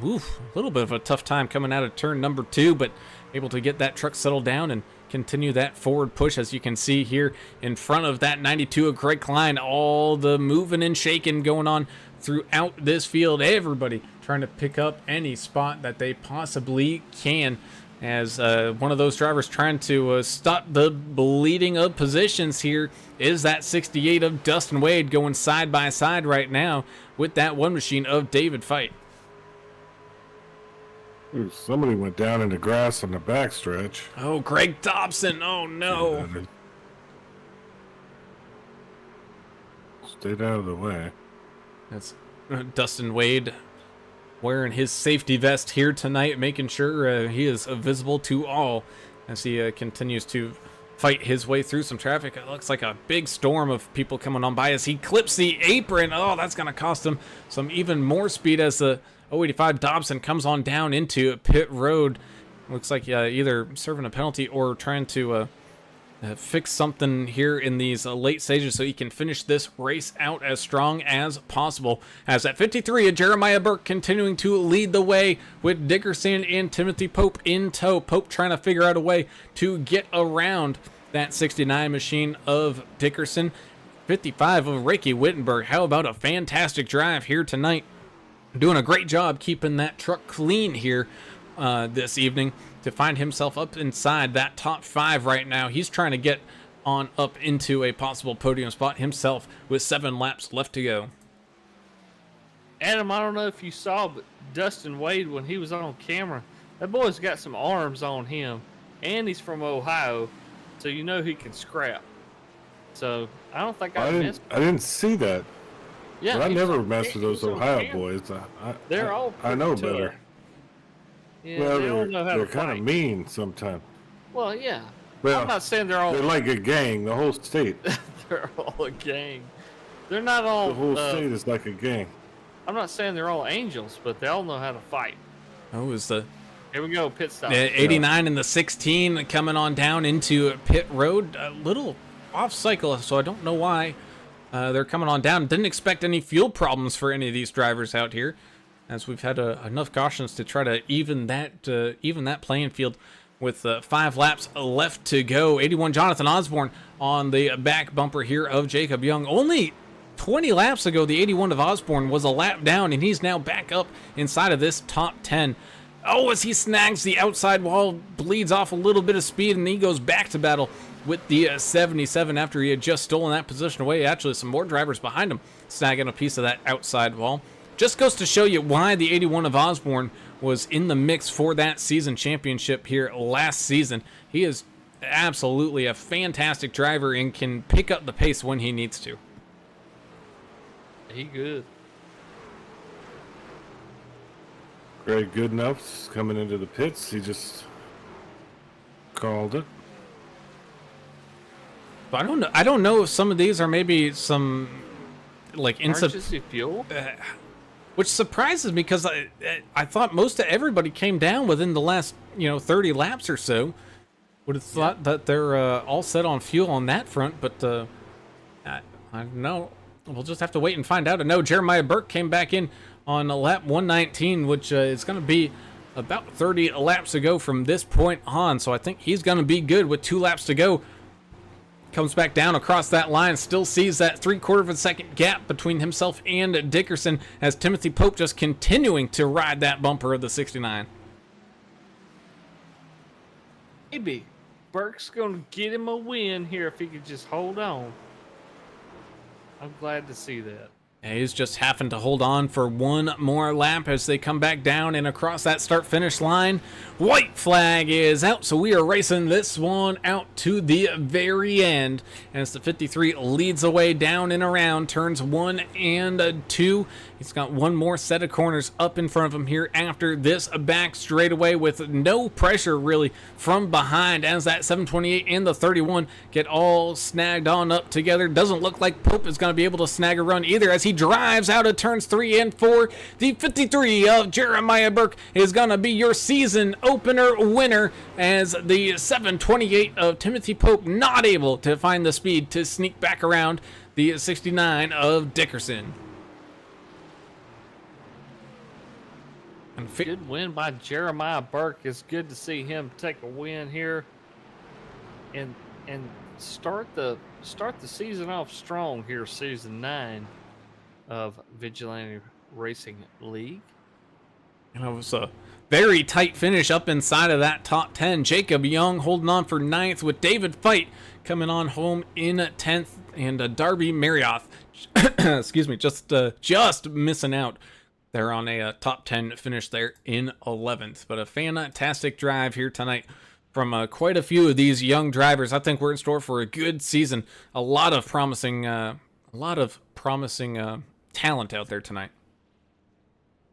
little bit of a tough time coming out of turn number 2, but able to get that truck settled down and continue that forward push. As you can see here in front of that 92 of Craig Klein, all the moving and shaking going on throughout this field. Everybody trying to pick up any spot that they possibly can, as one of those drivers trying to stop the bleeding of positions here is that 68 of Dustin Wade, going side by side right now with that 1 machine of David Fight. Ooh, somebody went down in the grass on the backstretch. Oh, Greg Dobson. Oh, no. Stayed out of the way. That's Dustin Wade wearing his safety vest here tonight, making sure he is visible to all as he continues to fight his way through some traffic. It looks like a big storm of people coming on by as he clips the apron. Oh, that's going to cost him some even more speed as the 085 Dobson comes on down into pit road. Looks like either serving a penalty or trying to fix something here in these late stages so he can finish this race out as strong as possible. As at 53, Jeremiah Burke continuing to lead the way with Dickerson and Timothy Pope in tow. Pope trying to figure out a way to get around that 69 machine of Dickerson. 55 of Ricky Wittenberg. How about a fantastic drive here tonight? Doing a great job keeping that truck clean here this evening to find himself up inside that top 5 right now. He's trying to get on up into a possible podium spot himself with 7 laps left to go. Adam, I don't know if you saw, but Dustin Wade, when he was on camera, that boy's got some arms on him, and he's from Ohio, so you know he can scrap. So I don't think I missed. I didn't see that. Yeah, but I never mess with those Ohio boys. They're all I know pretty better. tough. Yeah, Well, they all know how to they're kind fight. of mean sometimes. Well, yeah. Well, I'm not saying they're all. They're like a gang. The whole state. They're all a gang. They're not all. The whole state is like a gang. I'm not saying they're all angels, but they all know how to fight. Oh, is the Here we go, pit stop. 89 and the 16 coming on down into pit road. A little off cycle, so I don't know why they're coming on down. Didn't expect any fuel problems for any of these drivers out here, as we've had enough cautions to try to even that playing field with 5 laps left to go. 81 Jonathan Osborne on the back bumper here of Jacob Young. Only 20 laps ago, the 81 of Osborne was a lap down, and he's now back up inside of this top 10. Oh, as he snags the outside wall, bleeds off a little bit of speed, and he goes back to battle with the 77 after he had just stolen that position away. Actually, some more drivers behind him snagging a piece of that outside wall. Just goes to show you why the 81 of Osborne was in the mix for that season championship here last season. He is absolutely a fantastic driver and can pick up the pace when he needs to. He good. Greg Goodenough's coming into the pits. He just called it. But I don't know if some of these are maybe some like Emergency fuel. which surprises me because I thought most of everybody came down within the last 30 laps or so. Would have thought that they're all set on fuel on that front, but I don't know. We'll just have to wait and find out. I know Jeremiah Burke came back in on lap 119, which is going to be about 30 laps ago from this point on. So I think he's going to be good with 2 laps to go. Comes back down across that line, still sees that 3/4 of a second gap between himself and Dickerson as Timothy Pope just continuing to ride that bumper of the 69. Maybe Burke's going to get him a win here if he could just hold on. I'm glad to see that. He's just having to hold on for one more lap as they come back down and across that start-finish line. White flag is out, so we are racing this one out to the very end as the 53 leads the way down and around turns 1 and 2. He's got one more set of corners up in front of him here after this back straightaway with no pressure really from behind as that 728 and the 31 get all snagged on up together. Doesn't look like Pope is going to be able to snag a run either as he drives out of turns 3 and 4. The 53 of Jeremiah Burke is going to be your season opener winner as the 728 of Timothy Pope not able to find the speed to sneak back around the 69 of Dickerson. Good win by Jeremiah Burke. It's good to see him take a win here and start the season off strong here, season 9 of Vigilante Racing League. And it was a very tight finish up inside of that top 10. Jacob Young holding on for 9th with David Fight coming on home in 10th and Darby Marrioth, excuse me, just missing out. They're on a top 10 finish there in 11th. But a fantastic drive here tonight from quite a few of these young drivers. I think we're in store for a good season. A lot of promising talent out there tonight.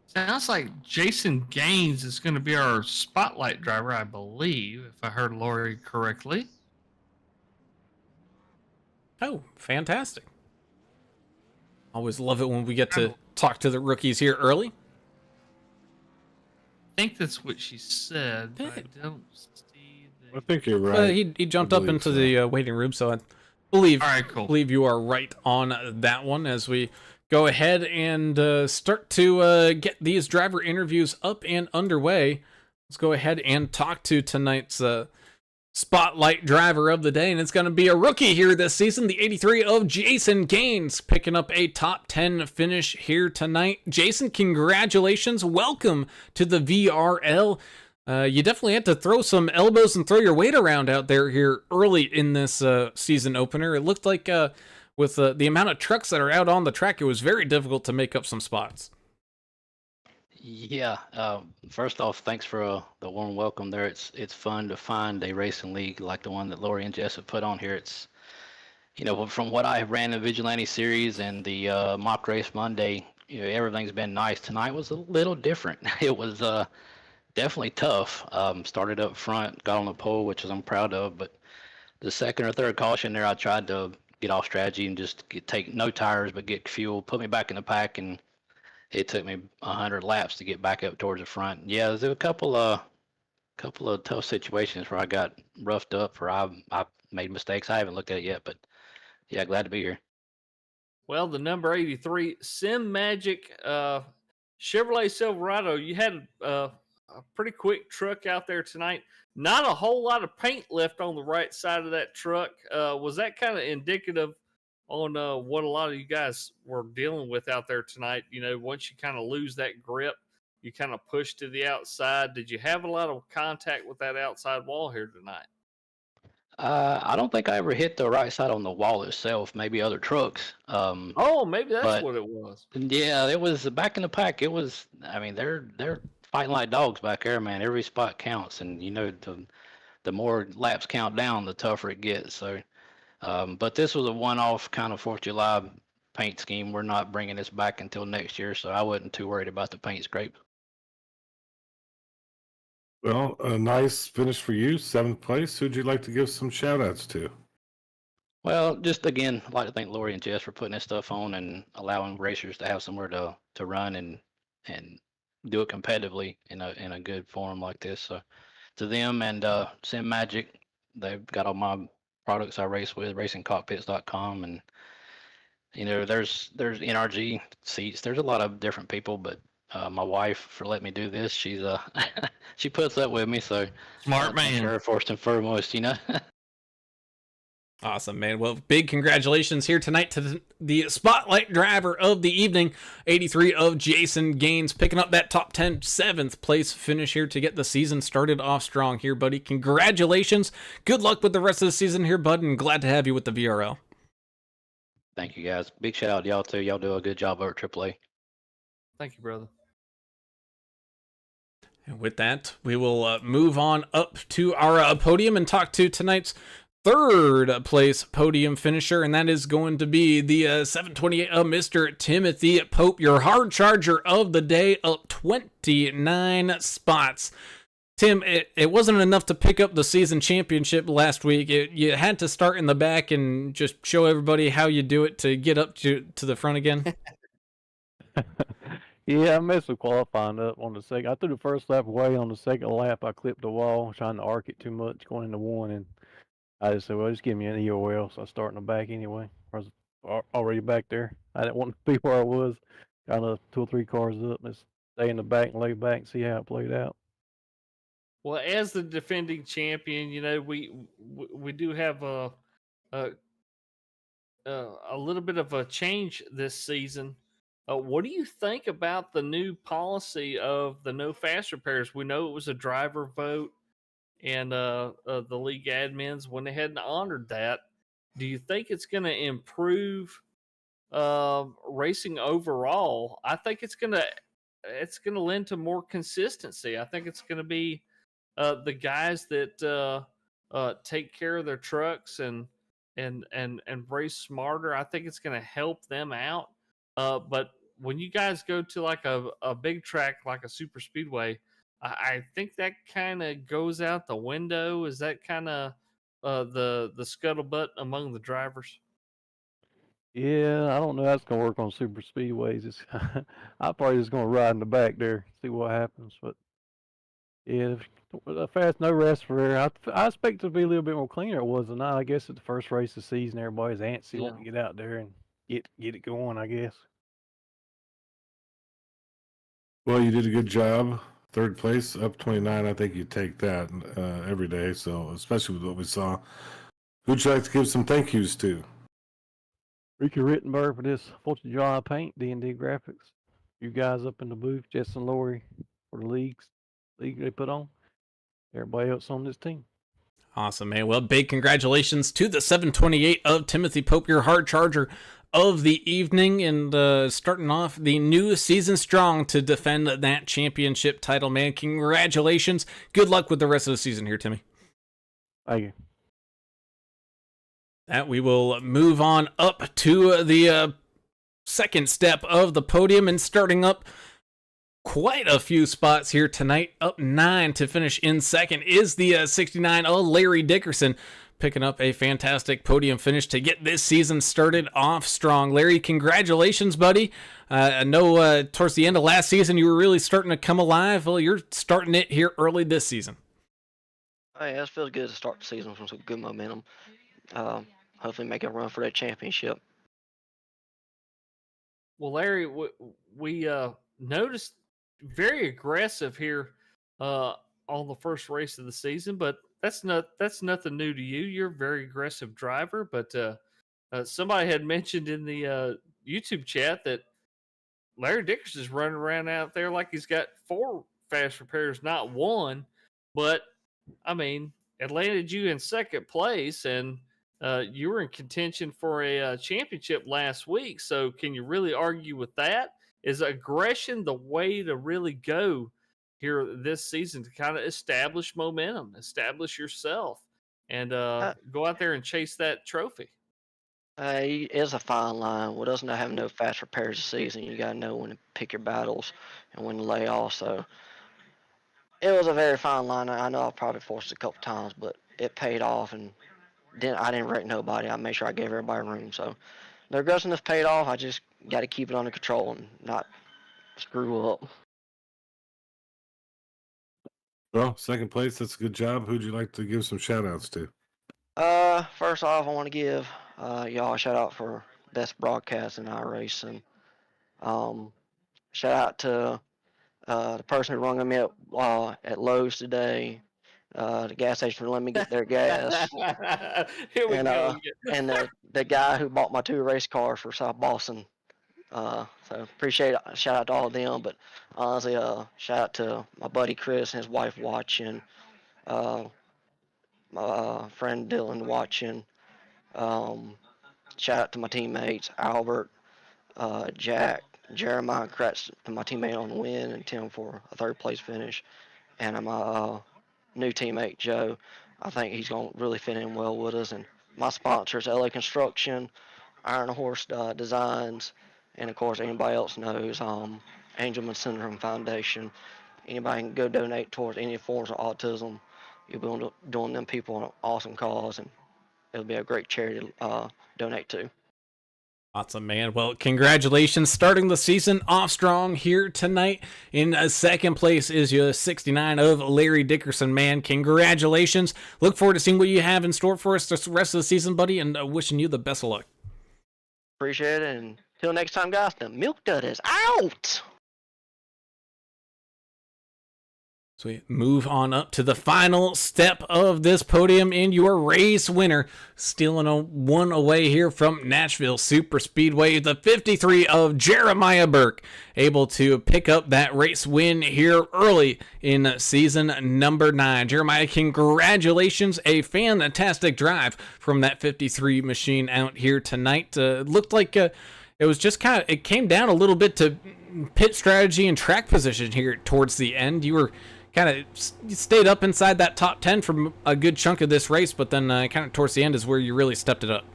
Sounds like Jason Gaines is going to be our spotlight driver, I believe, if I heard Lori correctly. Oh, fantastic. Always love it when we get to talk to the rookies here early. I think that's what she said, but I don't see I think you're right. He jumped up into the waiting room, so I believe, All right, cool. believe you are right on that one as we go ahead and start to get these driver interviews up and underway. Let's go ahead and talk to tonight's spotlight driver of the day, and it's going to be a rookie here this season, the 83 of Jason Gaines, picking up a top 10 finish here tonight. Jason, congratulations. Welcome to the VRL. You definitely had to throw some elbows and throw your weight around out there here early in this season opener. It looked like with the amount of trucks that are out on the track, it was very difficult to make up some spots. Yeah. First off, thanks for the warm welcome there. It's fun to find a racing league like the one that Lori and Jess have put on here. It's, from what I ran the Vigilante series and the mock race Monday, everything's been nice. Tonight was a little different. It was definitely tough. Started up front, got on the pole, which I'm proud of. But the second or third caution there, I tried to get off strategy and just take no tires, but get fuel, put me back in the pack, and it took me 100 laps to get back up towards the front. Yeah, there were a couple of tough situations where I got roughed up or I made mistakes. I haven't looked at it yet, but yeah, glad to be here. Well, the number 83 Sim Magic Chevrolet Silverado, you had a a pretty quick truck out there tonight. Not a whole lot of paint left on the right side of that truck. Was that kind of indicative on what a lot of you guys were dealing with out there tonight? You know, once you kind of lose that grip, you kind of push to the outside. Did you have a lot of contact with that outside wall here tonight? I don't think I ever hit the right side on the wall itself. Maybe other trucks. Oh, maybe that's But what it was. yeah, it was back in the pack. It was. I mean, they're fighting like dogs back there, man. Every spot counts, and you know the more laps count down, the tougher it gets. So, but this was a one-off kind of 4th of July paint scheme. We're not bringing this back until next year, so I wasn't too worried about the paint scrape. Well, a nice finish for you, 7th place. Who'd you like to give some shout outs to? Well, just again, I'd like to thank Lori and Jess for putting this stuff on and allowing racers to have somewhere to run and do it competitively in a good forum like this. So to them and Sim Magic, they've got all my products I race with, racingcockpits.com, and you know there's NRG seats. There's a lot of different people, but my wife for letting me do this. She's she puts up with me, so Smart man. Sure, first and foremost, you know. Awesome, man. Well, big congratulations here tonight to the spotlight driver of the evening, 83 of Jason Gaines, picking up that top 10 7th place finish here to get the season started off strong here, buddy. Congratulations. Good luck with the rest of the season here, bud, and glad to have you with the VRL. Thank you, guys. Big shout out to y'all, too. Y'all do a good job over at AAA. Thank you, brother. And with that, we will move on up to our podium and talk to tonight's 3rd place podium finisher, and that is going to be the 728 of Mr. Timothy Pope, your hard charger of the day, up 29 spots. Tim, it wasn't enough to pick up the season championship last week. You had to start in the back and just show everybody how you do it to get up to the front again. Yeah, I messed with qualifying up on the second. I threw the first lap away. On the second lap, I clipped the wall, trying to arc it too much going into one, and I just said, well, just give me an EOL. So I start in the back anyway. I was already back there. I didn't want to be where I was. Got 2 or 3 cars up. Let's stay in the back and lay back and see how it played out. Well, as the defending champion, you know we do have a little bit of a change this season. What do you think about the new policy of the no fast repairs? We know it was a driver vote, and the league admins went ahead and honored that. Do you think it's going to improve racing overall? I think it's going to lend to more consistency. I think it's going to be the guys that take care of their trucks and race smarter. I think it's going to help them out. But when you guys go to like a big track like a super speedway, I think that kind of goes out the window. Is that kind of the scuttlebutt among the drivers? Yeah, I don't know how it's gonna work on super speedways. It's I probably just gonna ride in the back there, see what happens. But yeah, the fast no rest for air. I expect it to be a little bit more cleaner. It was tonight. I guess it's the first race of the season. Everybody's antsy, wanting to get out there and get it going. I guess. Well, you did a good job. 3rd place, up 29. I think you take that every day. So, especially with what we saw. Who'd you like to give some thank yous to? Ricky Rittenberg for this 4th of July paint, D&D Graphics. You guys up in the booth, Jess and Lori for the league they put on. Everybody else on this team. Awesome, man. Well, big congratulations to the 728 of Timothy Pope, your hard charger of the evening, and starting off the new season strong to defend that championship title, man. Congratulations. Good luck with the rest of the season here, Timmy. Thank you. That we will move on up to the 2nd step of the podium, and starting up quite a few spots here tonight, up 9 to finish in 2nd is the 69 of Larry Dickerson, picking up a fantastic podium finish to get this season started off strong. Larry, congratulations, buddy. I know towards the end of last season you were really starting to come alive. Well, you're starting it here early this season. Oh, yeah, it feels good to start the season from some good momentum. Hopefully make a run for that championship. Well, Larry, we noticed very aggressive here uh, on the first race of the season, but that's nothing new to you. You're a very aggressive driver, but somebody had mentioned in the YouTube chat that Larry Dickerson's running around out there like he's got 4 fast repairs, not one. But I mean, it landed you in second place, and you were in contention for a championship last week. So, can you really argue with that? Is aggression the way to really go here this season to kind of establish momentum, establish yourself, and Uh, go out there and chase that trophy? it is a fine line. With us not having no fast repairs this season, you gotta know when to pick your battles and when to lay off. So it was a very fine line. I know I probably forced it a couple times, but it paid off, and I didn't wreck nobody. I made sure I gave everybody room. So the aggressiveness paid off. I just got to keep it under control and not screw up. Well, second place, that's a good job. Who'd you like to give some shout outs to? First off, I want to give y'all a shout out for best broadcast in our race, and shout out to the person who rung me up at Lowe's today, the gas station for letting me get their gas, Here we and go. and the guy who bought my 2 race cars for South Boston. So appreciate it. Shout out to all of them, but honestly, shout out to my buddy Chris and his wife watching, my friend Dylan watching. Shout out to my teammates Albert, Jack, Jeremiah, congrats to my teammate on the win, and Tim for a 3rd place finish, and my new teammate Joe. I think he's gonna really fit in well with us, and my sponsors LA Construction, Iron Horse Designs, and of course anybody else knows Angelman Syndrome Foundation. Anybody can go donate towards any forms of autism. You'll be doing them people an awesome cause, and it'll be a great charity to donate to. Awesome, man. Well, congratulations. Starting the season off strong here tonight. In second place is your 69 of Larry Dickerson, man. Congratulations. Look forward to seeing what you have in store for us the rest of the season, buddy, and wishing you the best of luck. Appreciate it, and till next time, guys, the milk dud is out! So we move on up to the final step of this podium, and your race winner, stealing one away here from Nashville Super Speedway, the 53 of Jeremiah Burke, able to pick up that race win here early in season number 9. Jeremiah, congratulations, a fantastic drive from that 53 machine out here tonight. Looked like it was just it came down a little bit to pit strategy and track position here towards the end. You were stayed up inside that top 10 for a good chunk of this race, but then kind of towards the end is where you really stepped it up.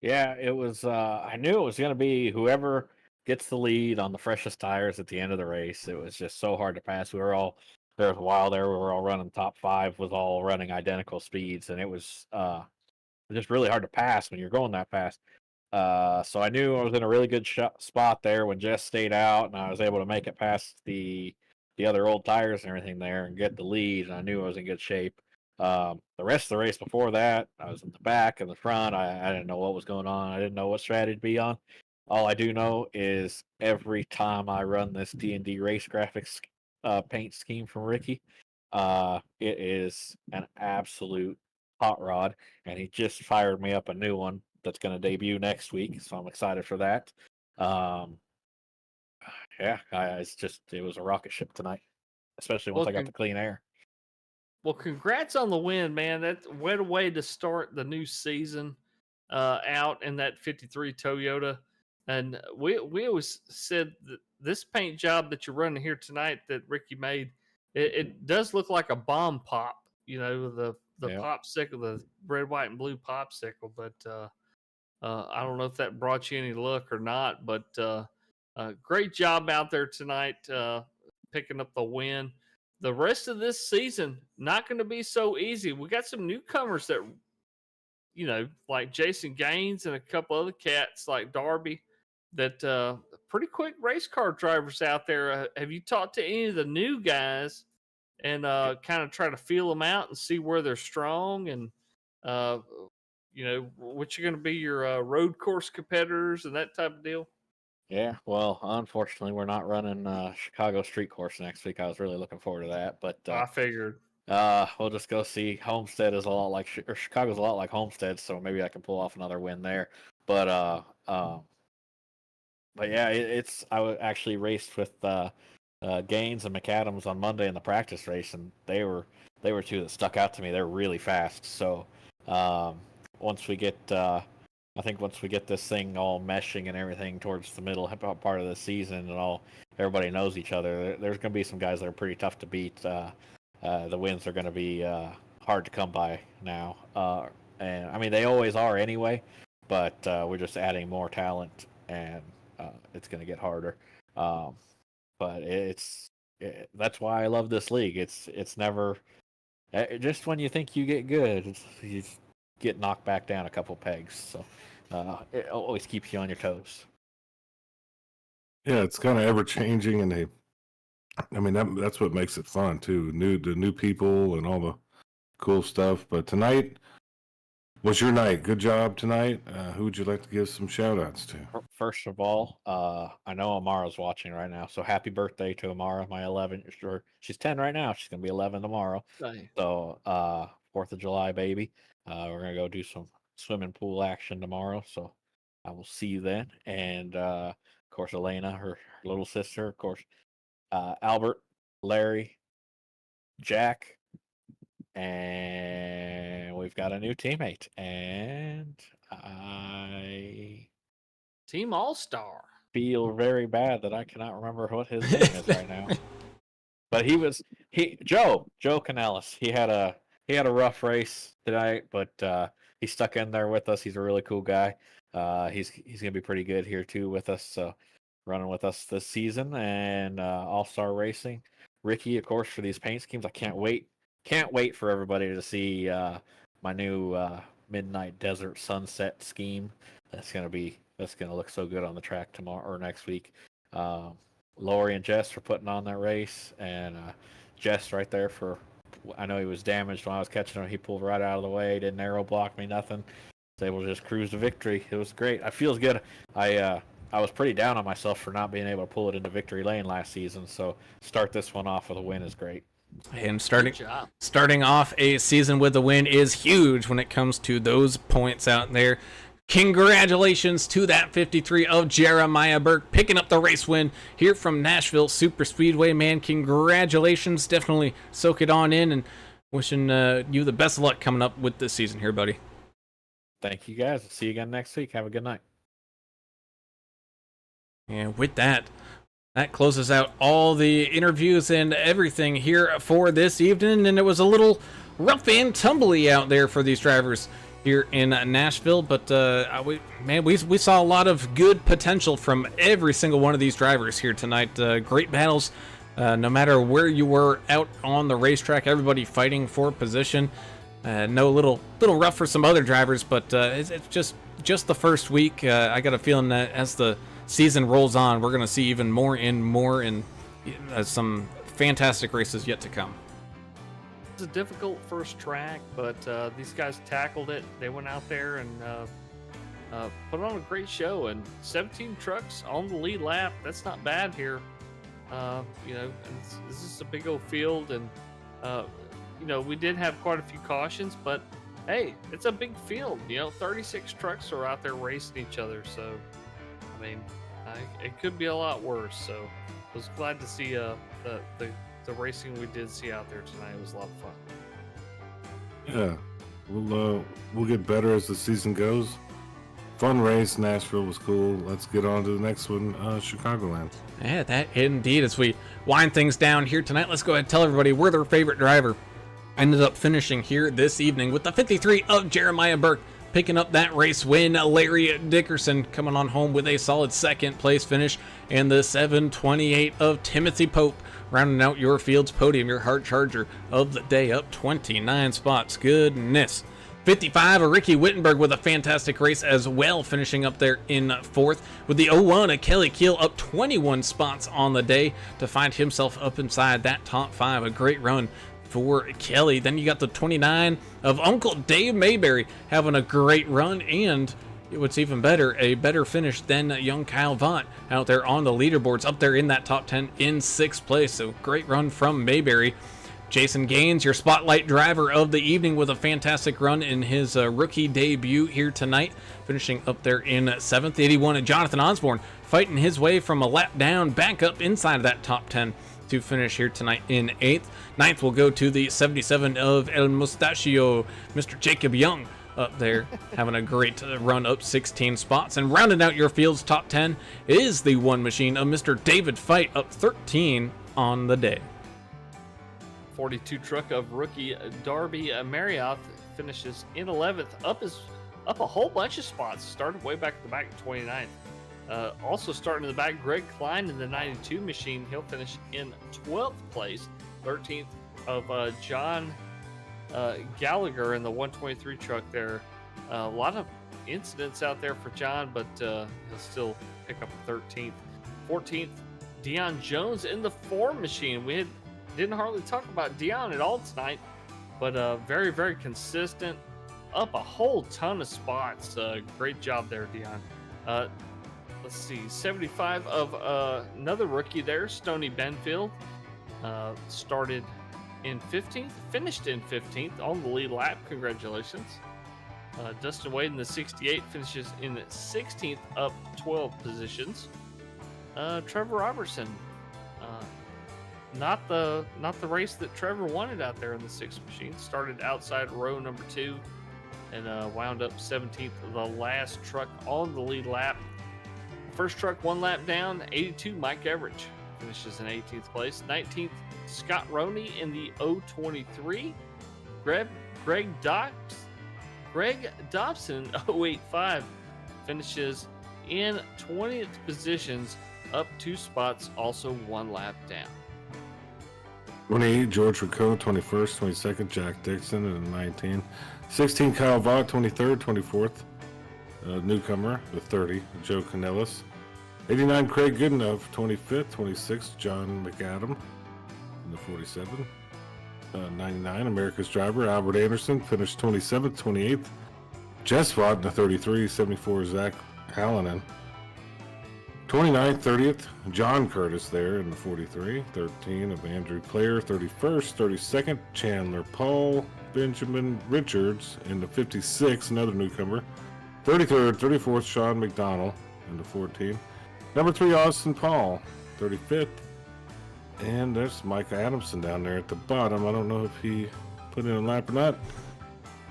Yeah, it was. I knew it was going to be whoever gets the lead on the freshest tires at the end of the race. It was just so hard to pass. There was a while there we were all running top 5 with all running identical speeds, and it was just really hard to pass when you're going that fast. So I knew I was in a really good spot there when Jess stayed out, and I was able to make it past the other old tires and everything there and get the lead, and I knew I was in good shape. The rest of the race before that, I was in the back and the front. I didn't know what was going on. I didn't know what strategy to be on. All I do know is every time I run this D&D RaceGrafix paint scheme from Ricky, it is an absolute hot rod, and he just fired me up a new one that's going to debut next week, so I'm excited for that. Yeah, it was a rocket ship tonight, especially once I got the clean air. Well, congrats on the win, man. That's what a way to start the new season out in that 53 Toyota. And we always said that this paint job that you're running here tonight that Ricky made, it does look like a bomb pop, the popsicle, the red, white, and blue popsicle. But I don't know if that brought you any luck or not, but great job out there tonight, picking up the win. The rest of this season, not going to be so easy. We got some newcomers that, like Jason Gaines and a couple other cats like Darby, that pretty quick race car drivers out there. Have you talked to any of the new guys and kind of try to feel them out and see where they're strong and, what you're going to be your road course competitors and that type of deal? Yeah, well, unfortunately, we're not running Chicago Street Course next week. I was really looking forward to that, but I figured. we'll just go see. Homestead is a lot like, or Chicago's a lot like Homestead, so maybe I can pull off another win there. But yeah, actually raced with Gaines and McAdams on Monday in the practice race, and they were two that stuck out to me. They're really fast. So once we get, I think once we get this thing all meshing and everything towards the middle part of the season, and all everybody knows each other, there's going to be some guys that are pretty tough to beat. The wins are going to be hard to come by now, and I mean they always are anyway. But we're just adding more talent, and it's going to get harder. But that's why I love this league. It's never just when you think you get good, you get knocked back down a couple pegs. So it always keeps you on your toes. Yeah, it's kind of ever changing, and I mean that's what makes it fun too. The new people and all the cool stuff. But tonight was your night. Good job tonight. Who would you like to give some shout outs to? First of all, I know Amara's watching right now, so happy birthday to Amara, my 11. Or she's 10 right now. She's gonna be 11 tomorrow. Nice. So 4th of July, baby. We're gonna go do some swimming pool action tomorrow. So I will see you then. And of course, Elena, her little sister, of course, Albert, Larry, Jack, and we've got a new teammate. And I Team All Star. feel very bad that I cannot remember what his name is right now. But Joe Canellis. He had a rough race tonight, but he stuck in there with us. He's a really cool guy. He's gonna be pretty good here too with us. So running with us this season, and All-Star Racing. Ricky, of course, for these paint schemes. I can't wait for everybody to see my new Midnight Desert Sunset scheme. That's gonna look so good on the track tomorrow or next week. Lori and Jess for putting on that race, and Jess right there I know he was damaged when I was catching him. He pulled right out of the way, didn't arrow block me, nothing. Was able to just cruise to victory. It was great. I feels good. I was pretty down on myself for not being able to pull it into victory lane last season. So start this one off with a win is great. And starting off a season with a win is huge when it comes to those points out there. Congratulations to that 53 of Jeremiah Burke picking up the race win here from Nashville Super Speedway, man. Congratulations. Definitely soak it on in, and wishing you the best of luck coming up with this season here, buddy. Thank you, guys. See you again next week. Have a good night. And with that closes out all the interviews and everything here for this evening. And it was a little rough and tumbly out there for these drivers here in Nashville, but we saw a lot of good potential from every single one of these drivers here tonight. Great battles, no matter where you were out on the racetrack. Everybody fighting for position. No little rough for some other drivers, but it's just the first week. I got a feeling that as the season rolls on, we're going to see even more and more, and some fantastic races yet to come. It's a difficult first track, but these guys tackled it. They went out there and put on a great show, and 17 trucks on the lead lap. That's not bad here. This is a big old field, and we did have quite a few cautions, but hey, it's a big field. 36 trucks are out there racing each other, so I mean, it could be a lot worse. So I was glad to see the racing we did see out there tonight. It was a lot of fun. Yeah, we'll get better as the season goes. Fun race. Nashville was cool. Let's get on to the next one, Chicagoland. Yeah, that indeed. As we wind things down here tonight, let's go ahead and tell everybody where their favorite driver ended up finishing here this evening with the 53 of Jeremiah Burke. Picking up that race win, Larry Dickerson coming on home with a solid second place finish, and the 728 of Timothy Pope rounding out your field's podium, your heart charger of the day, up 29 spots. Goodness. 55 of Ricky Wittenberg with a fantastic race as well, finishing up there in fourth, with the 01 of Kelly Keel up 21 spots on the day to find himself up inside that top five. A great run for Kelly. Then you got the 29 of Uncle Dave Mayberry having a great run, and what's even better, a better finish than young Kyle Vaught out there on the leaderboards, up there in that top 10 in 6th place. So great run from Mayberry. Jason Gaines, your spotlight driver of the evening, with a fantastic run in his rookie debut here tonight, finishing up there in 7th. 81, and Jonathan Osborne fighting his way from a lap down back up inside of that top 10 to finish here tonight in 8th. 9th will go to the 77 of El Mustachio, Mr. Jacob Young, up there having a great run up 16 spots. And rounding out your field's top 10 is the one machine of Mr. David Fight, up 13 on the day. 42 truck of rookie Darby Marioth finishes in 11th, up a whole bunch of spots. Started way back at the back, 29th. Also starting in the back, Greg Klein in the 92 machine. He'll finish in 12th place. 13th of John Gallagher in the 123 truck there. A lot of incidents out there for John, but he'll still pick up a 13th. 14th, Dion Jones in the 4 machine. We didn't hardly talk about Dion at all tonight, but very, very consistent, up a whole ton of spots. Great job there, Dion. Let's see, 75 of another rookie there, Stoney Benfield. Started in 15th, finished in 15th on the lead lap. Congratulations. Dustin Wade in the 68 finishes in 16th, up 12 positions. Trevor Robertson, not the race that Trevor wanted out there in the 6th machine. Started outside row number 2 and wound up 17th, the last truck on the lead lap. First truck 1 lap down. 82, Mike Everidge finishes in 18th place. 19th, Scott Roney in the 023. Greg Dobson 085 finishes in 20th positions, up 2 spots, also 1 lap down. 28, George Rico, 21st, 22nd, Jack Dixon, and 19. 16, Kyle Vaught, 23rd, 24th. Newcomer, the 30, Joe Canellis. 89, Craig Goodenough, 25th. 26th, John McAdam, in the 47. 99, America's driver, Albert Anderson, finished 27th. 28th, Jess Vaught, in the 33. 74, Zach Hallinan. 29th, 30th, John Curtis there in the 43. 13 of Andrew Player, 31st. 32nd, Chandler Paul. Benjamin Richards in the 56, another newcomer. 33rd, 34th, Sean McDonald in the 14. Number 3, Austin Paul, 35th. And there's Mike Adamson down there at the bottom. I don't know if he put in a lap or not.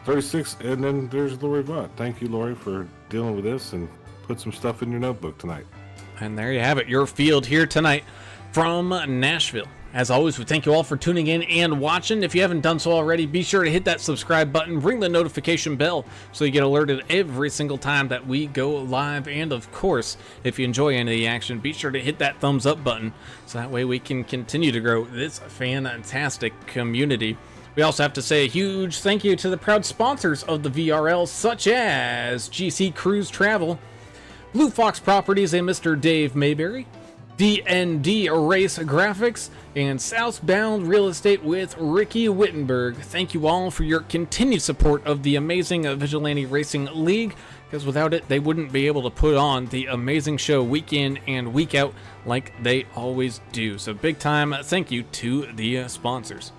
36, and then there's Lori Vaught. Thank you, Lori, for dealing with this and put some stuff in your notebook tonight. And there you have it, your field here tonight from Nashville. As always, we thank you all for tuning in and watching. If you haven't done so already, be sure to hit that subscribe button, ring the notification bell so you get alerted every single time that we go live. And of course, if you enjoy any of the action, be sure to hit that thumbs up button so that way we can continue to grow this fantastic community. We also have to say a huge thank you to the proud sponsors of the VRL, such as GC Cruise Travel, Blue Fox Properties and Mr. Dave Mayberry, DND RaceGrafix, and Southbound Real Estate with Ricky Wittenberg. Thank you all for your continued support of the amazing Vigilante Racing League, because without it, they wouldn't be able to put on the amazing show week in and week out like they always do. So big time thank you to the sponsors.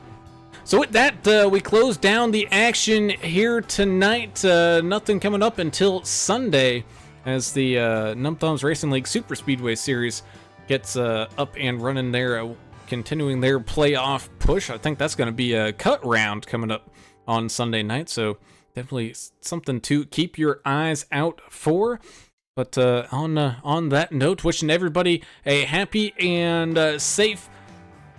So with that, we close down the action here tonight. Nothing coming up until Sunday as the Numb Thumbs Racing League Super Speedway Series gets up and running there, continuing their playoff push. I think that's going to be a cut round coming up on Sunday night, so definitely something to keep your eyes out for. But on that note, wishing everybody a happy and safe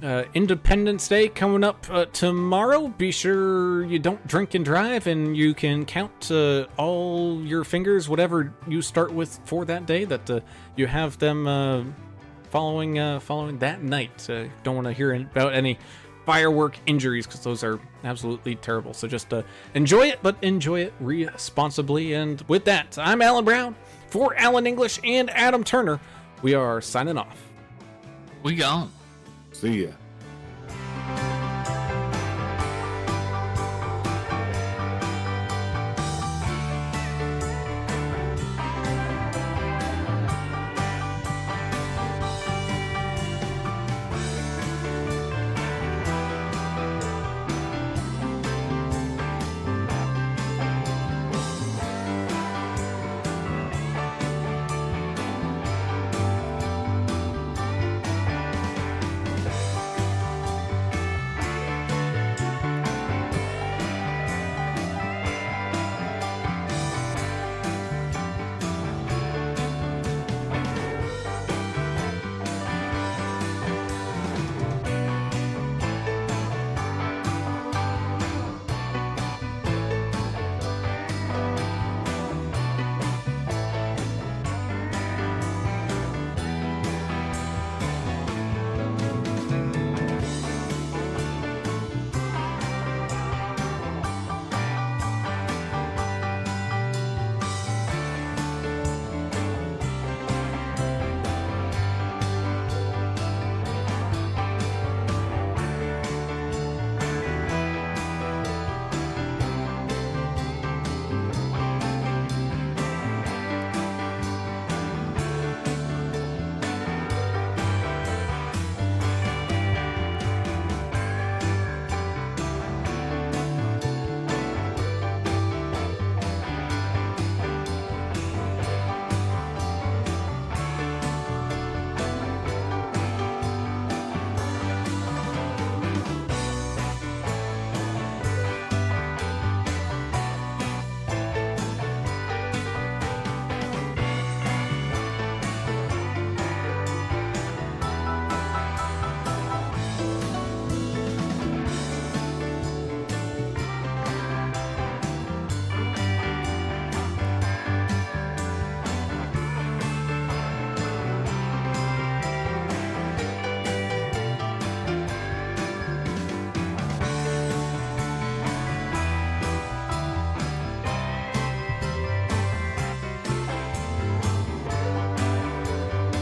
Independence Day coming up tomorrow. Be sure you don't drink and drive, and you can count all your fingers, whatever you start with for that day, that you have them following that night. Don't want to hear about any firework injuries, because those are absolutely terrible. So just enjoy it, but enjoy it responsibly. And with that, I'm Alan Brown for Alan English and Adam Turner. We are signing off. We gone. See ya.